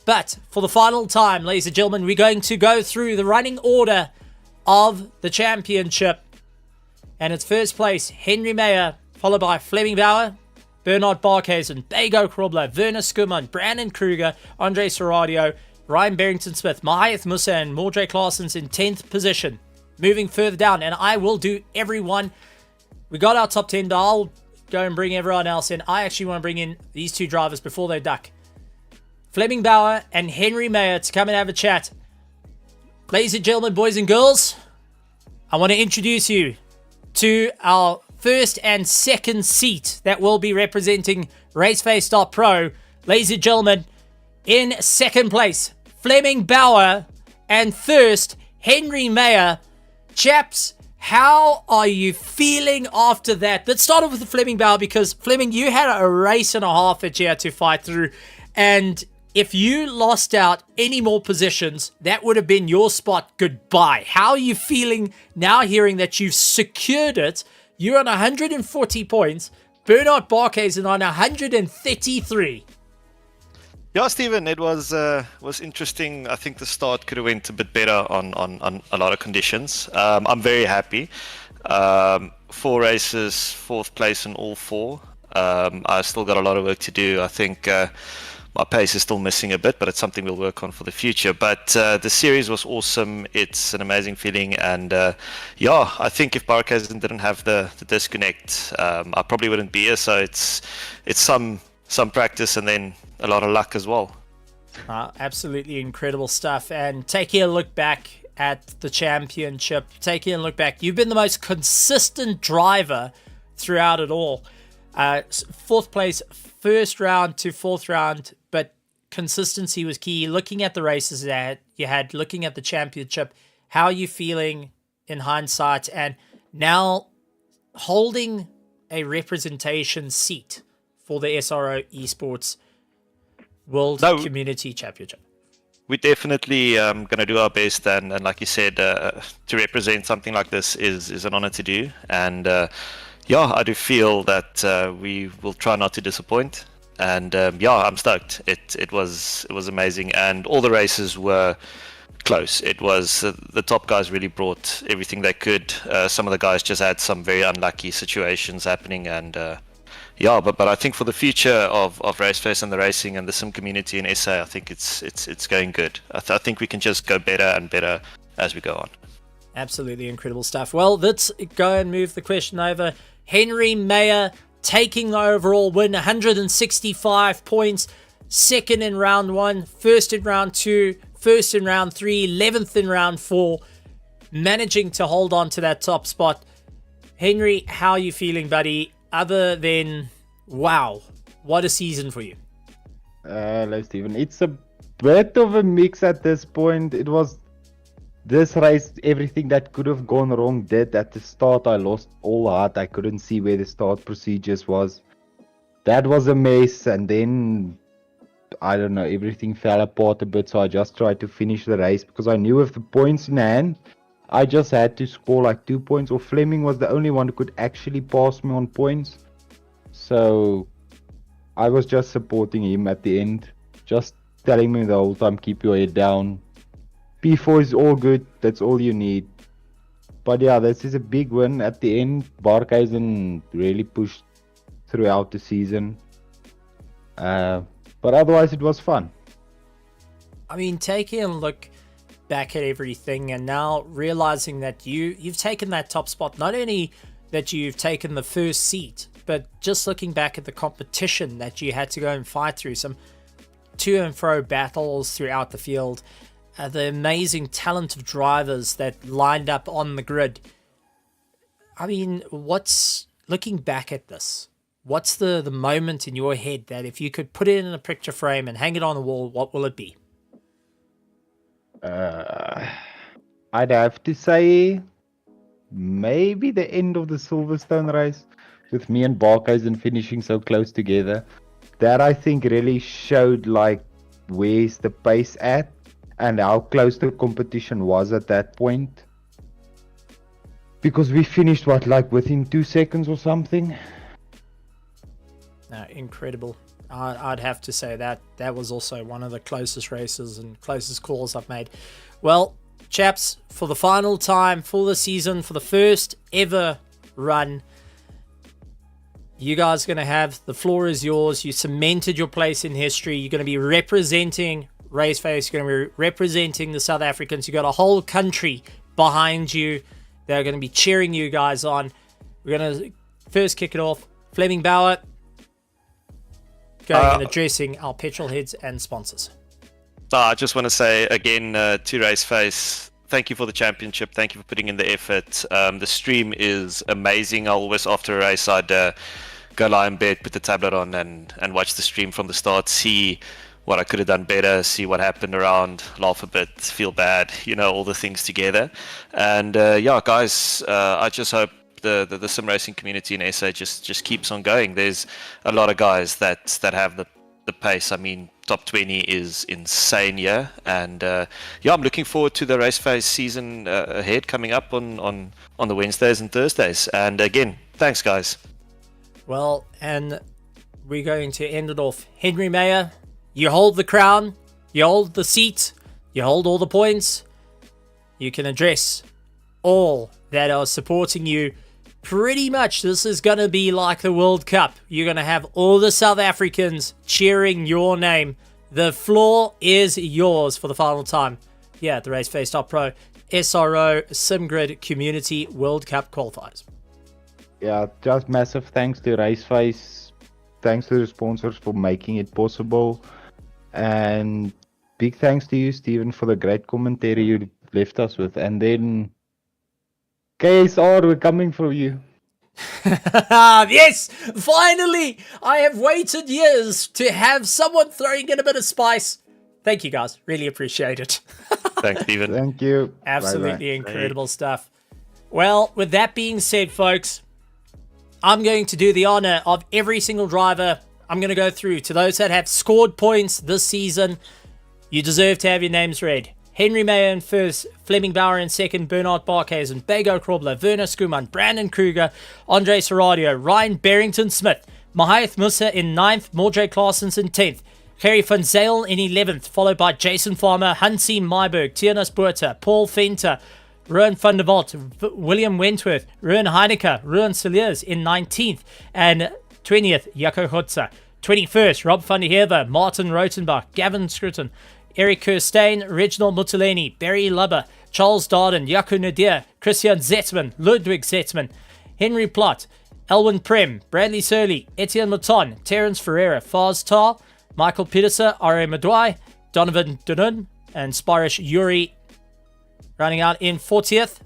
But for the final time, ladies and gentlemen, we're going to go through the running order of the championship. And it's first place, Henry Mayer, followed by Fleming Bauer, Bernard Barkhuizen, Bago Krobler, Werner Schumann, Brandon Kruger, Andre Serradio, Ryan Barrington-Smith, Mahath Musa, and Mordre Claessens in 10th position. Moving further down, and I will do everyone. We got our top 10, but I'll go and bring everyone else in. I actually want to bring in these 2 drivers before they duck. Fleming Bauer and Henry Mayer to come and have a chat. Ladies and gentlemen, boys and girls, I want to introduce you to our 1st and 2nd seat that will be representing RaceFace.Pro. Ladies and gentlemen, in 2nd place, Fleming Bauer, and 1st, Henry Mayer. Chaps, how are you feeling after that? Let's start off with the Fleming Bauer, because Fleming, you had a race and a half that you had to fight through, and if you lost out any more positions, that would have been your spot goodbye. How are you feeling now hearing that you've secured it? You're on 140 points. Bernard Barkhuizen on 133. Yeah, Stephen, it was interesting. I think the start could have went a bit better on a lot of conditions. I'm very happy. 4 races, 4th place in all 4. I still got a lot of work to do. I think my pace is still missing a bit, but it's something we'll work on for the future. But the series was awesome. It's an amazing feeling. And I think if Barkhuizen didn't have the disconnect, I probably wouldn't be here. So it's some practice and then a lot of luck as well. Absolutely incredible stuff. And taking a look back at the championship, you've been the most consistent driver throughout it all. 4th place, 1st round to 4th round, but consistency was key. Looking at the races that you had, looking at the championship, how are you feeling in hindsight, and now holding a representation seat for the SRO Esports World Community Championship? We're definitely going to do our best, and like you said, to represent something like this is an honor to do. And I do feel that we will try not to disappoint. And I'm stoked. It was amazing, and all the races were close. It was the top guys really brought everything they could. Some of the guys just had some very unlucky situations happening, and but I think for the future of RaceFace and the racing and the sim community in SA, I think it's going good. I think we can just go better and better as we go on. Absolutely incredible stuff. Well, let's go and move the question over. Henry Mayer taking the overall win, 165 points, second in round 1, first in round 2, first in round 3, 11th in round 4, managing to hold on to that top spot. Henry, how are you feeling, buddy? Other than, wow, what a season for you. Hello, Stephen. It's a bit of a mix at this point. It was this race, everything that could have gone wrong did. At the start, I lost all heart. I couldn't see where the start procedures was. That was a mess, and then, I don't know, everything fell apart a bit, so I just tried to finish the race, because I knew with the points in hand, I just had to score like 2 points, or Fleming was the only one who could actually pass me on points. So, I was just supporting him at the end, just telling me the whole time, keep your head down. P4 is all good, that's all you need. But yeah, this is a big win at the end. Barkhuizen really pushed throughout the season. But otherwise it was fun. I mean, taking a look back at everything and now realizing that you've taken that top spot, not only that you've taken the first seat, but just looking back at the competition that you had to go and fight through, some to and fro battles throughout the field, the amazing talent of drivers that lined up on the grid. I mean, looking back at this, what's the moment in your head that if you could put it in a picture frame and hang it on the wall, what will it be? I'd have to say maybe the end of the Silverstone race, with me and Barkhuizen finishing so close together. That I think really showed like where's the pace at and how close the competition was at that point. Because we finished like within 2 seconds or something. Incredible. I'd have to say that was also one of the closest races and closest calls I've made. Well, chaps, for the final time for the season, for the first ever run, you guys are going to have, the floor is yours. You cemented your place in history. You're going to be representing RaceFace. You're going to be representing the South Africans. You've got a whole country behind you. They're going to be cheering you guys on. We're going to first kick it off. Fleming Bauer, going and addressing our petrol heads and sponsors. I just want to say again to RaceFace, thank you for the championship. Thank you for putting in the effort. The stream is amazing. I always, after a race, I'd go lie in bed, put the tablet on and watch the stream from the start, see what I could have done better, see what happened around, laugh a bit, feel bad, all the things together. And guys, I just hope the sim racing community in SA just keeps on going. There's a lot of guys that have the pace. I mean, top 20 is insane here, and I'm looking forward to the RaceFace season ahead, coming up on the Wednesdays and Thursdays. And again, thanks guys. Well, and we're going to end it off. Henry Mayer, you hold the crown, you hold the seat, you hold all the points. You can address all that are supporting you. Pretty much this is going to be like the World Cup. You're going to have all the South Africans cheering your name. The floor is yours for the final time here at the RaceFace.Pro SRO SimGrid Community World Cup Qualifiers. Yeah, just massive thanks to RaceFace. Thanks to the sponsors for making it possible. And big thanks to you, Stephen, for the great commentary you left us with. And then KSR, we're coming for you. Yes, finally! I have waited years to have someone throwing in a bit of spice. Thank you, guys. Really appreciate it. Thanks, Stephen. Thank you. Absolutely Bye-bye. incredible stuff. Well, with that being said, folks, I'm going to do the honor of every single driver. I'm going to go through to those that have scored points this season. You deserve to have your names read. Henry Mayer in first, Fleming Bauer in second, Bernard Barkhuizen, Bego Krobler, Werner Skuman, Brandon Kruger, Andre Serradio, Ryan Barrington-Smith, Mahath Musa in ninth, Mordre Claessens in 10th, Gerry van Zeyl in 11th, followed by Jason Farmer, Hansi Myberg, Tiernas Buerta, Paul Venter, Ruan van der Walt, William Wentworth, Ruan Heineke, Ruan Siliers in 19th, and 20th, Jaco Hotza. 21st, Rob van der Heever, Martin Rotenbach, Gavin Scruton, Eric Kirstein, Reginald Mutuleni, Barry Lubber, Charles Darden, Jaco Nadir, Christian Zetzman, Ludwig Zetzman, Henry Plott, Elwin Prem, Bradley Surley, Etienne Maton, Terence Ferreira, Faz Tar, Michael Pedersen, R.A. Madwai, Donovan Dunun, and Sparish Yuri running out in 40th.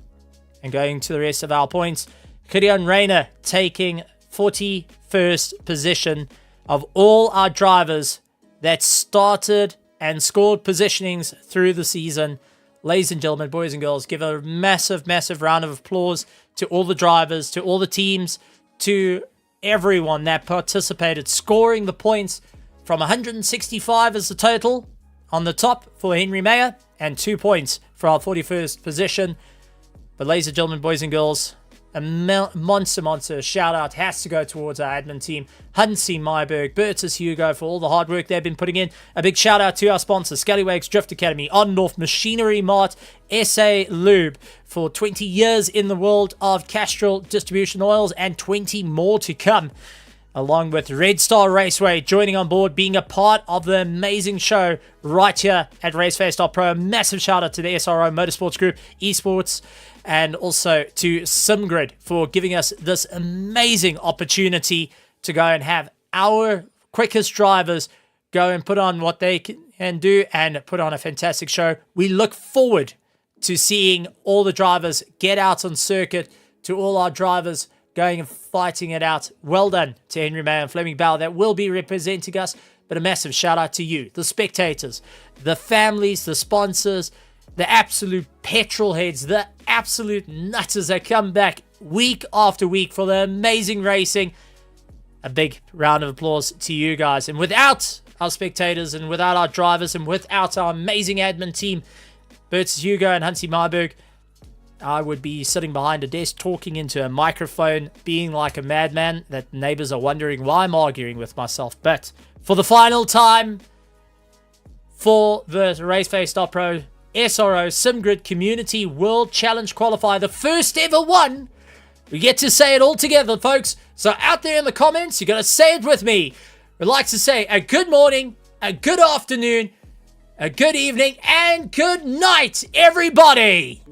And going to the rest of our points, Gideon Rayner taking 41st position of all our drivers that started and scored positionings through the season. Ladies and gentlemen, boys and girls, give a massive, massive round of applause to all the drivers, to all the teams, to everyone that participated, scoring the points from 165 as the total on the top for Henry Mayer, and 2 points for our 41st position. But ladies and gentlemen, boys and girls, a monster shout out has to go towards our admin team, Hansi Myberg, Bertus Hugo, for all the hard work they've been putting in. A big shout out to our sponsors, Scallywags Drift Academy, On North Machinery Mart, SA Lube, for 20 years in the world of Castrol distribution oils and 20 more to come. Along with Red Star Raceway joining on board, being a part of the amazing show right here at RaceFace.Pro. A massive shout out to the SRO Motorsports Group, Esports, and also to SimGrid for giving us this amazing opportunity to go and have our quickest drivers go and put on what they can do and put on a fantastic show. We look forward to seeing all the drivers get out on circuit, to all our drivers going and fighting it out. Well done to Henry Mayer and Fleming Bauer that will be representing us, but a massive shout out to you, the spectators, the families, the sponsors, the absolute petrol heads, the absolute nutters that come back week after week for the amazing racing. A big round of applause to you guys. And without our spectators and without our drivers and without our amazing admin team, Bertus Hugo and Hansi Myberg, I would be sitting behind a desk talking into a microphone, being like a madman that neighbors are wondering why I'm arguing with myself. But for the final time, for the RaceFace.Pro SRO SimGrid Community World Challenge Qualifier, the first ever one, we get to say it all together, folks. So out there in the comments, you're going to say it with me. We'd like to say a good morning, a good afternoon, a good evening, and good night, everybody.